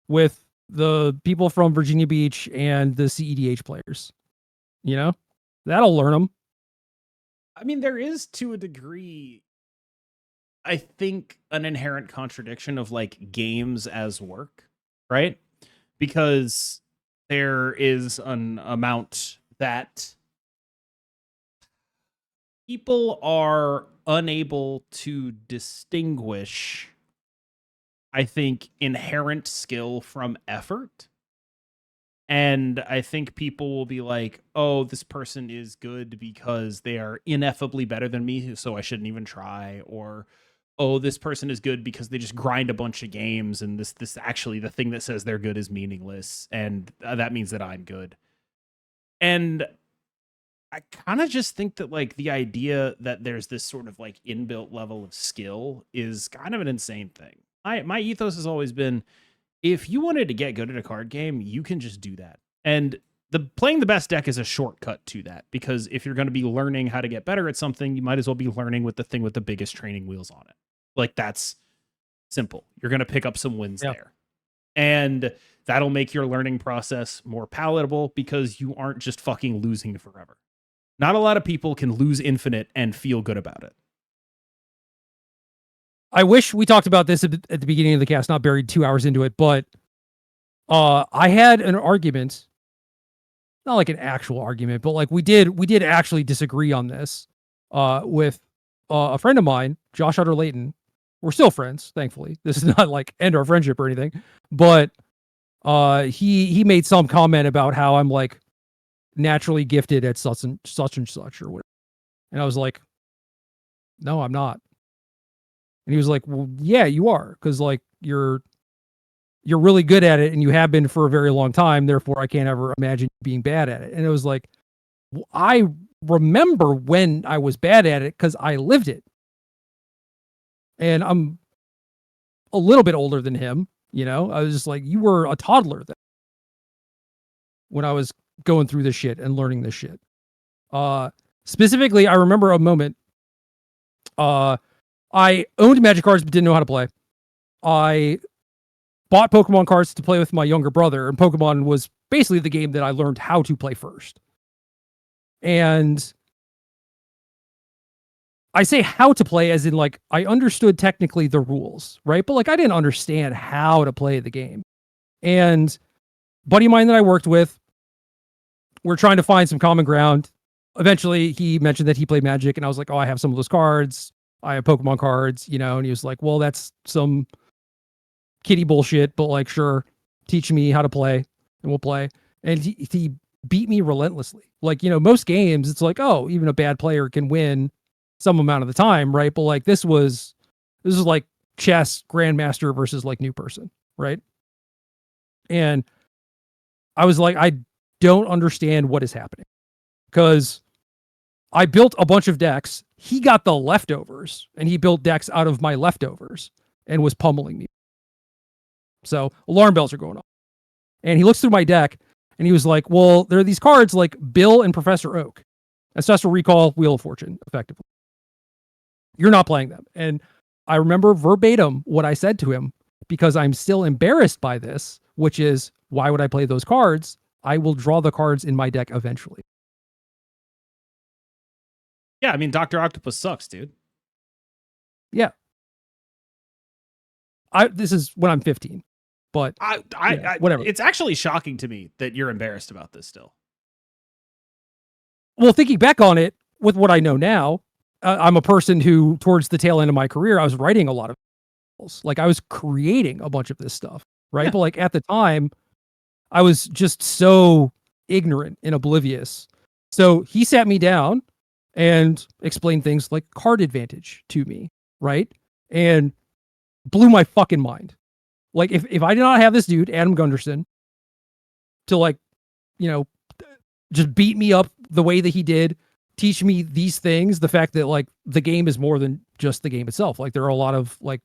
with the people from Virginia Beach and the CEDH players. You know, that'll learn them. I mean, there is to a degree, I think, an inherent contradiction of like games as work, right? Because there is an amount that people are unable to distinguish, I think, inherent skill from effort. And I think people will be like, oh, this person is good because they are ineffably better than me, so I shouldn't even try. Or oh, this person is good because they just grind a bunch of games, and this actually the thing that says they're good is meaningless, and that means that I'm good. And I kind of just think that like the idea that there's this sort of like inbuilt level of skill is kind of an insane thing. My ethos has always been, if you wanted to get good at a card game, you can just do that. And playing the best deck is a shortcut to that, because if you're going to be learning how to get better at something, you might as well be learning with the thing with the biggest training wheels on it. Like, that's simple. You're going to pick up some wins there. And that'll make your learning process more palatable because you aren't just fucking losing forever. Not a lot of people can lose infinite and feel good about it. I wish we talked about this at the beginning of the cast, not buried 2 hours into it, but I had an argument, not like an actual argument, but like we did actually disagree on this with a friend of mine, Josh Utter Layton. We're still friends, thankfully. This is not like end our friendship or anything, but he made some comment about how I'm like naturally gifted at such and such or whatever. And I was like, no, I'm not. And he was like, well, yeah, you are. Cause like you're really good at it and you have been for a very long time. Therefore I can't ever imagine being bad at it. And it was like, well, I remember when I was bad at it cause I lived it. And I'm a little bit older than him. You know, I was just like, you were a toddler then when I was going through this shit and learning this shit. Specifically, I remember a moment. I owned Magic cards but didn't know how to play. I bought Pokemon cards to play with my younger brother, and Pokemon was basically the game that I learned how to play first. And I say how to play as in like I understood technically the rules, right? But like I didn't understand how to play the game. And buddy of mine that I worked with, we're trying to find some common ground. Eventually he mentioned that he played Magic, and I was like, oh, I have some of those cards. I have Pokemon cards, you know, and he was like, well, that's some kitty bullshit, but like, sure, teach me how to play and we'll play. And he beat me relentlessly. Like, you know, most games, it's like, oh, even a bad player can win some amount of the time, right? But like this is like chess grandmaster versus like new person, right? And I was like, I don't understand what is happening, because I built a bunch of decks. He got the leftovers and he built decks out of my leftovers and was pummeling me. So alarm bells are going off. And he looks through my deck and he was like, well, there are these cards like Bill and Professor Oak. Ancestral Recall, Wheel of Fortune, effectively. You're not playing them. And I remember verbatim what I said to him, because I'm still embarrassed by this, which is, why would I play those cards? I will draw the cards in my deck eventually. Yeah, I mean, Dr. Octopus sucks, dude. Yeah. This is when I'm 15, but whatever. It's actually shocking to me that you're embarrassed about this still. Well, thinking back on it with what I know now, I'm a person who, towards the tail end of my career, I was writing a lot of, like I was creating a bunch of this stuff, right? Yeah. But like at the time, I was just so ignorant and oblivious. So he sat me down and explained things like card advantage to me, right? And blew my fucking mind. Like if I did not have this dude, Adam Gunderson, to like, you know, just beat me up the way that he did, teach me these things, the fact that like the game is more than just the game itself. Like there are a lot of like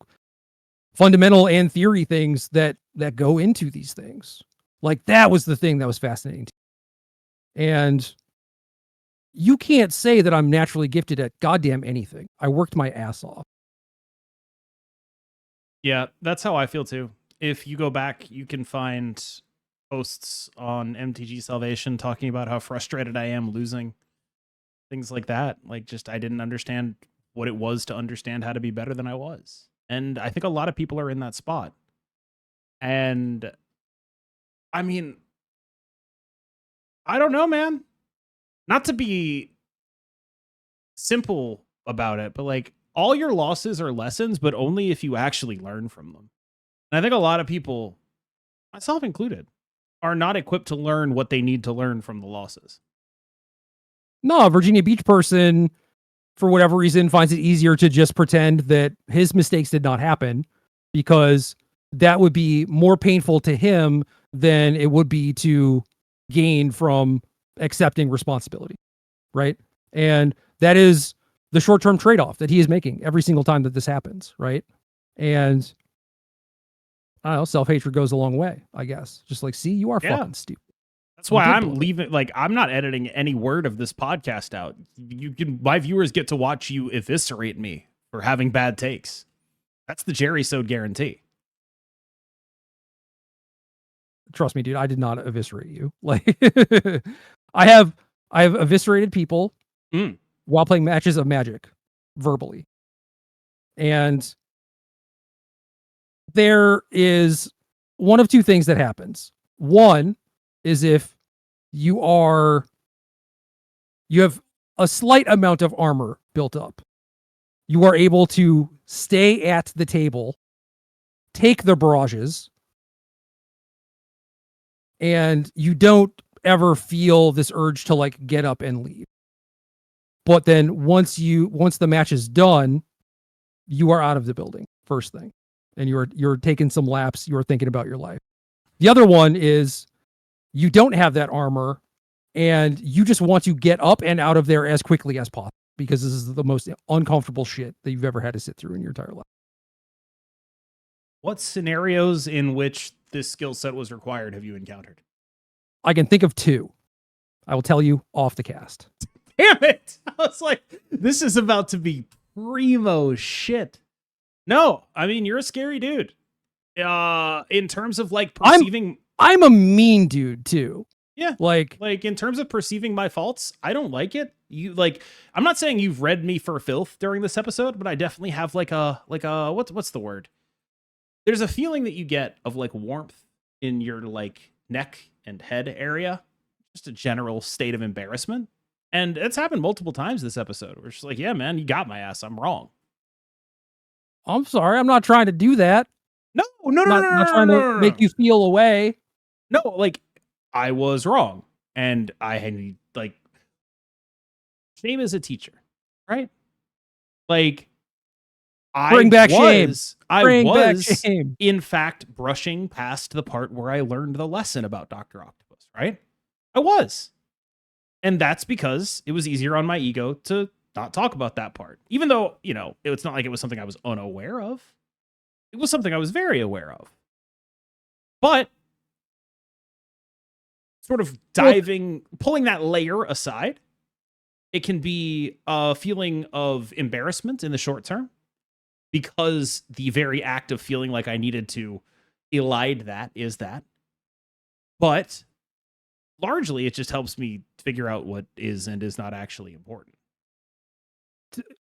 fundamental and theory things that go into these things. Like that was the thing that was fascinating to me. And you can't say that I'm naturally gifted at goddamn anything. I worked my ass off. Yeah, that's how I feel too. If you go back, you can find posts on MTG Salvation talking about how frustrated I am losing. Things like that. Like just I didn't understand what it was to understand how to be better than I was. And I think a lot of people are in that spot. And I mean, I don't know, man. Not to be simple about it, but like all your losses are lessons, but only if you actually learn from them. And I think a lot of people, myself included, are not equipped to learn what they need to learn from the losses. No, Virginia Beach person for whatever reason, finds it easier to just pretend that his mistakes did not happen, because that would be more painful to him than it would be to gain from accepting responsibility, right? And that is the short-term trade-off that he is making every single time that this happens, right? And I don't know, self-hatred goes a long way, I guess. Just like, see, you are fucking stupid. That's why I'm leaving. Like, I'm not editing any word of this podcast out. My viewers get to watch you eviscerate me for having bad takes. That's the Gerrysode guarantee. Trust me, dude. I did not eviscerate you. Like, I have eviscerated people while playing matches of Magic verbally, and there is one of two things that happens. One is if you have a slight amount of armor built up, you are able to stay at the table, take the barrages, and you don't ever feel this urge to like get up and leave. But then once the match is done, you are out of the building first thing, and you're taking some laps. You're thinking about your life. The other one is you don't have that armor, and you just want to get up and out of there as quickly as possible, because this is the most uncomfortable shit that you've ever had to sit through in your entire life. What scenarios in which this skill set was required have you encountered? I can think of two. I will tell you off the cast. Damn it! I was like, this is about to be primo shit. No, I mean, you're a scary dude. In terms of like perceiving... I'm a mean dude too. Yeah. Like in terms of perceiving my faults, I don't like it. I'm not saying you've read me for filth during this episode, but I definitely have like a what's the word? There's a feeling that you get of like warmth in your like neck and head area, just a general state of embarrassment. And it's happened multiple times this episode. We're just like, yeah, man, you got my ass. I'm wrong. I'm sorry. I'm not trying to do that. No, not trying to make you feel away. No, like I was wrong, and I had like shame as a teacher, right? Like Bring back shame. I was in fact brushing past the part where I learned the lesson about Dr. Octopus, right? I was. And that's because it was easier on my ego to not talk about that part. Even though, it's not like it was something I was unaware of. It was something I was very aware of. But sort of pulling that layer aside, it can be a feeling of embarrassment in the short term, because the very act of feeling like I needed to elide that is that. But largely, it just helps me figure out what is and is not actually important.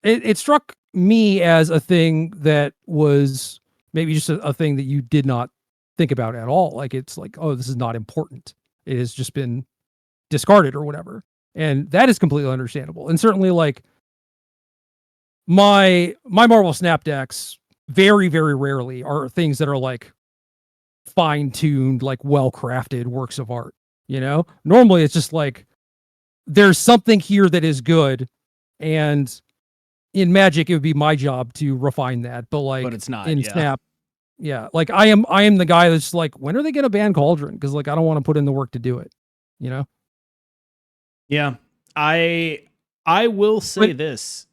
It struck me as a thing that was maybe just a thing that you did not think about at all. Like, it's like, oh, this is not important. It has just been discarded or whatever. And that is completely understandable. And certainly, like, my Marvel Snap decks very, very rarely are things that are like fine-tuned, like well-crafted works of art. Normally it's just like there's something here that is good, and in Magic it would be my job to refine that. But it's not in Snap. Yeah, like I am the guy that's like, when are they going to ban Cauldron? Because like I don't want to put in the work to do it. Yeah, I will say this.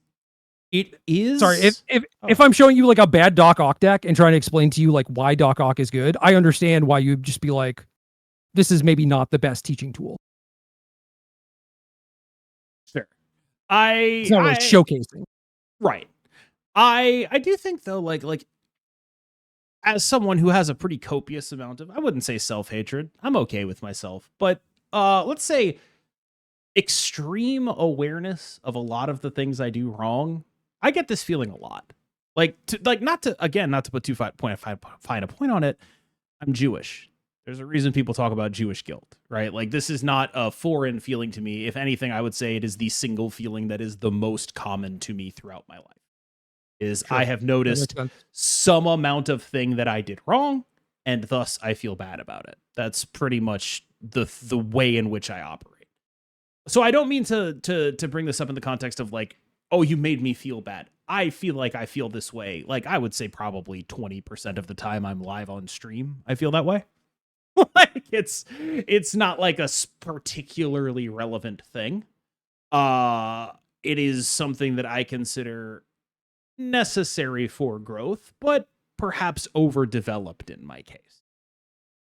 It is... Sorry, if I'm showing you like a bad Doc Ock deck and trying to explain to you like why Doc Ock is good, I understand why you'd just be like, this is maybe not the best teaching tool. Sure. It's not really showcasing. Right. I do think though, like as someone who has a pretty copious amount of, I wouldn't say self-hatred, I'm okay with myself, but let's say extreme awareness of a lot of the things I do wrong, I get this feeling a lot. Not to put too fine a point on it, I'm Jewish. There's a reason people talk about Jewish guilt, right? Like, this is not a foreign feeling to me. If anything, I would say it is the single feeling that is the most common to me throughout my life. Sure. I have noticed some amount of thing that I did wrong, and thus I feel bad about it. That's pretty much the way in which I operate. So I don't mean to bring this up in the context of like oh, you made me feel bad. I feel like I feel this way. Like, I would say probably 20% of the time I'm live on stream, I feel that way. Like, it's not like a particularly relevant thing. It is something that I consider necessary for growth, but perhaps overdeveloped in my case.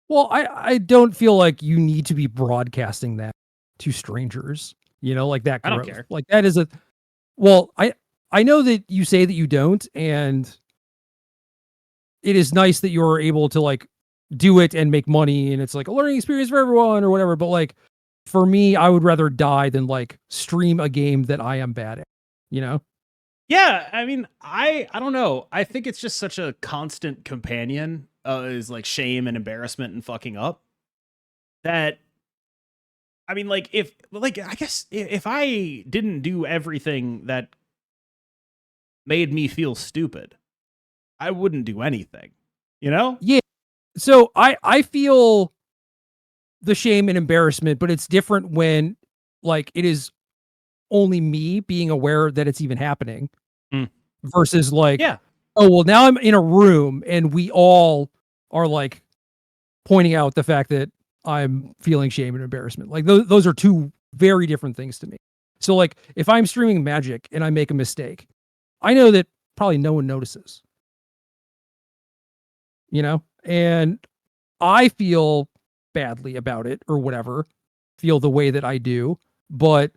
Well, I don't feel like you need to be broadcasting that to strangers, like that growth. I don't care. Like that is well, I know that you say that you don't, and it is nice that you're able to like do it and make money, and it's like a learning experience for everyone or whatever. But like for me, I would rather die than like stream a game that I am bad at, Yeah, I mean, I don't know. I think it's just such a constant companion is like shame and embarrassment and fucking up that I mean, like I guess if I didn't do everything that made me feel stupid, I wouldn't do anything, Yeah. So I feel the shame and embarrassment, but it's different when like it is only me being aware that it's even happening versus like, yeah. Oh, well, now I'm in a room and we all are like pointing out the fact that I'm feeling shame and embarrassment. Like those are two very different things to me. So like if I'm streaming Magic and I make a mistake, I know that probably no one notices, and I feel badly about it or whatever, feel the way that I do, but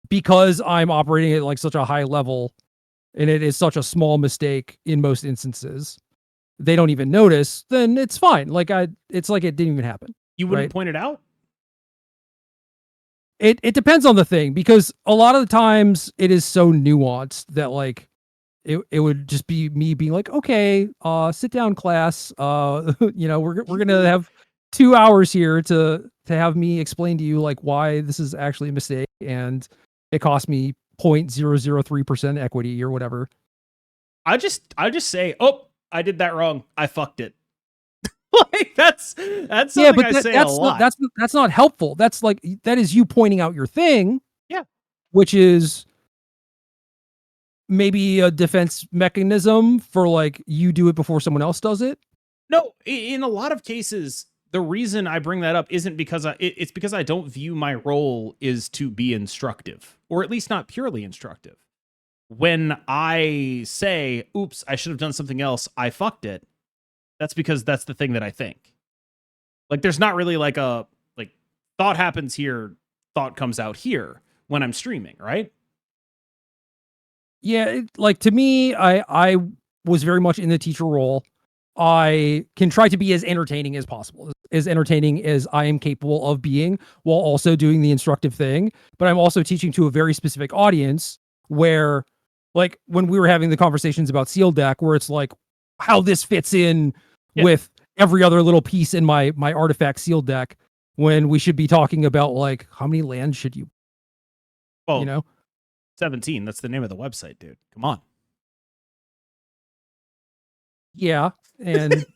because I'm operating at like such a high level and it is such a small mistake in most instances, they don't even notice, then it's fine. Like it's like it didn't even happen. You wouldn't point it out? It depends on the thing, because a lot of the times it is so nuanced that like it would just be me being like, okay, sit down class. We're going to have 2 hours here to have me explain to you like why this is actually a mistake and it cost me 0.003% equity or whatever. I just say, oh, I did that wrong. I fucked it. Like that's something I say a lot. That's not helpful. That's like, that is you pointing out your thing. Yeah. Which is maybe a defense mechanism for like you do it before someone else does it. No, in a lot of cases, the reason I bring that up isn't because it's because I don't view my role is to be instructive, or at least not purely instructive. When I say, oops, I should have done something else, I fucked it, that's because that's the thing that I think. Like there's not really like a like thought happens here, thought comes out here when I'm streaming, right? Yeah, like to me, I was very much in the teacher role. I can try to be as entertaining as possible, as entertaining as I am capable of being, while also doing the instructive thing. But I'm also teaching to a very specific audience where, like, when we were having the conversations about Seal Deck, where it's like how this fits in with every other little piece in my artifact Seal Deck, when we should be talking about like how many lands should you, 17. That's the name of the website, dude. Come on. Yeah, and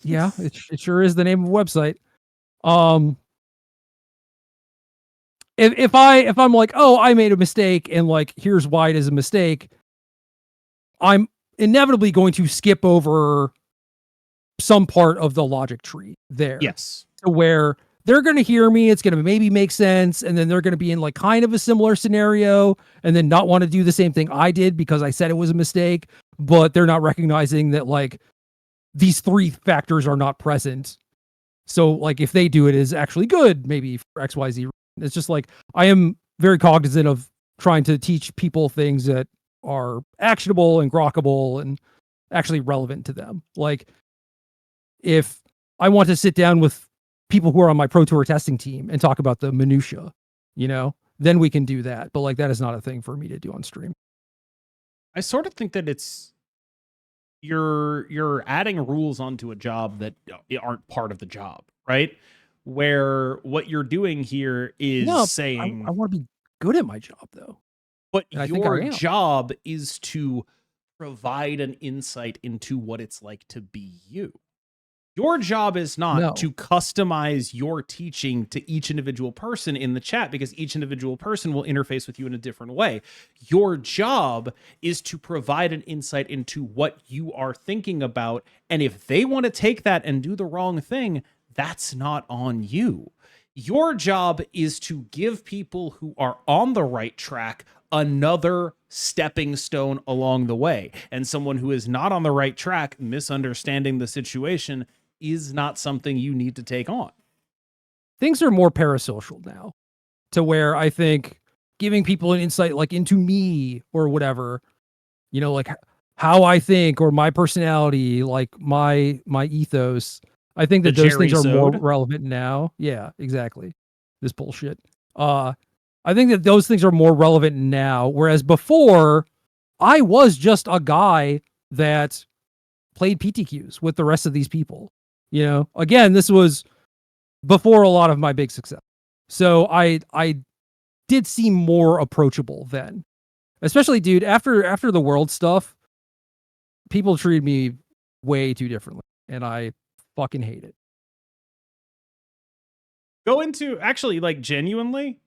yeah, it sure is the name of the website. If I'm like, oh, I made a mistake and like here's why it is a mistake, I'm inevitably going to skip over some part of the logic tree there. Yes. To where they're going to hear me, it's going to maybe make sense, and then they're going to be in like kind of a similar scenario and then not want to do the same thing I did because I said it was a mistake, but they're not recognizing that like these three factors are not present. So like if they do it is actually good, maybe for XYZ. It's just like I am very cognizant of trying to teach people things that are actionable and grokkable and actually relevant to them. Like if I want to sit down with people who are on my Pro Tour testing team and talk about the minutia, then we can do that. But like that is not a thing for me to do on stream. I sort of think that it's you're adding rules onto a job that aren't part of the job, right? Where what you're doing here is saying I want to be good at my job though. But your job is to provide an insight into what it's like to be you. Your job is not No. to customize your teaching to each individual person in the chat, because each individual person will interface with you in a different way. Your job is to provide an insight into what you are thinking about. And if they want to take that and do the wrong thing, that's not on you. Your job is to give people who are on the right track another stepping stone along the way. And someone who is not on the right track, misunderstanding the situation, is not something you need to take on. Things are more parasocial now, to where I think giving people an insight like into me or whatever, you know, like how I think or my personality, like my ethos. I think that those things are more relevant now. Yeah, exactly. This bullshit. I think that those things are more relevant now, whereas before I was just a guy that played PTQs with the rest of these people. You know, again, this was before a lot of my big success. So I did seem more approachable then. Especially, dude, after the world stuff, people treated me way too differently, and I fucking hate it. Go into, actually, like, genuinely,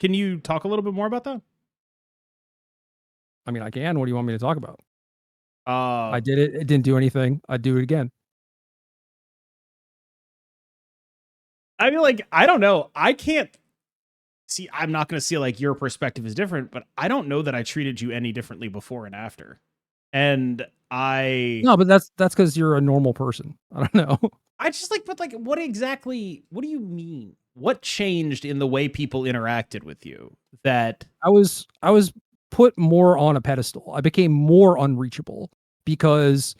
can you talk a little bit more about that? I mean, I can. What do you want me to talk about? I did it. It didn't do anything. I'd do it again. I mean, like, I don't know. I can't see. I'm not going to see like your perspective is different, but I don't know that I treated you any differently before and after. And no, but that's because you're a normal person. I don't know. I just like, but like, what do you mean? What changed in the way people interacted with you that I was put more on a pedestal? I became more unreachable because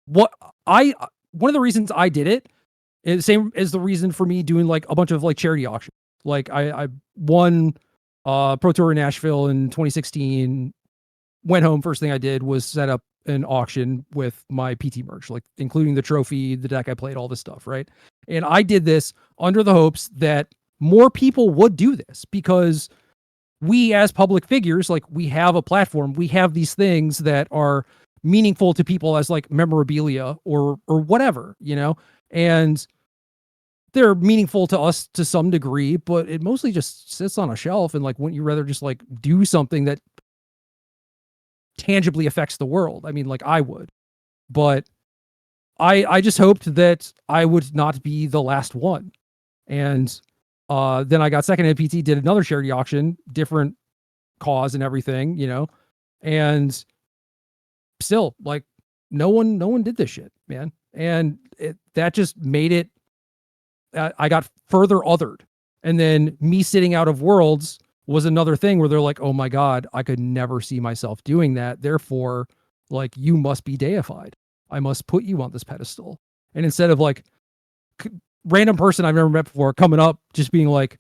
one of the reasons I did it is the same as the reason for me doing like a bunch of like charity auctions. Like I won Pro Tour in Nashville in 2016, went home, first thing I did was set up an auction with my PT merch, like including the trophy, the deck I played, all this stuff, right? And I did this under the hopes that more people would do this because we as public figures, like we have a platform, we have these things that are meaningful to people as like memorabilia or whatever, you know? And they're meaningful to us to some degree, but it mostly just sits on a shelf. And like, wouldn't you rather just like do something that tangibly affects the world? I mean, like I would, but I just hoped that I would not be the last one. And then I got second at PT, did another charity auction, different cause and everything, you know, and still like no one did this shit, man. And that just made it, I got further othered. And then me sitting out of Worlds was another thing where they're like, oh my God, I could never see myself doing that. Therefore, like, you must be deified. I must put you on this pedestal. And instead of like random person I've never met before coming up, just being like,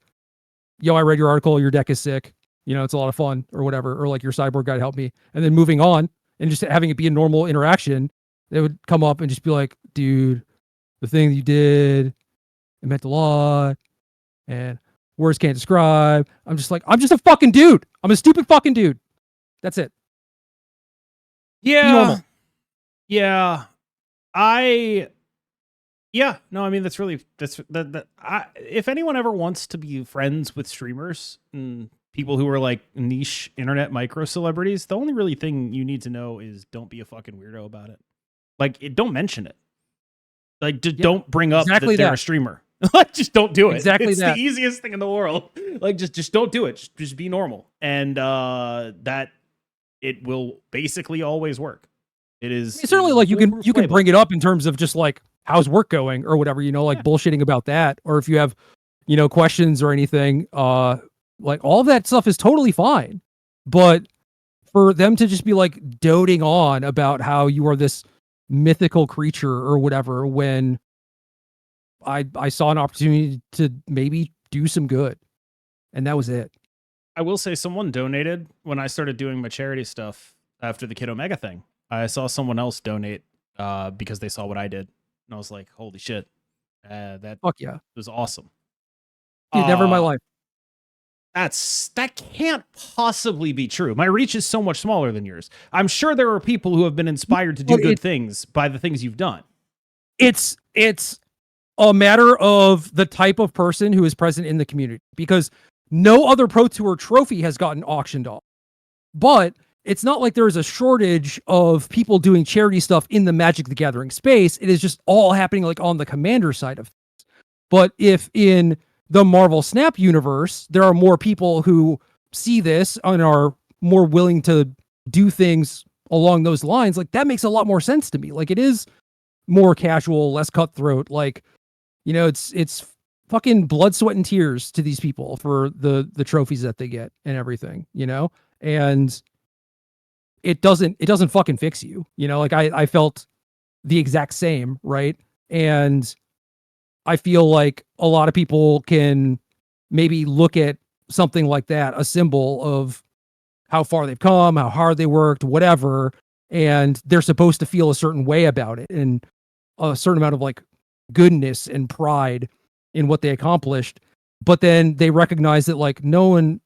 yo, I read your article, your deck is sick, you know, it's a lot of fun or whatever, or like your sideboard guide helped me. And then moving on and just having it be a normal interaction, they would come up and just be like, dude, the thing that you did, it meant a lot. And words can't describe. I'm just like, I'm just a fucking dude. I'm a stupid fucking dude. That's it. Yeah. Yeah. No, I mean, if anyone ever wants to be friends with streamers and people who are like niche internet micro celebrities, the only really thing you need to know is don't be a fucking weirdo about it. Like, don't mention it. Like, just don't bring up that they're a streamer. Like, just don't do it. It's the easiest thing in the world. Like, just don't do it. Just be normal. And that it will basically always work. It's certainly like you can bring it up in terms of just like, how's work going or whatever, you know, like bullshitting about that. Or if you have, you know, questions or anything, like all of that stuff is totally fine. But for them to just be like doting on about how you are this mythical creature or whatever, when I saw an opportunity to maybe do some good, and that was it. I will say someone donated when I started doing my charity stuff after the Kid Omega thing. I saw someone else donate because they saw what I did. And I was like, holy shit. That Fuck yeah. was awesome. Dude, never in my life. That can't possibly be true. My reach is so much smaller than yours. I'm sure there are people who have been inspired to do good things by the things you've done. It's a matter of the type of person who is present in the community, because no other Pro Tour trophy has gotten auctioned off. But it's not like there is a shortage of people doing charity stuff in the Magic the Gathering space. It is just all happening like on the Commander side of things. But if in the Marvel Snap universe, there are more people who see this and are more willing to do things along those lines, like that makes a lot more sense to me. Like it is more casual, less cutthroat. Like, you know, it's fucking blood, sweat, and tears to these people for the trophies that they get and everything, you know? And it doesn't fucking fix you, you know? Like I felt the exact same, right? And I feel like a lot of people can maybe look at something like that, a symbol of how far they've come, how hard they worked, whatever, and they're supposed to feel a certain way about it and a certain amount of like goodness and pride in what they accomplished. But then they recognize that like no one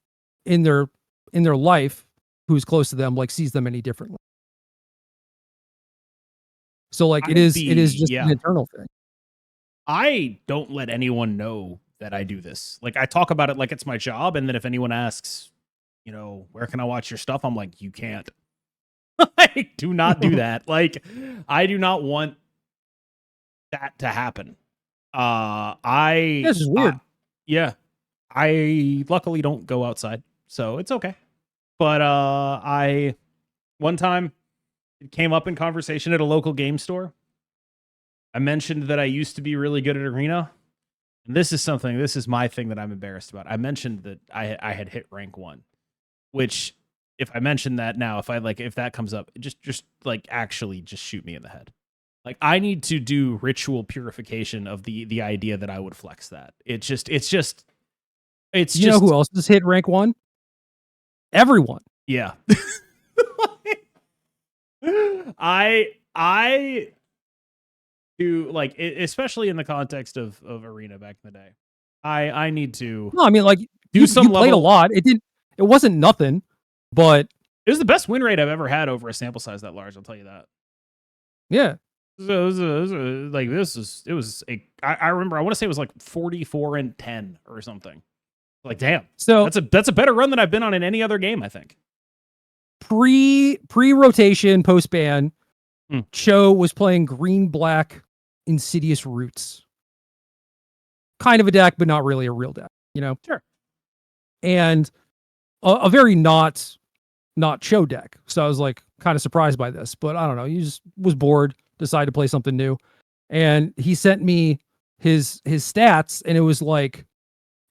in their life who's close to them like sees them any differently. So like it is just an internal thing. I don't let anyone know that I do this. Like I talk about it like it's my job, and then if anyone asks, you know, where can I watch your stuff? I'm like, you can't. I do not do that. Like I do not want that to happen. This is weird. Yeah. I luckily don't go outside, so it's okay. But one time it came up in conversation at a local game store. I mentioned that I used to be really good at Arena. And this is my thing that I'm embarrassed about. I mentioned that I had hit rank 1, which if I mention that now, if that comes up, just like actually just shoot me in the head. Like I need to do ritual purification of the idea that I would flex that. It's just you know who else has hit rank 1? Everyone. Yeah. I do, like, especially in the context of Arena back in the day. I need to. No, I mean, like, you played a lot. It wasn't nothing, but it was the best win rate I've ever had over a sample size that large. I'll tell you that. Yeah. So it was I remember, I want to say it was like 44-10 or something. Like, damn. So that's a better run than I've been on in any other game, I think. Pre-rotation, post-ban, Cho was playing green-black Insidious Roots. Kind of a deck, but not really a real deck, you know? Sure. And a very not Cho deck. So I was like kind of surprised by this, but I don't know. He just was bored, decided to play something new. And he sent me his stats, and it was like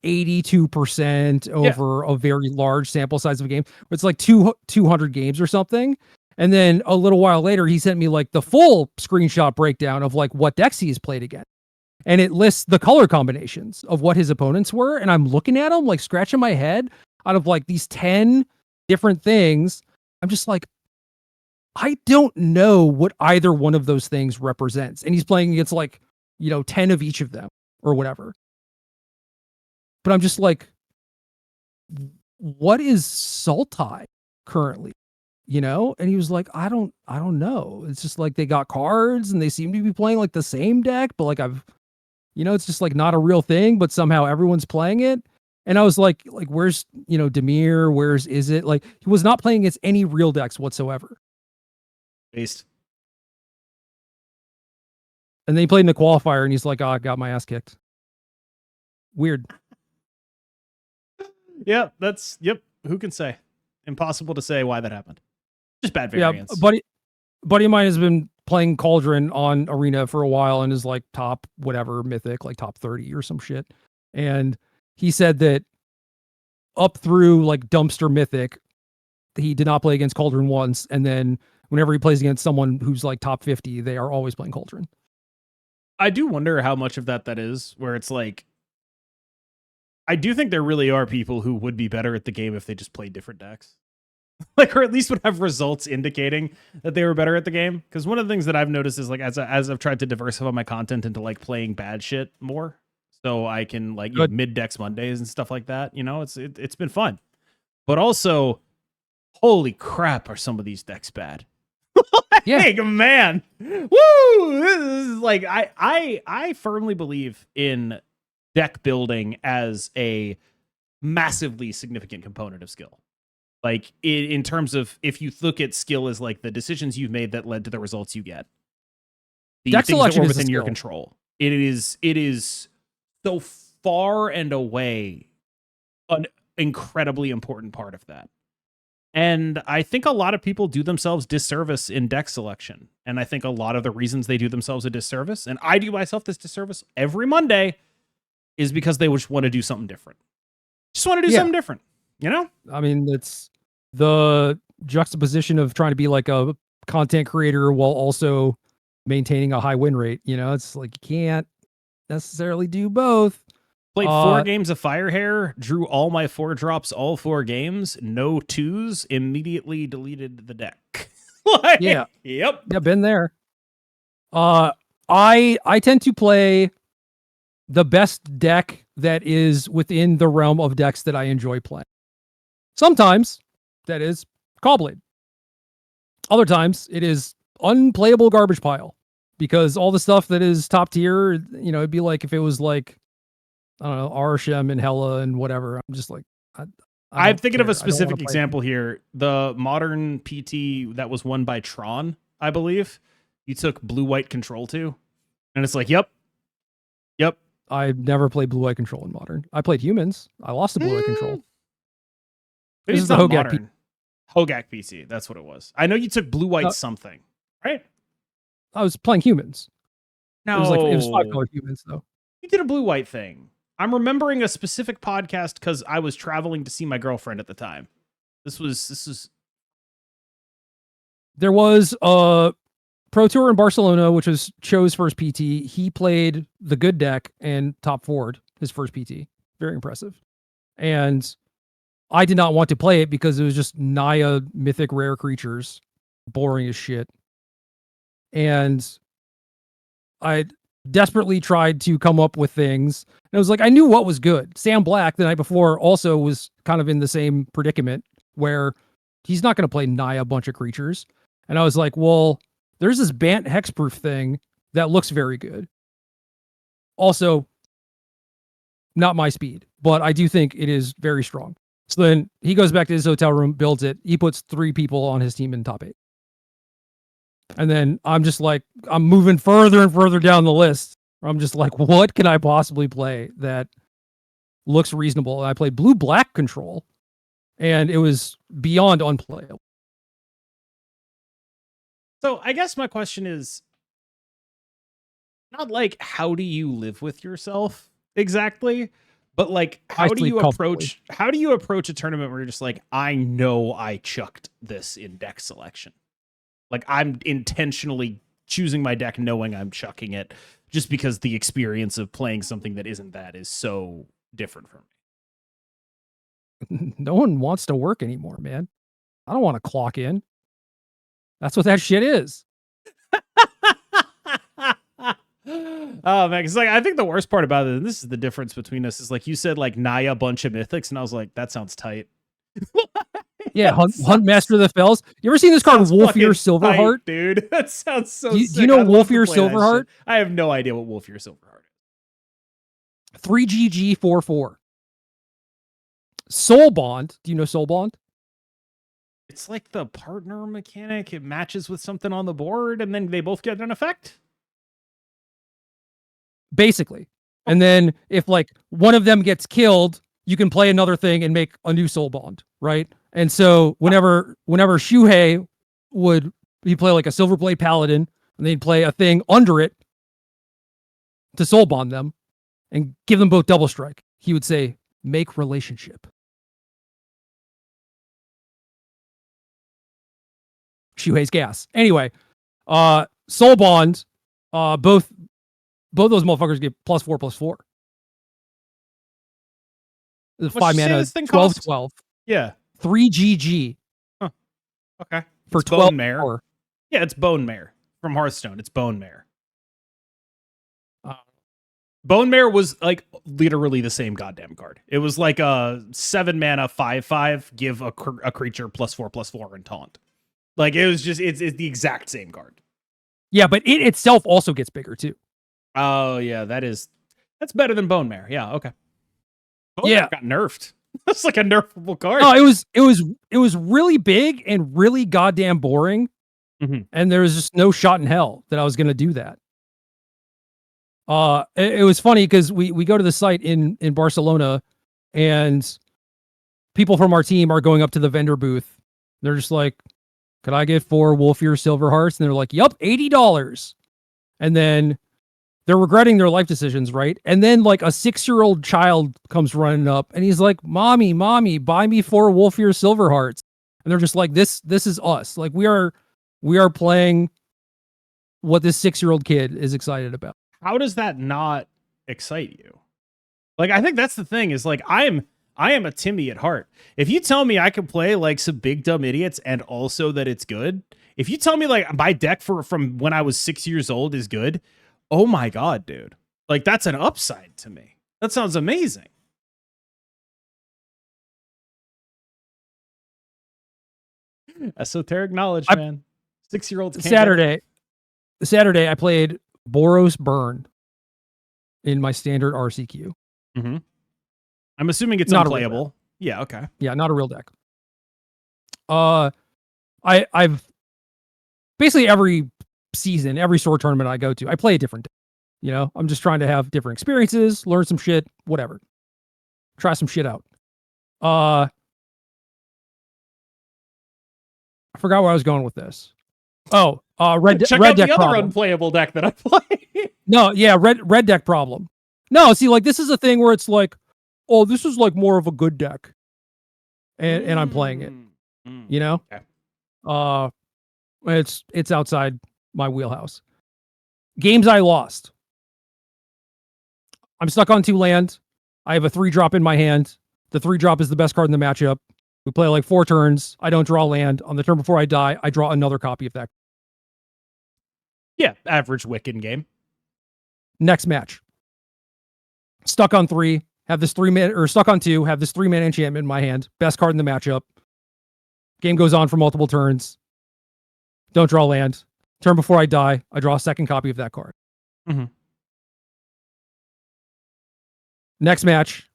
82% over a very large sample size of a game. It's like 200 games or something. And then a little while later, he sent me like the full screenshot breakdown of like what decks he has played against. And it lists the color combinations of what his opponents were. And I'm looking at them, like scratching my head out of like these 10 different things. I'm just like, I don't know what either one of those things represents. And he's playing against like, you know, 10 of each of them or whatever. But I'm just like, what is Sultai currently? You know? And he was like, I don't know. It's just like they got cards and they seem to be playing like the same deck, but like it's just like not a real thing, but somehow everyone's playing it. And I was like, where's, you know, Demir? Where's is it? Like he was not playing against any real decks whatsoever. Based. And then he played in the qualifier and he's like, oh, I got my ass kicked. Weird. Yeah, who can say? Impossible to say why that happened. Just bad variance. Yeah, buddy of mine has been playing Cauldron on Arena for a while and is like top whatever mythic, like top 30 or some shit. And he said that up through like dumpster mythic, he did not play against Cauldron once. And then whenever he plays against someone who's like top 50, they are always playing Cauldron. I do wonder how much of that is, where it's like, I do think there really are people who would be better at the game if they just played different decks. Like, or at least would have results indicating that they were better at the game. Because one of the things that I've noticed is like, as I've tried to diversify my content into like playing bad shit more, so I can like mid decks Mondays and stuff like that. You know, it's been fun. But also, holy crap, are some of these decks bad? Like, man. Woo! This is like I firmly believe in deck building as a massively significant component of skill. Like in terms of if you look at skill as like the decisions you've made that led to the results you get. The deck things selection that were is within your control. It is so far and away an incredibly important part of that. And I think a lot of people do themselves disservice in deck selection. And I think a lot of the reasons they do themselves a disservice, and I do myself this disservice every Monday, is because they just want to do something different. Just want to do something different, you know? I mean, it's the juxtaposition of trying to be like a content creator while also maintaining a high win rate. You know, it's like you can't necessarily do both. Played 4 games of Firehair, drew all my 4 drops all 4 games, no 2s, immediately deleted the deck. Like, yeah. Yep. Yeah, been there. I tend to play the best deck that is within the realm of decks that I enjoy playing. Sometimes that is Caw-Blade. Other times it is unplayable garbage pile because all the stuff that is top tier, you know, it'd be like if it was like, I don't know, Arshem and Hella and whatever. I'm just like, I'm thinking of a specific example here. The modern PT that was won by Tron, I believe. You took blue-white control to, and it's like, yep. I've never played blue-white control in modern. I played humans. I lost the blue-white control. This is the Hogak Hogak PC. That's what it was. I know you took blue-white something, right? I was playing humans. No, it was $5 humans though. You did a blue-white thing. I'm remembering a specific podcast because I was traveling to see my girlfriend at the time. This was. There was a Pro Tour in Barcelona, which was Cho's first PT. He played the good deck and top forward his first PT. Very impressive. And I did not want to play it because it was just Naya mythic rare creatures. Boring as shit. And I desperately tried to come up with things. And I was like, I knew what was good. Sam Black the night before also was kind of in the same predicament where he's not going to play Naya a bunch of creatures. And I was like, well, there's this Bant hexproof thing that looks very good. Also, not my speed, but I do think it is very strong. So then he goes back to his hotel room, builds it. He puts 3 people on his team in top 8. And then I'm just like, I'm moving further and further down the list. I'm just like, what can I possibly play that looks reasonable? And I played blue-black control, and it was beyond unplayable. So I guess my question is not like, how do you live with yourself exactly? But like, how do you approach a tournament where you're just like, I know I chucked this in deck selection. Like, I'm intentionally choosing my deck knowing I'm chucking it just because the experience of playing something that isn't that is so different from me. No one wants to work anymore, man. I don't want to clock in. That's what that shit is. Oh man, because like I think the worst part about it, and this is the difference between us, is like you said, like Naya a bunch of mythics, and I was like, that sounds tight. Yeah, Hunt Master of the Fells. You ever seen this card, Wolfear Silverheart? Dude, that sounds so sick. Do you know Wolfear Silverheart? I have no idea what Wolfear Silverheart is. 3GG 4/4. Soul Bond. Do you know Soul Bond? It's like the partner mechanic. It matches with something on the board, and then they both get an effect. Basically. And then if like one of them gets killed, you can play another thing and make a new Soul Bond, right? And so whenever Shuhei would play like a Silverblade Paladin, and they'd play a thing under it to Soul Bond them and give them both double strike, he would say, make relationship. Shuhei's gas. Anyway, Soul Bond, both those motherfuckers get +4/+4. The 5 mana, 12/12. Yeah. 3GG. Huh. Okay. For 12 Mare. Power. Yeah, it's Bone Mare from Hearthstone. It's Bone Mare. Bone Mare was like literally the same goddamn card. It was like a 7 mana 5/5, give a creature +4/+4 and taunt. Like it was just it's the exact same card. Yeah, but it itself also gets bigger too. Oh yeah, that's better than Bone Mare. Yeah, okay. Bone Mare got nerfed. That's like a nerfable card. No, it was really big and really goddamn boring. Mm-hmm. And there was just no shot in hell that I was gonna do that. It was funny because we go to the site in Barcelona, and people from our team are going up to the vendor booth. They're just like, "Could I get 4 Wolfear Silver Hearts?" And they're like, "Yup, $80." And then they're regretting their life decisions, right? And then like a 6-year-old child comes running up, and he's like, "Mommy, buy me 4 Wolfear Silver Hearts." And they're just like, "This is us. Like we are playing what this 6-year-old kid is excited about." How does that not excite you? Like, I think that's the thing is like, I am a Timmy at heart. If you tell me I can play like some big dumb idiots and also that it's good, if you tell me like my deck from when I was 6 years old is good, oh my God, dude. Like that's an upside to me. That sounds amazing. Esoteric knowledge, man. 6-year-olds can't Saturday, I played Boros Burn in my standard RCQ. Mm-hmm. I'm assuming it's not unplayable. Yeah, okay. Yeah, not a real deck. I've basically every season, every sword tournament I go to, I play a different deck. You know, I'm just trying to have different experiences, learn some shit, whatever. Try some shit out. I forgot where I was going with this. Oh, check red out deck the other problem. unplayable deck that I play. No, yeah, red deck problem. No, see, like this is a thing where it's like, oh, this is like more of a good deck, and I'm playing it. You know, okay. It's outside my wheelhouse. Games I lost. I'm stuck on 2 land. I have a 3-drop in my hand. The 3-drop is the best card in the matchup. We play like 4 turns. I don't draw land. On the turn before I die, I draw another copy of that. Yeah, average Wiccan game. Next match. Stuck on 3. Have this 3-man, or stuck on 2. Have this 3-man enchantment in my hand. Best card in the matchup. Game goes on for multiple turns. Don't draw land. Turn before I die, I draw a second copy of that card. Mm-hmm. Next match.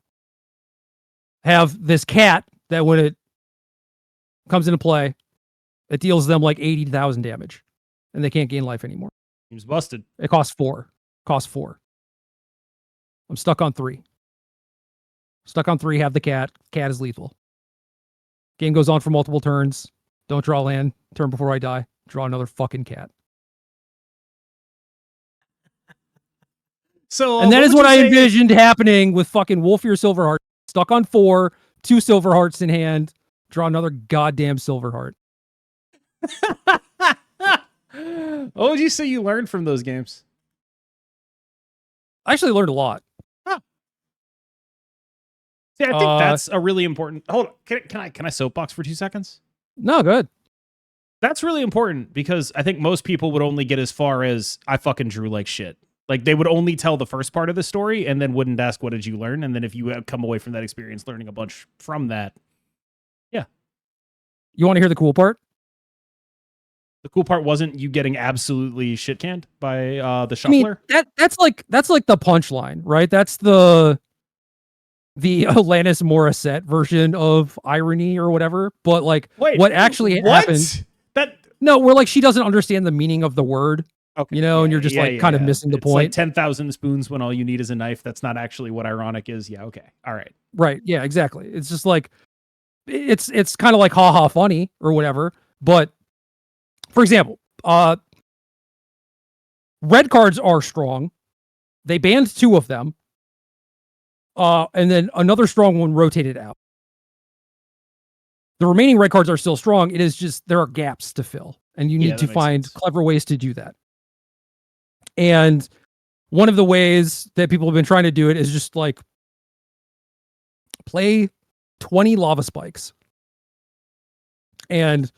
Have this cat that when it comes into play, it deals them like 80,000 damage, and they can't gain life anymore. Seems busted. It costs 4. I'm stuck on 3. Have the cat. Cat is lethal. Game goes on for multiple turns. Don't draw land. Turn before I die. Draw another fucking cat. So, and that is what I envisioned happening with fucking Wolfear Silverheart. Stuck on 4, 2 Silverhearts in hand. Draw another goddamn Silverheart. What would you say you learned from those games? I actually learned a lot. Huh. See, I think that's a really important. Hold on, can I soapbox for 2 seconds? No, good. That's really important because I think most people would only get as far as I fucking drew like shit. Like they would only tell the first part of the story and then wouldn't ask what did you learn, and then if you come away from that experience learning a bunch from that, yeah. You want to hear the cool part? The cool part wasn't you getting absolutely shit canned by the shuffler. I mean, that's like the punchline, right? That's the Alanis Morissette version of irony or whatever. But like, what actually happened? No, where like she doesn't understand the meaning of the word. Okay. You know, and you're just kind of missing the point. Like 10,000 spoons when all you need is a knife. That's not actually what ironic is. Yeah. Okay. All right. Right. Yeah. Exactly. It's just like it's kind of like haha funny or whatever. But for example, red cards are strong. They banned 2 of them. And then another strong one rotated out. The remaining red cards are still strong. It is just there are gaps to fill, and you need to find clever ways to do that. And one of the ways that people have been trying to do it is just like play 20 lava spikes and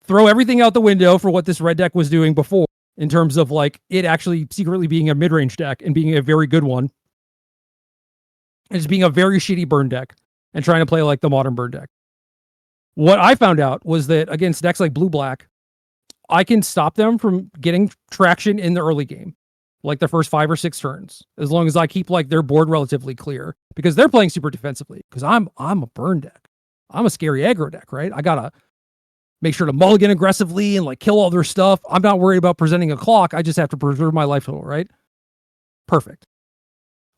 throw everything out the window for what this red deck was doing before in terms of like it actually secretly being a mid-range deck and being a very good one. And just being a very shitty burn deck and trying to play like the modern burn deck. What I found out was that against decks like blue-black, I can stop them from getting traction in the early game, like the first 5 or 6 turns, as long as I keep like their board relatively clear, because they're playing super defensively. Because I'm a burn deck, I'm a scary aggro deck, right? I gotta make sure to mulligan aggressively and like kill all their stuff. I'm not worried about presenting a clock. I just have to preserve my life total, right? Perfect.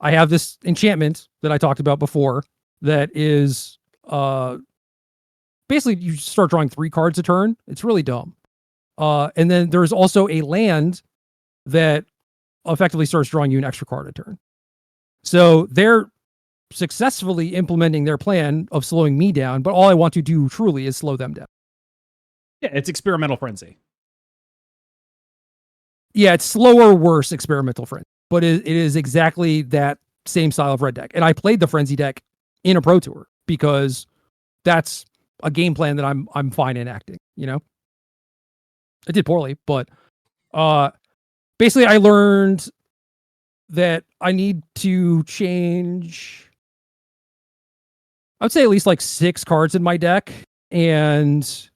I have this enchantment that I talked about before that is basically you start drawing 3 cards a turn. It's really dumb. And then there's also a land that effectively starts drawing you an extra card a turn. So they're successfully implementing their plan of slowing me down, but all I want to do truly is slow them down. Yeah, it's experimental frenzy. Yeah, it's slower, worse experimental frenzy, but it is exactly that same style of red deck. And I played the frenzy deck in a pro tour because that's a game plan that I'm fine enacting, you know? I did poorly, but basically I learned that I need to change, I would say at least like 6 cards in my deck. And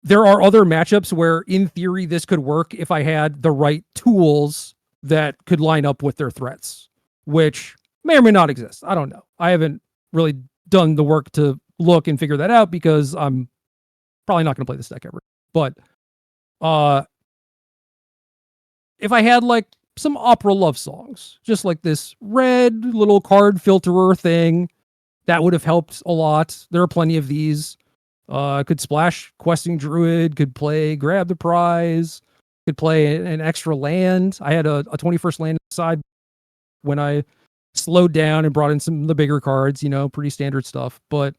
there are other matchups where in theory this could work if I had the right tools that could line up with their threats, which may or may not exist. I don't know. I haven't really done the work to look and figure that out because I'm probably not going to play this deck ever. But if I had like some opera love songs, just like this red little card filterer thing, that would have helped a lot. There are plenty of these. Could splash Questing Druid, could play Grab the Prize, could play an extra land. I had a 21st land side when I slowed down and brought in some of the bigger cards, you know, pretty standard stuff. But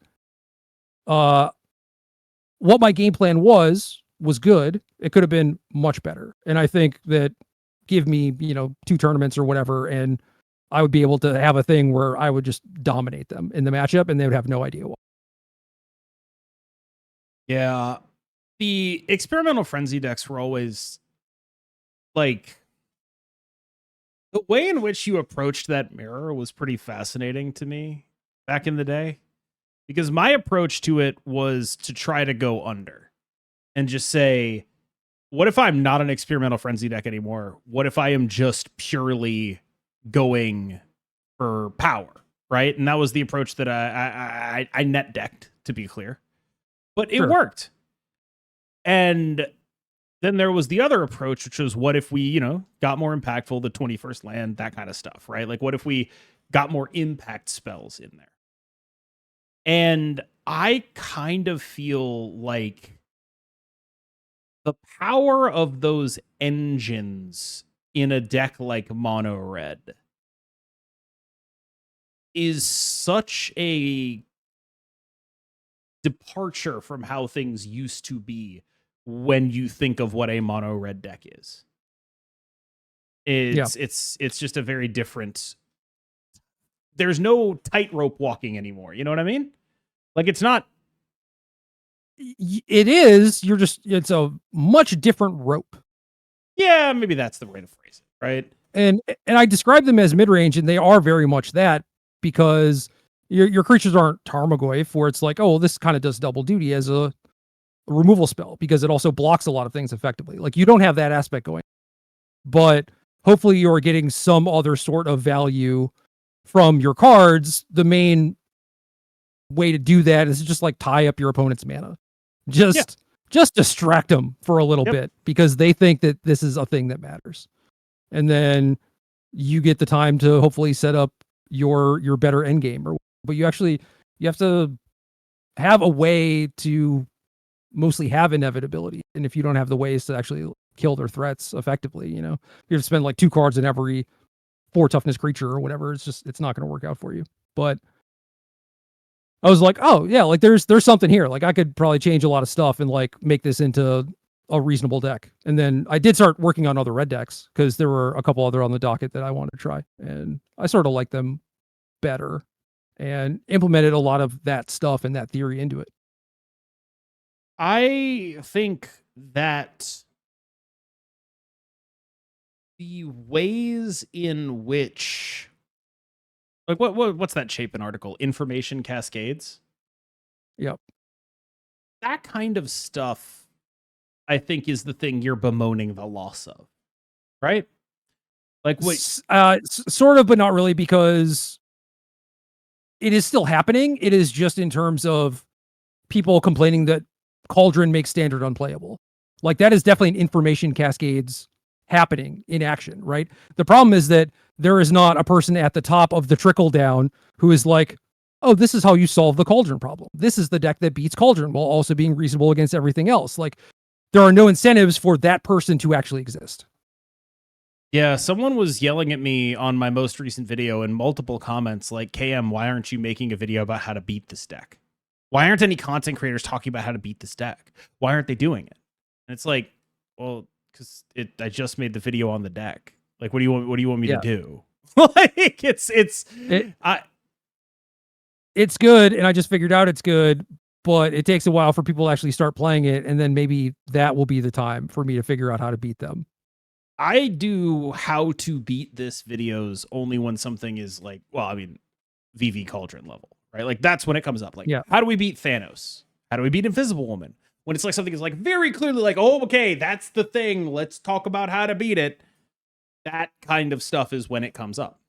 what my game plan was good. It could have been much better. And I think that give me, you know, 2 tournaments or whatever, and I would be able to have a thing where I would just dominate them in the matchup and they would have no idea why. Yeah. The experimental frenzy decks were always like the way in which you approached that mirror was pretty fascinating to me back in the day, because my approach to it was to try to go under and just say, what if I'm not an experimental frenzy deck anymore? What if I am just purely going for power, right? And that was the approach that I net decked, to be clear. But it worked. And then there was the other approach, which was what if we, you know, got more impactful, the 21st land, that kind of stuff, right? Like what if we got more impact spells in there? And I kind of feel like the power of those engines in a deck like mono red is such a departure from how things used to be when you think of what a mono red deck is. It's just a very different. There's no tightrope walking anymore. You know what I mean? Like it's not. It is. It's a much different rope. Yeah, maybe that's the way to phrase it, right? And I describe them as mid range, and they are very much that, because your creatures aren't Tarmogoyf, where it's like, oh, this kind of does double duty as a removal spell because it also blocks a lot of things effectively. Like you don't have that aspect going, but hopefully you're getting some other sort of value from your cards. The way to do that is just like tie up your opponent's mana. Just distract them for a little bit because they think that this is a thing that matters. And then you get the time to hopefully set up your better end game. But you have to have a way to mostly have inevitability. And if you don't have the ways to actually kill their threats effectively, you know, you have to spend like 2 cards in every 4 toughness creature or whatever. It's not going to work out for you. But I was like, oh yeah, like there's something here. Like I could probably change a lot of stuff and like make this into a reasonable deck. And then I did start working on other red decks because there were a couple other on the docket that I wanted to try, and I sort of like them better and implemented a lot of that stuff and that theory into it. I think that the ways in which, like, what's that Chapin article? Information cascades. Yep. That kind of stuff, I think, is the thing you're bemoaning the loss of, right? Like what? Sort of, but not really, because it is still happening. It is just in terms of people complaining that Cauldron makes standard unplayable. Like, that is definitely an information cascades happening in action, right? The problem is that there is not a person at the top of the trickle down who is like, oh, this is how you solve the Cauldron problem. This is the deck that beats Cauldron while also being reasonable against everything else. Like, there are no incentives for that person to actually exist. Yeah, someone was yelling at me on my most recent video in multiple comments like, KM, why aren't you making a video about how to beat this deck? Why aren't any content creators talking about how to beat this deck? Why aren't they doing it? And it's like, well, because I just made the video on the deck. Like, what do you want me to do? Like, it's good, and I just figured out it's good, but it takes a while for people to actually start playing it, and then maybe that will be the time for me to figure out how to beat them. I do how to beat this videos only when something is like, well, I mean, VV Cauldron level, right? Like, that's when it comes up. Like, how do we beat Thanos? How do we beat Invisible Woman? When it's like something is like very clearly like, oh, okay, that's the thing. Let's talk about how to beat it. That kind of stuff is when it comes up.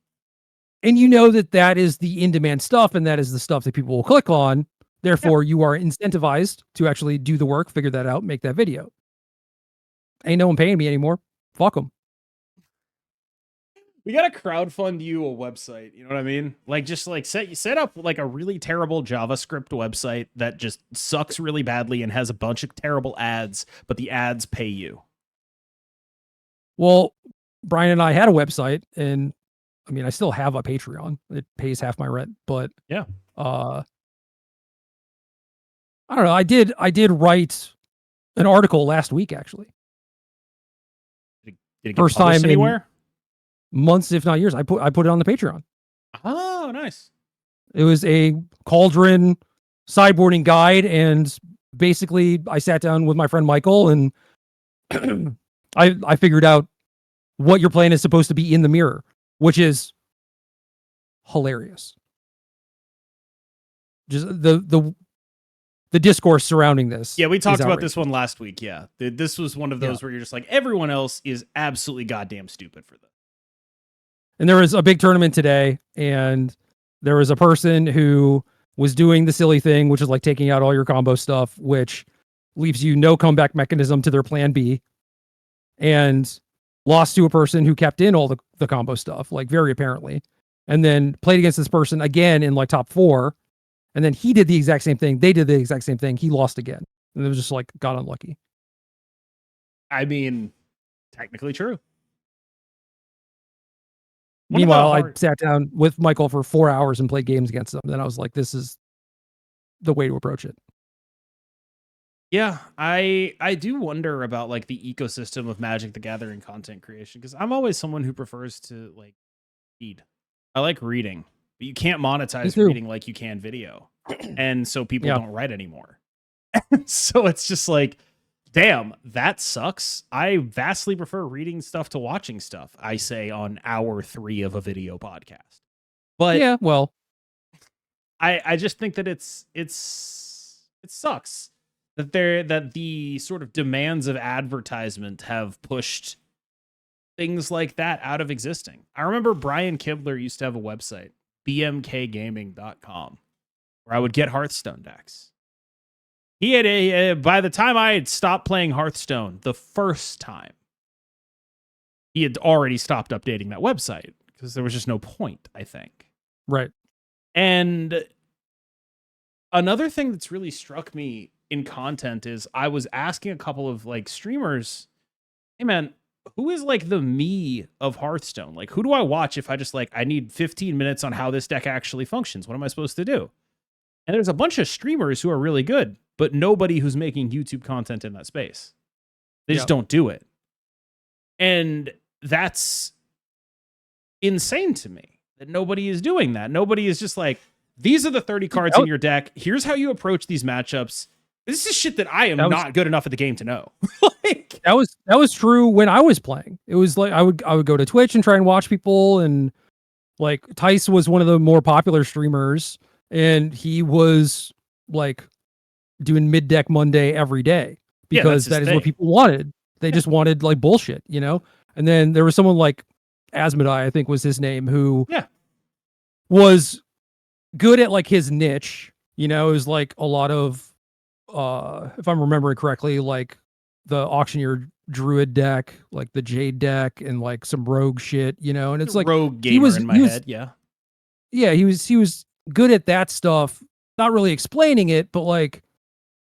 And you know that is the in-demand stuff, and that is the stuff that people will click on. Therefore, you are incentivized to actually do the work, figure that out, make that video. Ain't no one paying me anymore. Fuck them. We gotta crowdfund you a website. You know what I mean? Like, just like set up like a really terrible JavaScript website that just sucks really badly and has a bunch of terrible ads, but the ads pay you. Well, Brian and I had a website, and I mean, I still have a Patreon. It pays half my rent, but yeah. I don't know. I did write an article last week, actually. Did it get First time anywhere? Months, if not years. I put it on the Patreon. Oh, nice. It was a Cauldron sideboarding guide, and basically I sat down with my friend Michael, and I figured out what your plan is supposed to be in the mirror, which is hilarious. Just the discourse surrounding this. Yeah, we talked about this one last week. Yeah, this was one of those where you're just like, everyone else is absolutely goddamn stupid for this. And there was a big tournament today, and there was a person who was doing the silly thing, which is like taking out all your combo stuff, which leaves you no comeback mechanism to their plan B, and lost to a person who kept in all the combo stuff, like very apparently, and then played against this person again in like top 4, and then he did the exact same thing. They did the exact same thing. He lost again. And it was just like, got unlucky. I mean, technically true. Meanwhile, I sat down with Michael for 4 hours and played games against him. Then I was like, this is the way to approach it. Yeah, I do wonder about like the ecosystem of Magic the Gathering content creation, because I'm always someone who prefers to like read. I like reading, but you can't monetize reading like you can video. And so people don't write anymore. So it's just like, damn, that sucks. I vastly prefer reading stuff to watching stuff, I say on hour 3 of a video podcast. But yeah, well, I just think that it sucks that the sort of demands of advertisement have pushed things like that out of existing. I remember Brian Kibler used to have a website, bmkgaming.com, where I would get Hearthstone decks. He had by the time I had stopped playing Hearthstone the first time, he had already stopped updating that website because there was just no point, I think. Right. And another thing that's really struck me in content is I was asking a couple of like streamers, hey man, who is like the me of Hearthstone? Like, who do I watch if I just like, I need 15 minutes on how this deck actually functions? What am I supposed to do? And there's a bunch of streamers who are really good, but nobody who's making YouTube content in that space. They just don't do it. And that's insane to me that nobody is doing that. Nobody is just like, these are the 30 cards in your deck. Here's how you approach these matchups. This is shit that I am not good enough at the game to know. Like, that was true when I was playing. It was like I would go to Twitch and try and watch people, and like Tice was one of the more popular streamers, and he was like doing mid deck Monday every day because that is what people wanted. They just wanted like bullshit, you know? And then there was someone like Asmodai, I think was his name, who was good at like his niche, you know. It was like a lot of if I'm remembering correctly, like the auctioneer druid deck, like the jade deck, and like some rogue shit, you know. And it's like rogue gamer in my head. He was good at that stuff, not really explaining it, but like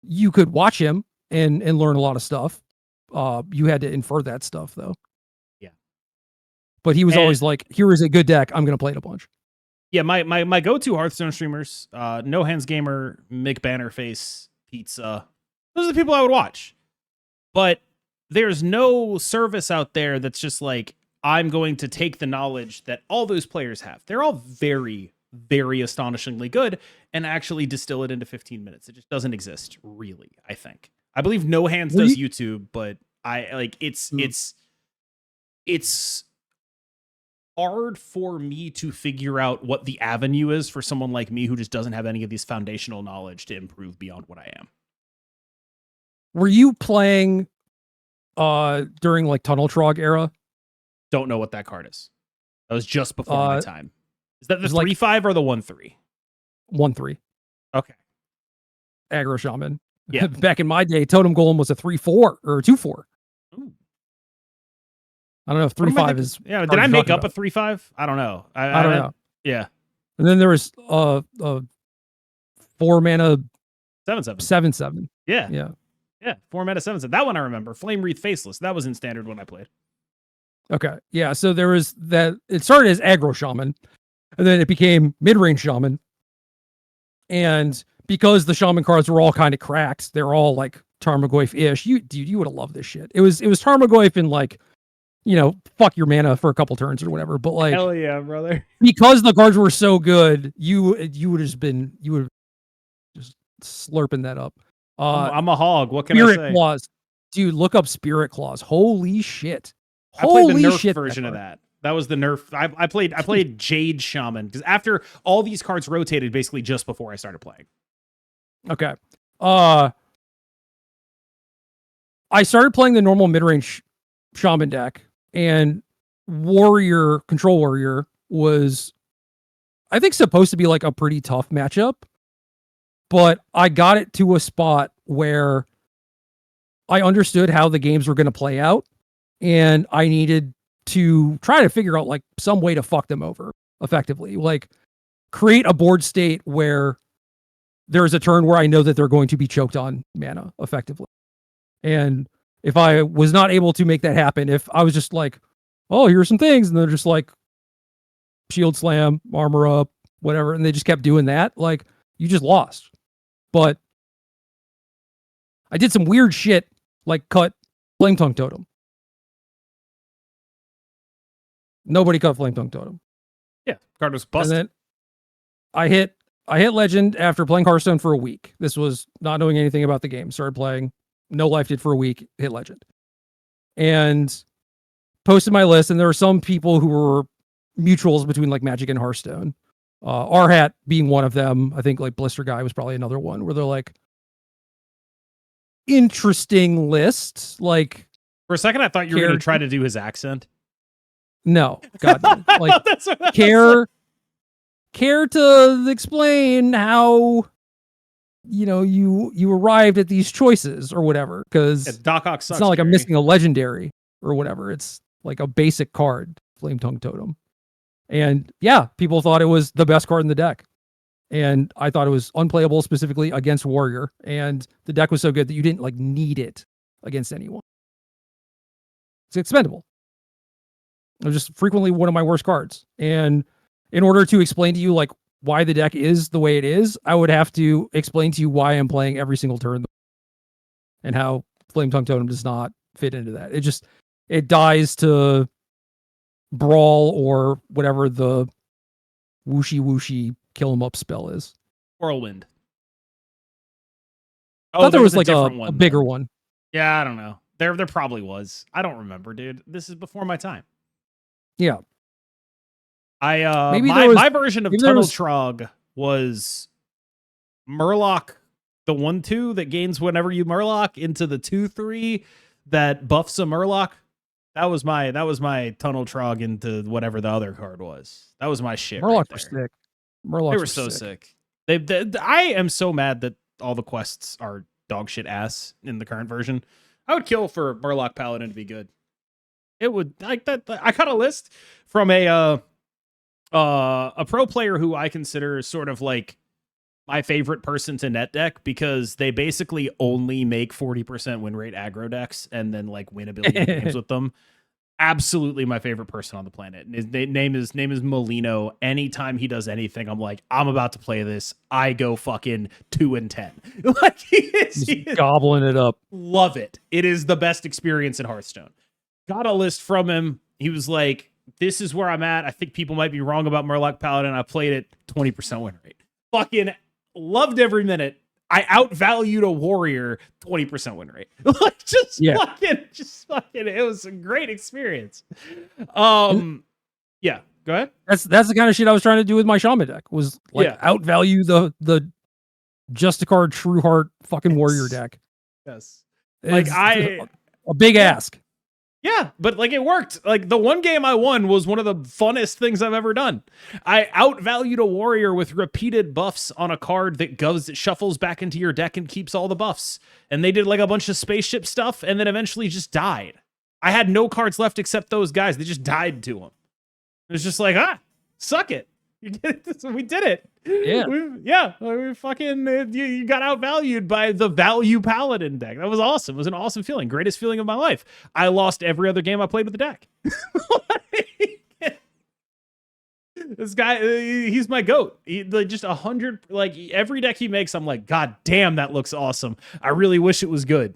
you could watch him and learn a lot of stuff. You had to infer that stuff though. Yeah. But he was always like, here is a good deck, I'm gonna play it a bunch. Yeah, my go-to Hearthstone streamers, No Hands Gamer, Mick Bannerface, Pizza. Those are the people I would watch. But there's no service out there that's just like, I'm going to take the knowledge that all those players have. They're all very, very astonishingly good and actually distill it into 15 minutes. It just doesn't exist, really, I think. I believe No Hands does YouTube, but I like it's hard for me to figure out what the avenue is for someone like me who just doesn't have any of these foundational knowledge to improve beyond what I am. Were you playing during like Tunnel Trog era? Don't know what that card is. That was just before my time. Is that the 3/5 or the 1/3? 1/3. Okay. Aggro Shaman. Yeah. Back in my day, Totem Golem was a 3/4 or a 2/4. Ooh. I don't know if 3/5 is. Yeah, did I make up a 3/5? I don't know. I don't know. Yeah. And then there was 4 mana 7/7. 7/7. Yeah. Yeah. Yeah. 4 mana 7/7. That one I remember. Flame Wreath Faceless. That was in standard when I played. Okay. Yeah. So there was that. It started as aggro shaman, and then it became mid-range shaman. And because the shaman cards were all kind of cracked, they're all like Tarmogoyf-ish. You would have loved this shit. It was Tarmogoyf in like, you know, fuck your mana for a couple turns or whatever. But like, hell yeah, brother. Because the cards were so good, you would have just slurping that up. I'm a hog. What can I say? Spirit Claws. Dude, look up Spirit Claws. Holy shit. I played the nerf version of that. That was the nerf. I played Jade Shaman because after all these cards rotated basically just before I started playing. Okay. I started playing the normal mid-range shaman deck, and Control Warrior was, I think, supposed to be like a pretty tough matchup, but I got it to a spot where I understood how the games were going to play out, and I needed to try to figure out like some way to fuck them over effectively, like create a board state where there's a turn where I know that they're going to be choked on mana effectively. And if I was not able to make that happen, if I was just like, oh, here's some things, and they're just like shield slam, armor up, whatever, and they just kept doing that, like, you just lost. But I did some weird shit, like cut Flame Tongue Totem. Nobody cut Flame Tongue Totem. Yeah, card was busted. And then I hit Legend after playing Hearthstone for a week. This was not knowing anything about the game. Started playing, no life did for a week, hit Legend. And posted my list, and there were some people who were mutuals between like Magic and Hearthstone. R-Hat being one of them. I think like Blister Guy was probably another one where they're like, interesting list. Like, for a second, I thought you were going to try to do his accent. No, God, no. Like, care to explain how, you know, you arrived at these choices or whatever, because Doc Ock sucks, it's not like Gerry. I'm missing a legendary or whatever. It's like a basic card, Flame Tongue Totem. And yeah, people thought it was the best card in the deck. And I thought it was unplayable specifically against Warrior. And the deck was so good that you didn't like need it against anyone. It's expendable. It was just frequently one of my worst cards. And in order to explain to you like why the deck is the way it is, I would have to explain to you why I'm playing every single turn and how Flame Tongue Totem does not fit into that. It dies to Brawl or whatever the whooshy kill him up spell is. Whirlwind. I thought there was like a bigger one. Yeah, I don't know. There probably was. I don't remember, dude. This is before my time. Yeah. My version of Tunnel Trog was Murloc the 1/2 that gains whenever you Murloc into the 2/3 that buffs a Murloc. That was my Tunnel Trog into whatever the other card was. That was my shit. Murlocs right were there. sick. Murlocs They were so sick. I am so mad that all the quests are dog shit ass in the current version. I would kill for Murloc Paladin to be good. It would like that. I got a list from a pro player who I consider sort of like my favorite person to net deck because they basically only make 40% win rate aggro decks and then like win a billion games with them. Absolutely my favorite person on the planet. His name is Molino. Anytime he does anything, I'm like, I'm about to play this. I go fucking 2-10. Like he is gobbling it up. Love it. It is the best experience in Hearthstone. Got a list from him. He was like, this is where I'm at. I think people might be wrong about Murloc Paladin. I played it 20% win rate. Fucking loved every minute. I outvalued a warrior 20% win rate. Like just fucking it was a great experience. Yeah, go ahead. That's the kind of shit I was trying to do with my shaman deck. Was like outvalue the Justicar True Heart fucking warrior deck. Yes. Like a big ask. Yeah, but like it worked. Like the one game I won was one of the funnest things I've ever done. I outvalued a warrior with repeated buffs on a card that shuffles back into your deck and keeps all the buffs. And they did like a bunch of spaceship stuff and then eventually just died. I had no cards left except those guys. They just died to them. It was just like, suck it. We did it. Yeah. We fucking, you got outvalued by the value paladin deck. That was awesome. It was an awesome feeling. Greatest feeling of my life. I lost every other game I played with the deck. This guy, he's my goat. Like just 100, like every deck he makes, I'm like, God damn, that looks awesome. I really wish it was good.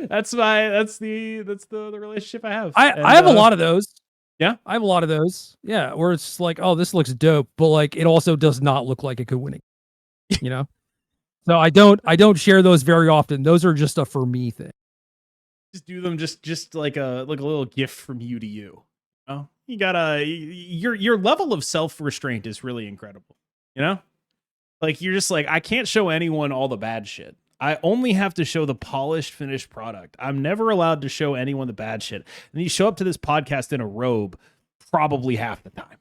That's the relationship I have. I have a lot of those. Yeah, I have a lot of those. Yeah, where it's like, oh, this looks dope, but like it also does not look like it could win. You know, so I don't share those very often. Those are just a for me thing. Just do them just like a little gift from you to you. Oh, you gotta your level of self-restraint is really incredible. You know, like you're just like, I can't show anyone all the bad shit. I only have to show the polished, finished product. I'm never allowed to show anyone the bad shit. And you show up to this podcast in a robe probably half the time.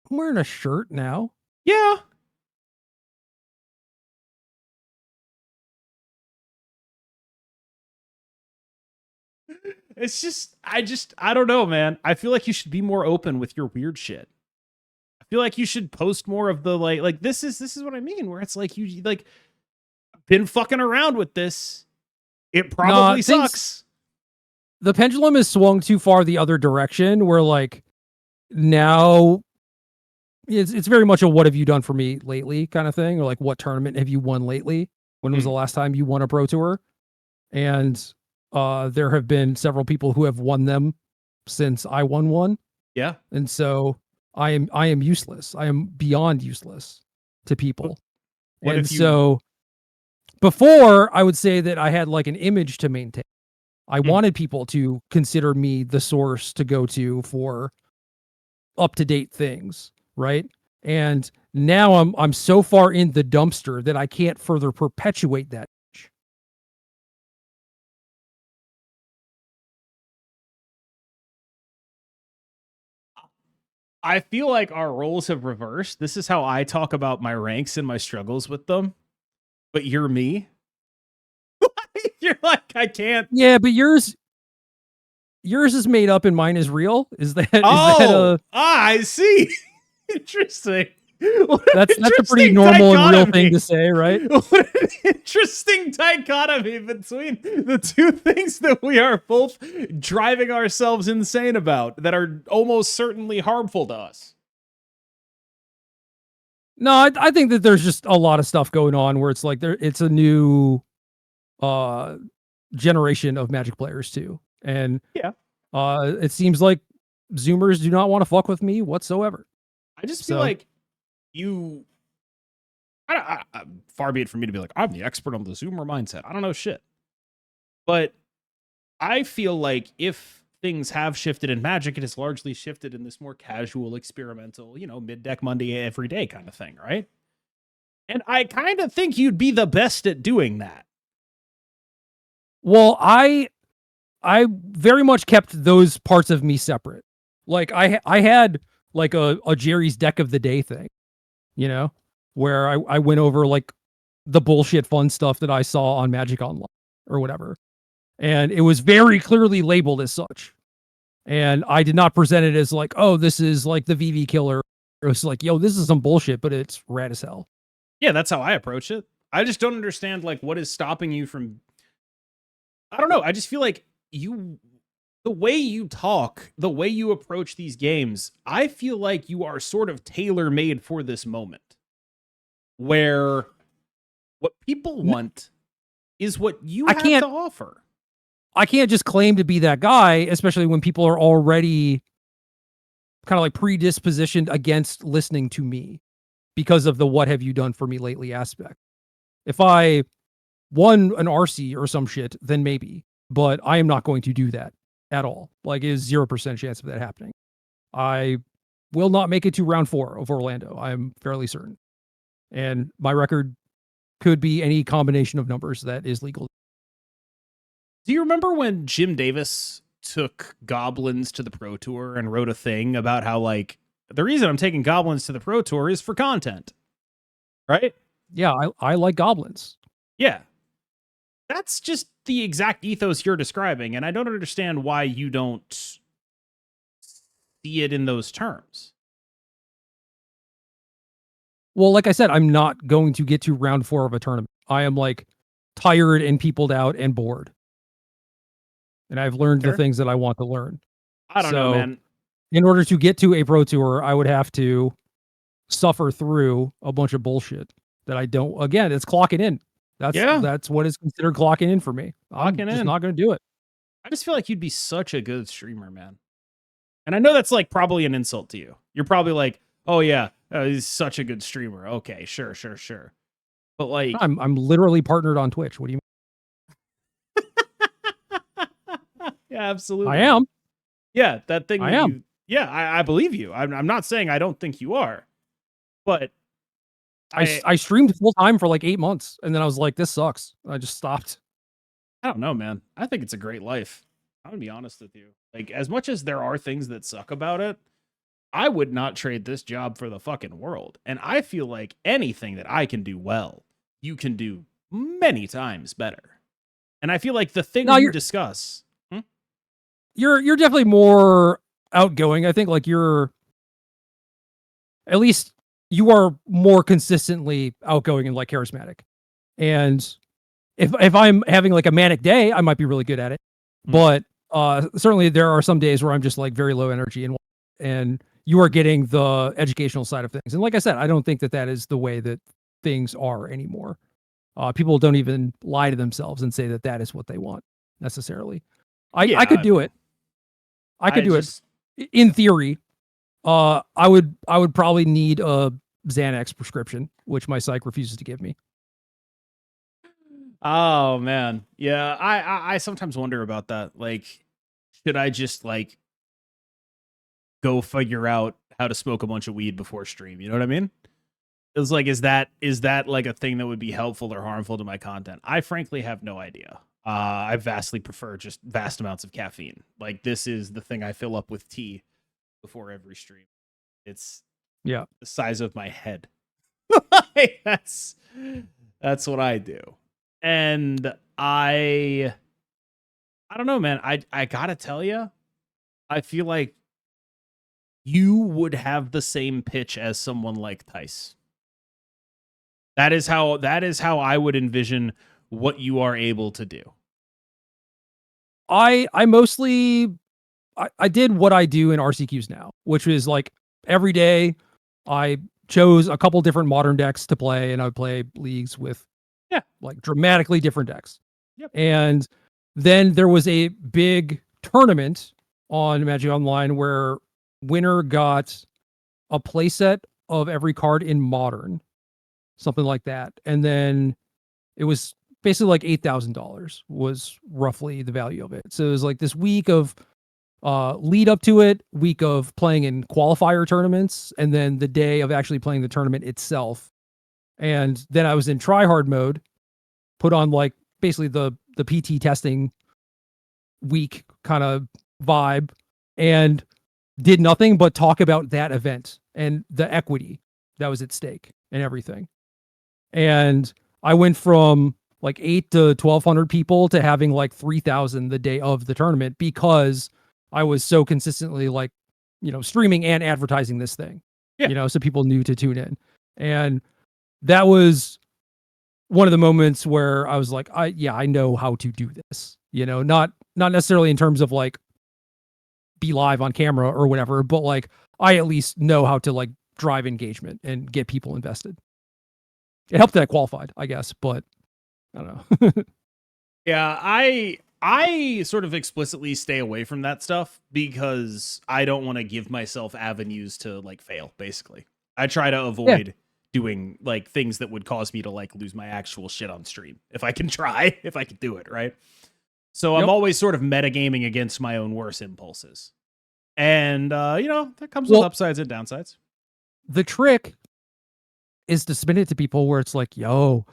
I'm wearing a shirt now. Yeah. It's just, I don't know, man. I feel like you should be more open with your weird shit. I feel like you should post more of the like this is what I mean, where it's like you like been fucking around with this. It probably sucks. The pendulum has swung too far the other direction where like now it's very much a what have you done for me lately kind of thing, or like what tournament have you won lately? When was the last time you won a pro tour? And there have been several people who have won them since I won one. Yeah. And so I am useless. I am beyond useless to people. And so before I would say that I had like an image to maintain. I wanted people to consider me the source to go to for up-to-date things, right? And now I'm so far in the dumpster that I can't further perpetuate that. I feel like our roles have reversed. This is how I talk about my ranks and my struggles with them. But you're me. You're like, I can't. Yeah, but yours is made up and mine is real. Is that? I see. Interesting. That's a pretty normal and real thing to say, right? What an interesting dichotomy between the two things that we are both driving ourselves insane about that are almost certainly harmful to us. No, I think that there's just a lot of stuff going on where it's like it's a new generation of Magic players too. And it seems like Zoomers do not want to fuck with me whatsoever. I just feel like far be it from me to be like, I'm the expert on the Zoomer mindset. I don't know shit. But I feel like if things have shifted in Magic, it has largely shifted in this more casual, experimental, mid-deck Monday every day kind of thing, right? And I kind of think you'd be the best at doing that. Well, I very much kept those parts of me separate. Like I had like a Gerry's deck of the day thing, where I went over like the bullshit fun stuff that I saw on Magic Online or whatever. And it was very clearly labeled as such. And I did not present it as like, oh, this is like the VV killer. It was like, yo, this is some bullshit, but it's rad as hell. Yeah, that's how I approach it. I just don't understand like what is stopping you from, I don't know. I just feel like the way you talk, the way you approach these games, I feel like you are sort of tailor-made for this moment where what people want is what you have to offer. I can't just claim to be that guy, especially when people are already kind of like predispositioned against listening to me because of the what have you done for me lately aspect. If I won an RC or some shit, then maybe, but I am not going to do that at all. Like, it is 0% chance of that happening. I will not make it to round 4 of Orlando. I'm fairly certain. And my record could be any combination of numbers that is legal. Do you remember when Jim Davis took Goblins to the Pro Tour and wrote a thing about how, like, the reason I'm taking Goblins to the Pro Tour is for content, right? Yeah, I like Goblins. Yeah. That's just the exact ethos you're describing, and I don't understand why you don't see it in those terms. Well, like I said, I'm not going to get to round 4 of a tournament. I am like tired and peopled out and bored. And I've learned the things that I want to learn. I don't know, man. In order to get to a Pro Tour, I would have to suffer through a bunch of bullshit that I don't. Again, it's clocking in. That's what is considered clocking in for me. I'm just not going to do it. I just feel like you'd be such a good streamer, man. And I know that's like probably an insult to you. You're probably like, oh yeah, he's such a good streamer. Okay, sure. But like, I'm literally partnered on Twitch. What do you mean? Yeah, absolutely. I am. Yeah, that thing. I am. I believe you. I'm not saying I don't think you are, but I streamed full time for like 8 months, and then I was like, this sucks. I just stopped. I don't know, man. I think it's a great life. I'm gonna be honest with you. Like, as much as there are things that suck about it, I would not trade this job for the fucking world. And I feel like anything that I can do well, you can do many times better. And I feel like the thing you discuss. You're definitely more outgoing. I think like you're, at least you are more consistently outgoing and like charismatic. And if I'm having like a manic day, I might be really good at it. But certainly there are some days where I'm just like very low energy, and you are getting the educational side of things. And like I said, I don't think that is the way that things are anymore. People don't even lie to themselves and say that is what they want necessarily. I could do it. I could do it in theory. I would probably need a Xanax prescription, which my psych refuses to give me. Oh man. Yeah. I sometimes wonder about that. Like, should I just like go figure out how to smoke a bunch of weed before stream? You know what I mean? It's like, is that like a thing that would be helpful or harmful to my content? I frankly have no idea. I vastly prefer just vast amounts of caffeine. Like, this is the thing I fill up with tea before every stream. It's the size of my head. That's what I do. And I don't know, man. I gotta tell you, I feel like you would have the same pitch as someone like Tice. That is how I would envision what you are able to do. I mostly I did what I do in RCQs now, which is like every day I chose a couple different modern decks to play, and I would play leagues with like dramatically different decks. Yep. And then there was a big tournament on Magic Online where winner got a playset of every card in modern, something like that. And then it was basically like $8,000 was roughly the value of it. So it was like this week of lead up to it, week of playing in qualifier tournaments, and then the day of actually playing the tournament itself. And then I was in try hard mode, put on like basically the PT testing week kind of vibe, and did nothing but talk about that event and the equity that was at stake and everything. And I went from like 8 to 1,200 people to having like 3,000 the day of the tournament because I was so consistently like, streaming and advertising this thing, so people knew to tune in. And that was one of the moments where I was like, I know how to do this, not necessarily in terms of like be live on camera or whatever, but like I at least know how to like drive engagement and get people invested. It helped that I qualified, I guess, but I don't know. Yeah, I sort of explicitly stay away from that stuff because I don't want to give myself avenues to like fail, basically. I try to avoid doing like things that would cause me to like lose my actual shit on stream if I can do it, right? So I'm always sort of metagaming against my own worst impulses. And that comes with upsides and downsides. The trick is to spin it to people where it's like, yo,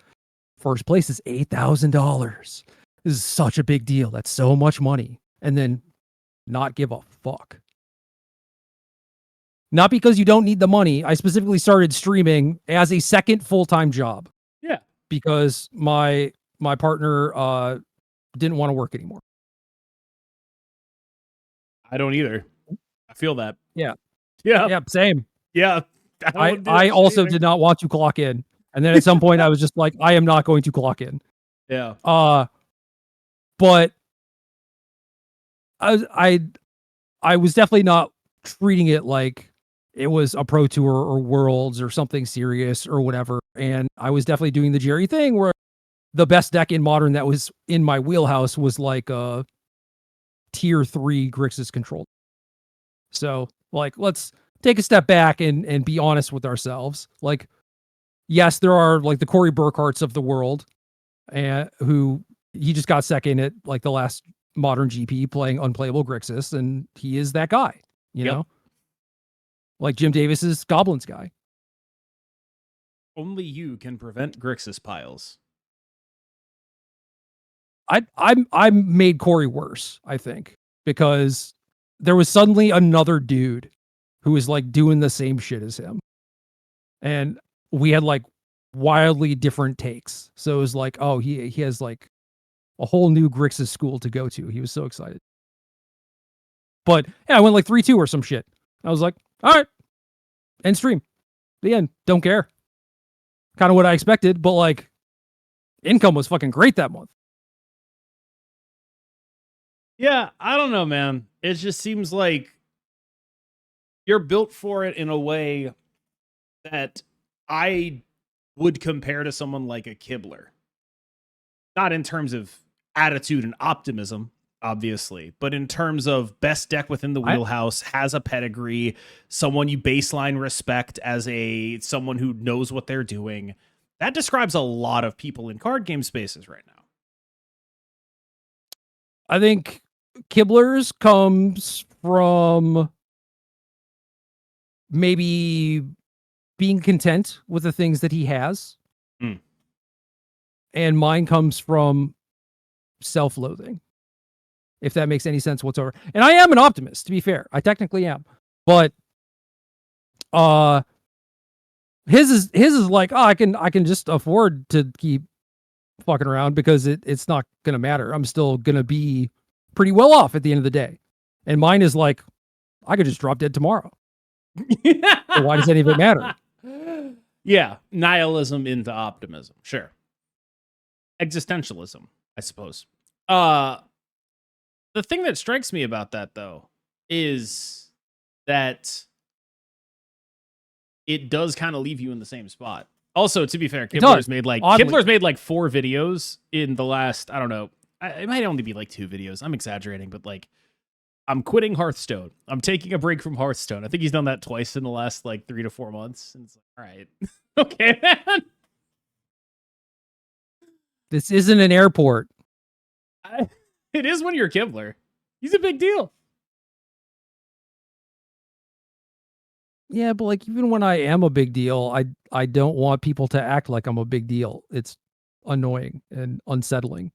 first place is $8,000. This is such a big deal. That's so much money. And then not give a fuck. Not because you don't need the money. I specifically started streaming as a second full-time job. Yeah. Because my partner didn't want to work anymore. I don't either. I feel that. Yeah. Yeah. Yeah, same. Yeah. I also did not want to clock in. And then at some point I was just like, I am not going to clock in. Yeah. But I was definitely not treating it like it was a Pro Tour or Worlds or something serious or whatever. And I was definitely doing the Gerry thing where the best deck in Modern that was in my wheelhouse was like a tier 3 Grixis control. So like, let's take a step back and be honest with ourselves. Like, yes, there are like the Corey Burkharts of the world, and who he just got second at like the last Modern GP playing unplayable Grixis, and he is that guy, you know, like Jim Davis's Goblins guy. Only you can prevent Grixis piles. I made Corey worse, I think, because there was suddenly another dude who was like doing the same shit as him. And we had like wildly different takes. So it was like, oh, he has like a whole new Grixis school to go to. He was so excited. But yeah, I went like 3-2 or some shit. I was like, all right, end stream. The end. Don't care. Kind of what I expected, but like income was fucking great that month. Yeah, I don't know, man. It just seems like you're built for it in a way that I would compare to someone like a Kibler. Not in terms of attitude and optimism, obviously, but in terms of best deck within the wheelhouse, has a pedigree, someone you baseline respect as someone who knows what they're doing. That describes a lot of people in card game spaces right now. I think Kibler's comes from maybe being content with the things that he has. And mine comes from self-loathing, if that makes any sense whatsoever. And I am an optimist, to be fair. I technically am. But his is like, oh, I can just afford to keep fucking around because it's not gonna matter. I'm still gonna be pretty well off at the end of the day. And mine is like, I could just drop dead tomorrow. So why does any of it matter? Yeah, nihilism into optimism. Sure. Existentialism, I suppose. The thing that strikes me about that, though, is that it does kind of leave you in the same spot. Also, to be fair, Kibler's made like 4 videos in the last, I don't know, it might only be like 2 videos. I'm exaggerating, but like, I'm quitting Hearthstone. I'm taking a break from Hearthstone. I think he's done that twice in the last like 3 to 4 months. And it's like, all right, okay, man. This isn't an airport. It is when you're Kibler. He's a big deal. Yeah, but like even when I am a big deal, I don't want people to act like I'm a big deal. It's annoying and unsettling.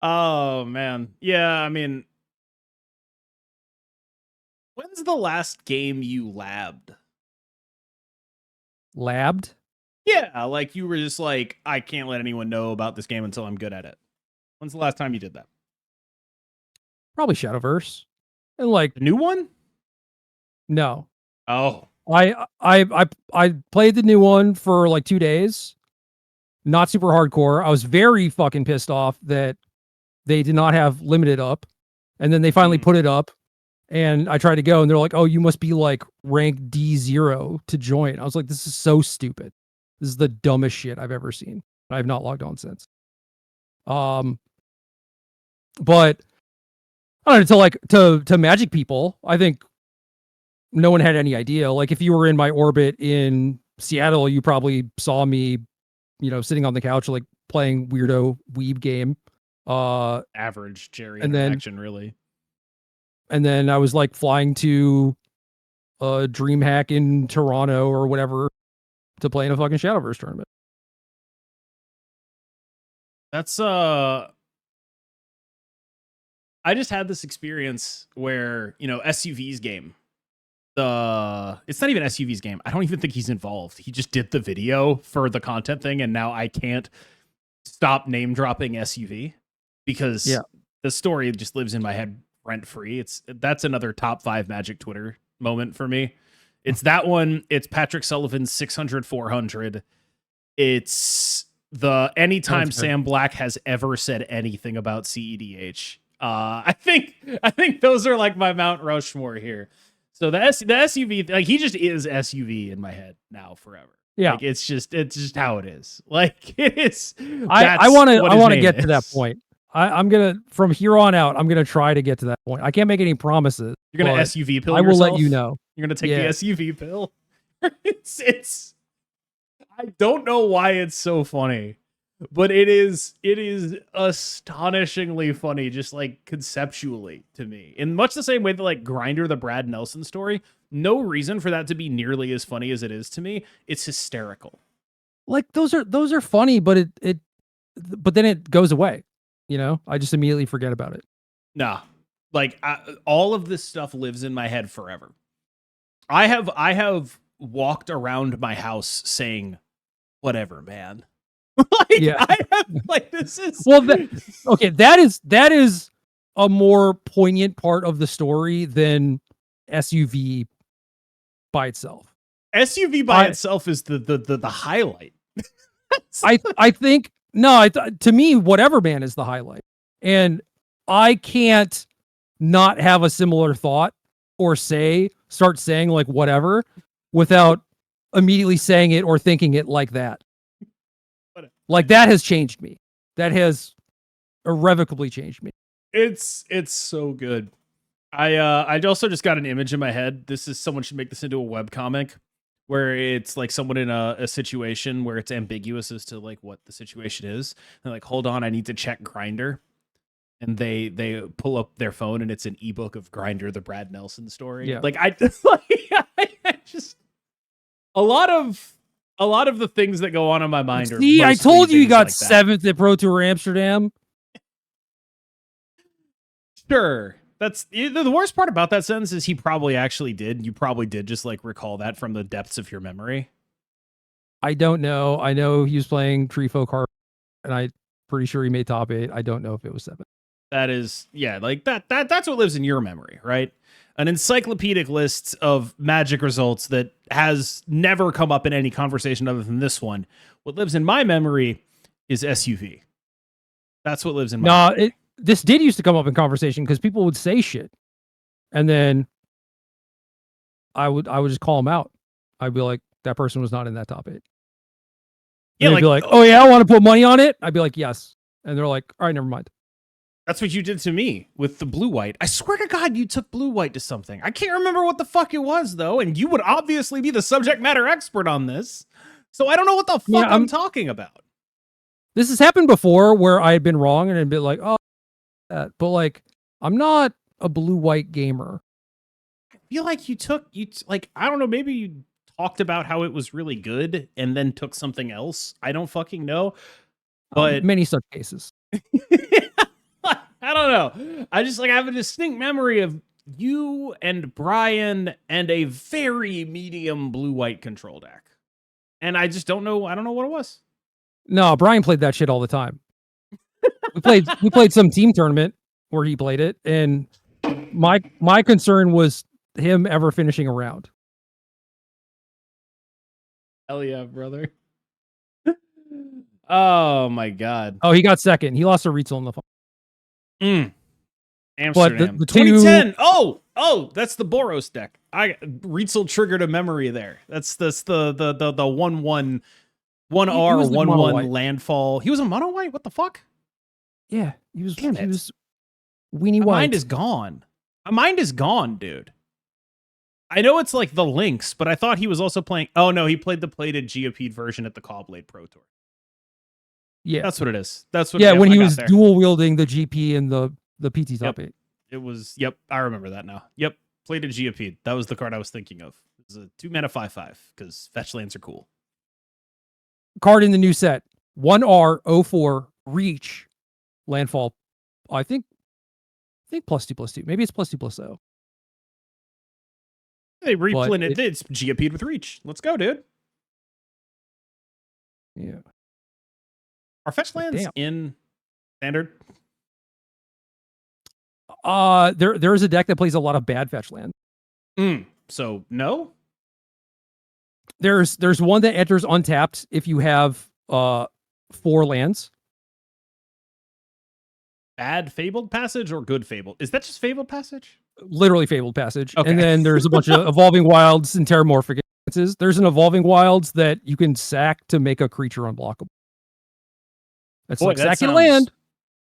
Oh man. Yeah, I mean, when's the last game you labbed? Labbed? Yeah, like you were just like, I can't let anyone know about this game until I'm good at it. When's the last time you did that? Probably Shadowverse. And like The new one? no. Oh. I played the new one for like 2 days. Not super hardcore. I was very fucking pissed off that they did not have limited up. And then they finally put it up. And I tried to go and they're like, oh, you must be like rank D0 to join. I was like, this is so stupid. This is the dumbest shit I've ever seen. I have not logged on since. But I don't know, to Magic people, I think no one had any idea. Like if you were in my orbit in Seattle, you probably saw me, sitting on the couch like playing weirdo weeb game. Average Gerry and interaction, really. And then I was like flying to DreamHack in Toronto or whatever to play in a fucking Shadowverse tournament. That's I just had this experience where, SUV's game. It's not even SUV's game. I don't even think he's involved. He just did the video for the content thing, and now I can't stop name dropping SUV because the story just lives in my head rent free. That's another top 5 Magic Twitter moment for me. It's that one. It's Patrick Sullivan's 600-400. It's the anytime Sam Black has ever said anything about CEDH. I think those are like my Mount Rushmore here. So the SUV, like he just is SUV in my head now forever. Yeah, like it's just how it is. Like it is. I want to get to that point. I'm gonna from here on out. I'm gonna try to get to that point. I can't make any promises. You're gonna SUV pill. I will let you know. You're gonna take the SUV pill. it's. I don't know why it's so funny, but it is astonishingly funny, just like conceptually to me. In much the same way that like Grindr, the Brad Nelson story, no reason for that to be nearly as funny as it is to me. It's hysterical. Like those are funny, but but then it goes away. I just immediately forget about it. Nah, like all of this stuff lives in my head forever. I have walked around my house saying, "Whatever, man." I have like this is okay. That is a more poignant part of the story than SUV by itself. SUV by itself is the highlight. I think no. To me, Whatever Man is the highlight, and I can't not have a similar thought or start saying like whatever without immediately saying it or thinking it like that. Like that has changed me. That has irrevocably changed me. It's so good. I also just got an image in my head. Someone should make this into a webcomic where it's like someone in a situation where it's ambiguous as to like what the situation is. And like, hold on, I need to check Grindr. And they pull up their phone and it's an ebook of Grindr, the Brad Nelson story. Yeah. Like I just a lot of the things that go on in my mind are. See, I told you got like 7th at Pro Tour Amsterdam. Sure. That's the worst part about that sentence is he probably actually did. You probably did just like recall that from the depths of your memory. I don't know. I know he was playing Trifo card, and I'm pretty sure he made top 8. I don't know if it was 7. That is, yeah, like that's what lives in your memory, right? An encyclopedic list of Magic results that has never come up in any conversation other than this one. What lives in my memory is SUV. That's what lives in my memory. This did used to come up in conversation because people would say shit, and then I would just call them out. I'd be like, that person was not in that top 8. Yeah, they'd be like, oh yeah, I want to put money on it. I'd be like, yes, and they're like, all right, never mind. That's what you did to me with the blue-white. I swear to God, you took blue-white to something. I can't remember what the fuck it was, though, and you would obviously be the subject matter expert on this. So I don't know what the fuck I'm talking about. This has happened before where I had been wrong and it'd be like, oh, but like, I'm not a blue-white gamer. feel like I don't know, maybe you talked about how it was really good and then took something else. I don't fucking know. But many such cases. I don't know. I just have a distinct memory of you and Brian and a very medium blue-white control deck. And I just don't know. I don't know what it was. No, Brian played that shit all the time. we played some team tournament where he played it, and my concern was him ever finishing a round. Hell yeah, brother. Oh my god. Oh, he got second. He lost to Rietzel in the final. Amsterdam. But the 2010. Oh, that's the Boros deck. Rietzel triggered a memory there. That's the 1/1 1/1 landfall. He was a mono white? What the fuck? Yeah, he was Damn he it. was weenie My white. mind is gone. My mind is gone, dude. I know it's like the Lynx, but I thought he was also playing. Oh no, he played the plated Geopede version at the Callblade Pro Tour. Yeah, that's what it is. That's what. Yeah, when he was dual wielding the GP and the PT top 8. It was. Yep, I remember that now. Yep, plated Geopede. That was the card I was thinking of. It was a 2-mana 5/5 because fetch lands are cool. Card in the new set: 1R04 Reach landfall. I think +2/+2. Maybe it's +2/+0. They replayed it. It's Geopede with Reach. Let's go, dude. Yeah. Are fetch lands in standard? There is a deck that plays a lot of bad fetch lands. So no. There's one that enters untapped if you have 4 lands. Bad Fabled Passage or good Fabled? Is that just Fabled Passage? Literally Fabled Passage. Okay. And then there's a bunch of Evolving Wilds and Terramorphic Advances. There's an Evolving Wilds that you can sack to make a creature unblockable. That's like sacking land.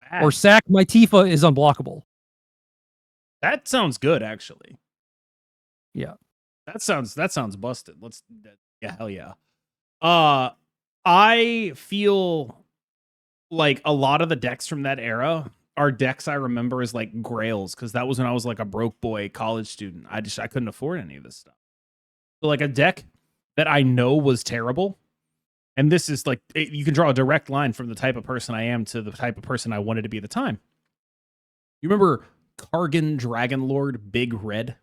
Bad. Or sack my Tifa is unblockable. That sounds good, actually. Yeah. That sounds busted. Hell yeah. I feel like a lot of the decks from that era are decks I remember as like grails, because that was when I was like a broke boy college student. I couldn't afford any of this stuff. So like a deck that I know was terrible, and this is like you can draw a direct line from the type of person I am to the type of person I wanted to be at the time. You remember Kargan Dragonlord Big Red?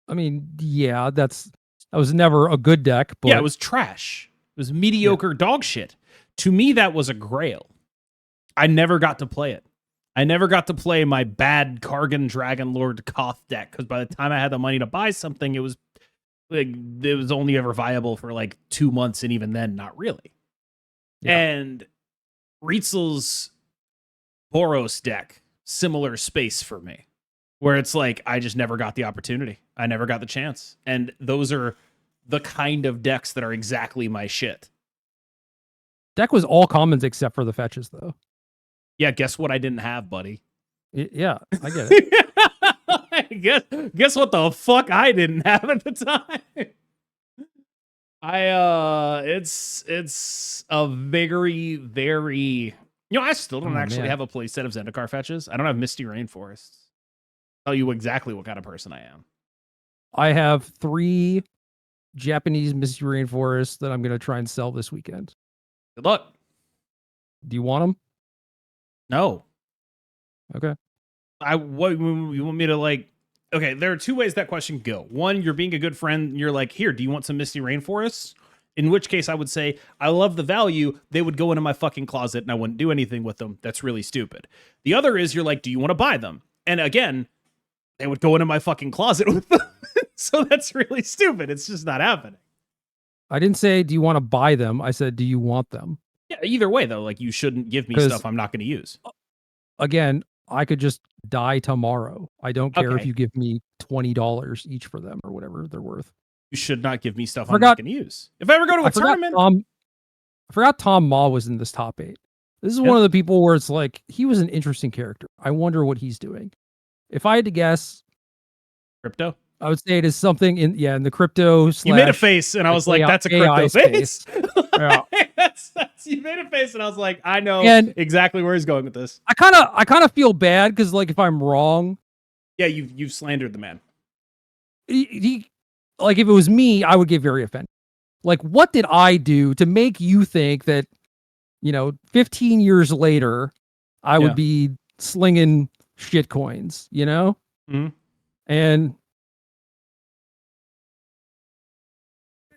I mean, yeah, that was never a good deck, but yeah, it was trash. It was mediocre dog shit. To me, that was a grail. I never got to play it. I never got to play my bad Kargan Dragonlord Koth deck, because by the time I had the money to buy something, it was only ever viable for like 2 months, and even then, not really. Yeah. And Rietzel's Boros deck, similar space for me, where it's like I just never got the opportunity. I never got the chance. And those are the kind of decks that are exactly my shit. Deck was all commons except for the fetches, though. Yeah, guess what I didn't have, buddy? Yeah, I get it. guess what the fuck I didn't have at the time? It's a very, very... I still don't have a play set of Zendikar fetches. I don't have Misty Rainforests. Tell you exactly what kind of person I am. I have 3 Japanese Misty Rainforests that I'm going to try and sell this weekend. Good luck. Do you want them? No. Okay. What you want me to like? Okay, there are 2 ways that question can go. One, you're being a good friend. You're like, here, do you want some Misty Rainforests? In which case I would say, I love the value. They would go into my fucking closet and I wouldn't do anything with them. That's really stupid. The other is you're like, do you want to buy them? And again, they would go into my fucking closet with them. So that's really stupid. It's just not happening. I didn't say, do you want to buy them? I said, do you want them? Yeah, either way, though, like you shouldn't give me stuff I'm not going to use. Again, I could just die tomorrow. I don't care if you give me $20 each for them or whatever they're worth. You should not give me stuff I'm not going to use. If I ever go to a tournament... I forgot Tom Ma was in this top 8. This is one of the people where it's like, he was an interesting character. I wonder what he's doing. If I had to guess... Crypto? I would say it is something in the crypto / You made a face, and I was like, that's a crypto face. Yeah. You made a face, and I was like, I know exactly where he's going with this. I kind of feel bad, because like if I'm wrong, Yeah, you've slandered the man. He like if it was me, I would get very offended. Like, what did I do to make you think that, 15 years later, I would be slinging shit coins, Mm-hmm. And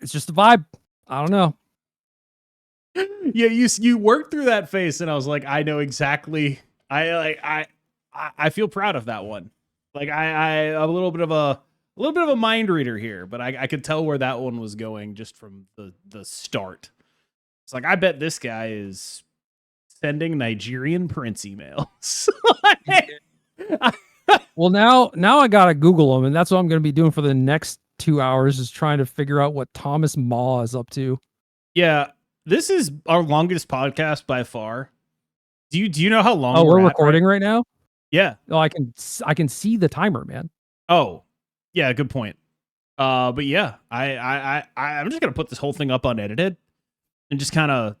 it's just a vibe. I don't know. Yeah, you worked through that face, and I was like, I know exactly. I feel proud of that one. Like I'm a little bit of a mind reader here, but I could tell where that one was going just from the start. It's like, I bet this guy is sending Nigerian prince emails. Well, now I gotta Google him, and that's what I'm gonna be doing for the next 2 hours, is trying to figure out what Thomas Ma is up to. Yeah, this is our longest podcast by far. Do you know how long we're recording right now? Yeah. Oh, I can see the timer, man. Oh, yeah, good point. But yeah, I'm just gonna put this whole thing up unedited and just kind of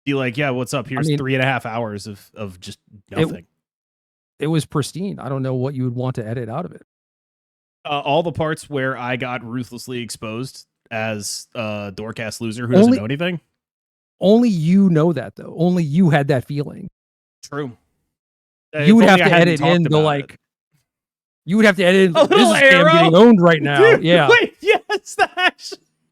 be like, yeah, what's up? Here's 3.5 hours of just nothing. It was pristine. I don't know what you would want to edit out of it. All the parts where I got ruthlessly exposed as a Doorcast loser who doesn't know anything. Only you know that, though. Only you had that feeling. True. You would have to edit in the like. You would have to edit in this is Cam getting owned right now. Dude, yeah. Wait, yes,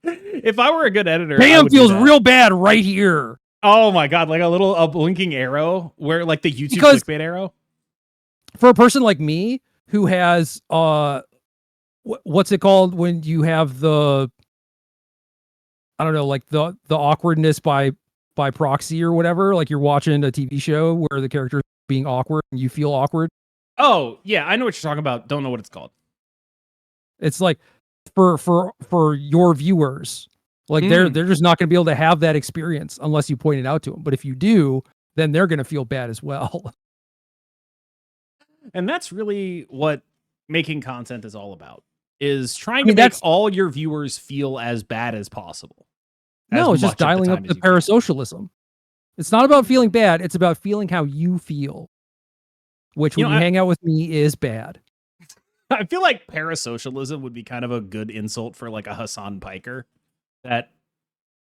if I were a good editor, Cam feels real bad right here. Oh my god, like a blinking arrow where like the YouTube clickbait arrow. For a person like me who has what's it called when you have the, I don't know, like the awkwardness by proxy or whatever, like you're watching a TV show where the character is being awkward and you feel awkward. Oh, yeah, I know what you're talking about. Don't know what it's called. It's like for your viewers, like they're just not going to be able to have that experience unless you point it out to them. But if you do, then they're going to feel bad as well. And that's really what making content is all about, is trying to make all your viewers feel as bad as possible. No, it's just dialing up the parasocialism. It's not about feeling bad. It's about feeling how you feel, which when you hang out with me is bad. I feel like parasocialism would be kind of a good insult for like a Hassan Piker. That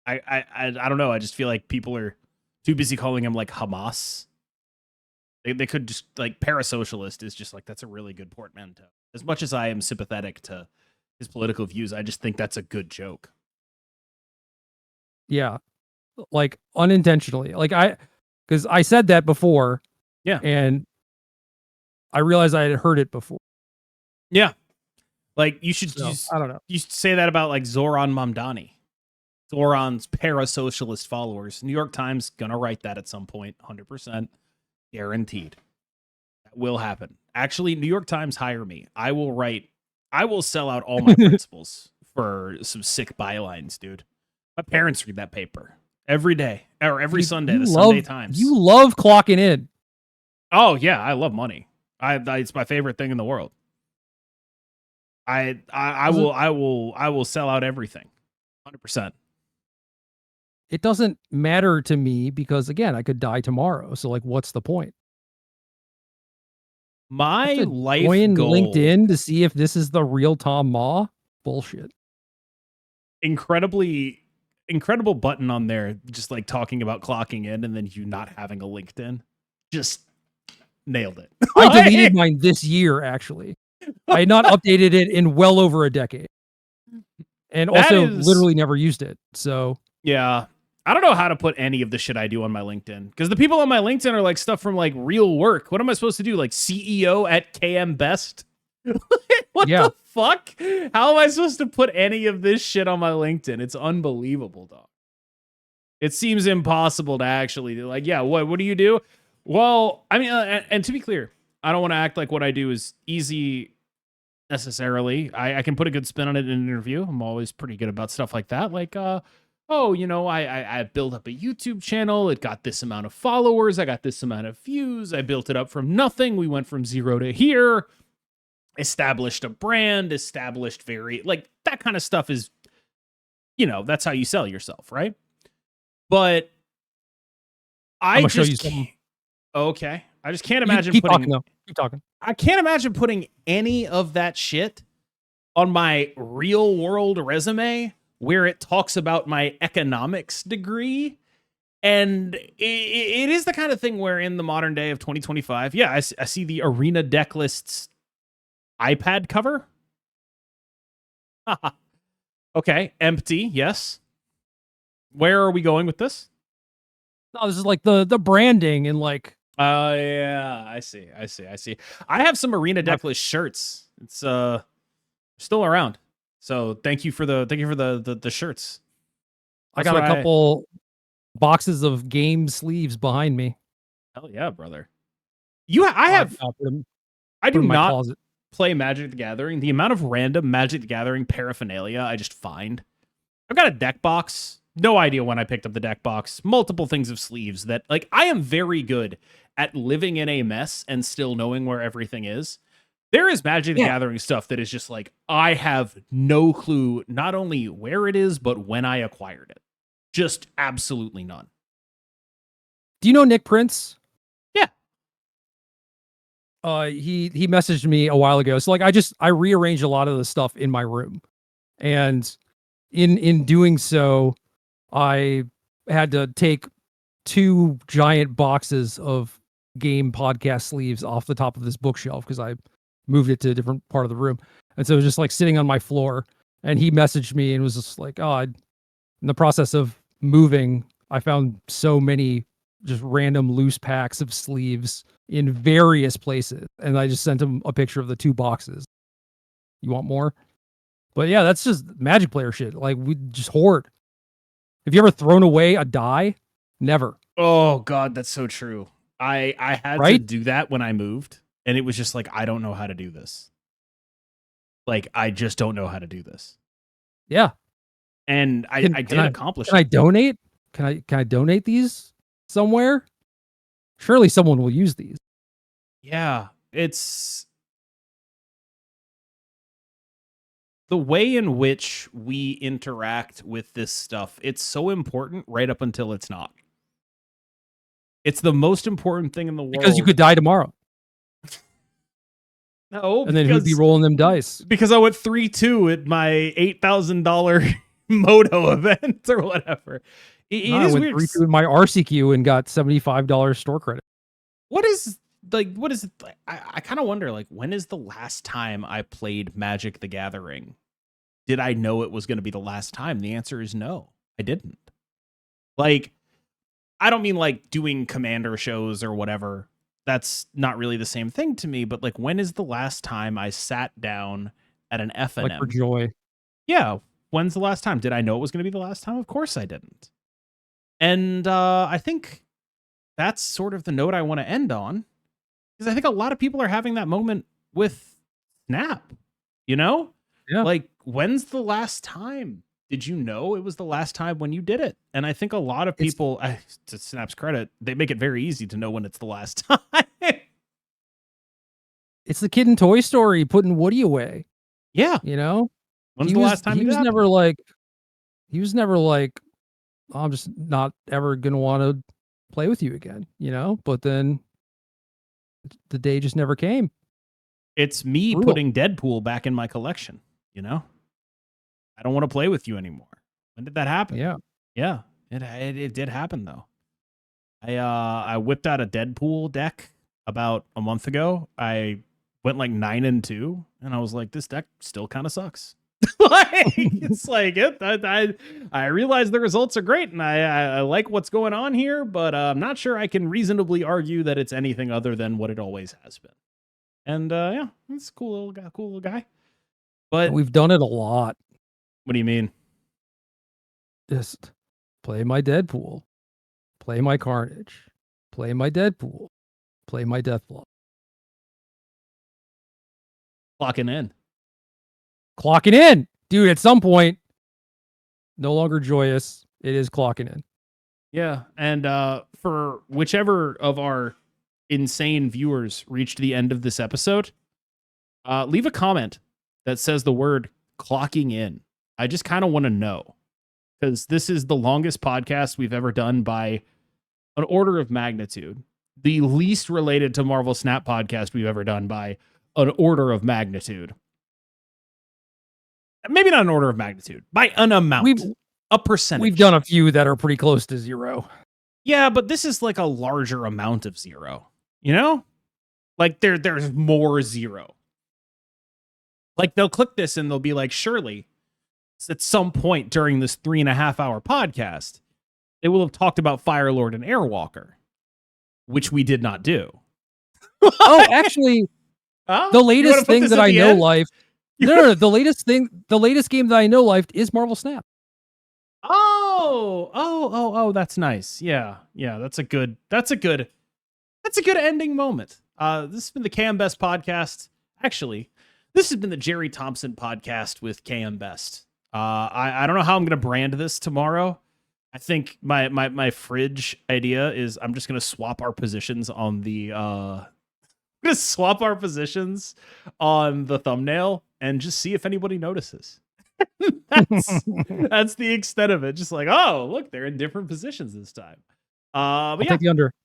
I don't know. I just feel like people are too busy calling him like Hamas. They could just like, parasocialist is just like, that's a really good portmanteau. As much as I am sympathetic to his political views, I just think that's a good joke. Yeah. Like unintentionally. Like because I said that before. Yeah. And I realized I had heard it before. Yeah. Like you should I don't know. You should say that about like Zoran Mamdani. Zoran's parasocialist followers. New York Times gonna write that at some point, 100%. Guaranteed. That will happen. Actually, New York Times, hire me. I will sell out all my principles for some sick bylines, dude. My parents read that paper every day, or every Sunday, the Sunday Times. You love clocking in. Oh yeah, I love money. It's my favorite thing in the world. I will sell out everything. 100%. It doesn't matter to me because, again, I could die tomorrow. So, like, what's the point? My life goal. LinkedIn to see if this is the real Tom Ma? Bullshit. Incredible button on there, just like talking about clocking in and then you not having a LinkedIn. Just nailed it. I deleted mine this year, actually. I had not updated it in well over a decade. And also literally never used it. So, yeah. I don't know how to put any of the shit I do on my LinkedIn, because the people on my LinkedIn are like stuff from like real work. What am I supposed to do? Like CEO at KMBest? What the fuck? How am I supposed to put any of this shit on my LinkedIn? It's unbelievable, dog. It seems impossible to actually do. Like, yeah, what do you do? Well, I mean, and to be clear, I don't want to act like what I do is easy necessarily. I can put a good spin on it in an interview. I'm always pretty good about stuff like that. Like, oh, I built up a YouTube channel. It got this amount of followers. I got this amount of views. I built it up from nothing. We went from 0 to here. Established a brand. Established like that kind of stuff is, that's how you sell yourself, right? But I'm gonna show you something. Okay. I just can't imagine keep talking, though. Keep talking. I can't imagine putting any of that shit on my real world resume where it talks about my economics degree. And it is the kind of thing where in the modern day of 2025, yeah, I see the Arena deck lists iPad cover. Okay, empty, yes. Where are we going with this? No, this is like the branding and like. Yeah, I see. I have some Arena Decklist shirts. It's still around. So thank you for the shirts. I got a couple boxes of game sleeves behind me. Hell yeah, brother. I do not closet. Play Magic the Gathering. The amount of random Magic the Gathering paraphernalia I just find. I've got a deck box. No idea when I picked up the deck box. Multiple things of sleeves that, like, I am very good at living in a mess and still knowing where everything is. There is Magic the Gathering stuff that is just like, I have no clue not only where it is, but when I acquired it. Just absolutely none. Do you know Nick Prince? Yeah. He messaged me a while ago. So like I rearranged a lot of the stuff in my room. And in doing so, I had to take 2 giant boxes of game podcast sleeves off the top of this bookshelf because I moved it to a different part of the room. And so it was just like sitting on my floor. And he messaged me and was just like, oh, in the process of moving, I found so many just random loose packs of sleeves in various places. And I just sent him a picture of the 2 boxes. You want more? But yeah, that's just Magic player shit. Like, we just hoard. Have you ever thrown away a die? Never. Oh God, that's so true. I had to do that when I moved, and it was just like, I don't know how to do this. Like, I just don't know how to do this. Yeah. And I did accomplish it. Can I donate? Can I donate these somewhere? Surely someone will use these. Yeah, it's the way in which we interact with this stuff. It's so important right up until it's not. It's the most important thing in the world. Because you could die tomorrow. No, and then who'd be rolling them dice? Because I went 3-2 at my $8,000 Moto event or whatever. I went 3-2 in my RCQ and got $75 store credit. What is it? I kind of wonder, like, when is the last time I played Magic the Gathering? Did I know it was going to be the last time? The answer is no, I didn't. Like, I don't mean like doing Commander shows or whatever. That's not really the same thing to me. But like, when is the last time I sat down at an FNM? Like for joy. Yeah. When's the last time? Did I know it was going to be the last time? Of course I didn't. And I think that's sort of the note I want to end on. Because I think a lot of people are having that moment with Snap. You know? Yeah. Like, when's the last time? Did you know it was the last time when you did it? And I think a lot of people, to Snap's credit, they make it very easy to know when it's the last time. It's the kid in Toy Story putting Woody away. Yeah. You know? When's the last time he was never like, oh, I'm just not ever going to want to play with you again, you know? But then the day just never came. It's me putting Deadpool back in my collection, you know? I don't want to play with you anymore. When did that happen? Yeah. It did happen though. I whipped out a Deadpool deck about a month ago. I went like 9-2, and I was like, this deck still kind of sucks. It's like I realize the results are great, and I like what's going on here, but I'm not sure I can reasonably argue that it's anything other than what it always has been. And yeah, it's a cool little guy. But we've done it a lot. What do you mean? Just play my Deadpool, play my Carnage, play my Deadpool, play my Deathblock. Clocking in. Dude, at some point, no longer joyous. It is clocking in. Yeah. And for whichever of our insane viewers reached the end of this episode, leave a comment that says the word clocking in. I just kind of want to know, because this is the longest podcast we've ever done by an order of magnitude. the least related to Marvel Snap podcast we've ever done by an order of magnitude. Maybe not an order of magnitude, by an amount, a percentage. We've done a few that are pretty close to 0. Yeah, but this is like a larger amount of 0, you know? Like there's more 0. Like they'll click this and they'll be like, surely at some point during this 3.5 hour podcast, they will have talked about Firelord and Airwalker, which we did not do. Oh, actually, the latest thing that I know life. No, the latest game that I know life is Marvel Snap. Oh, that's nice. Yeah. That's a good ending moment. This has been the KMBest podcast. Actually, this has been the Gerry Thompson podcast with KMBest. I don't know how I'm going to brand this tomorrow. I think my fridge idea is I'm just going to swap our positions on the thumbnail and just see if anybody notices. That's the extent of it. Just like, oh, look, they're in different positions this time. But I'll take the under.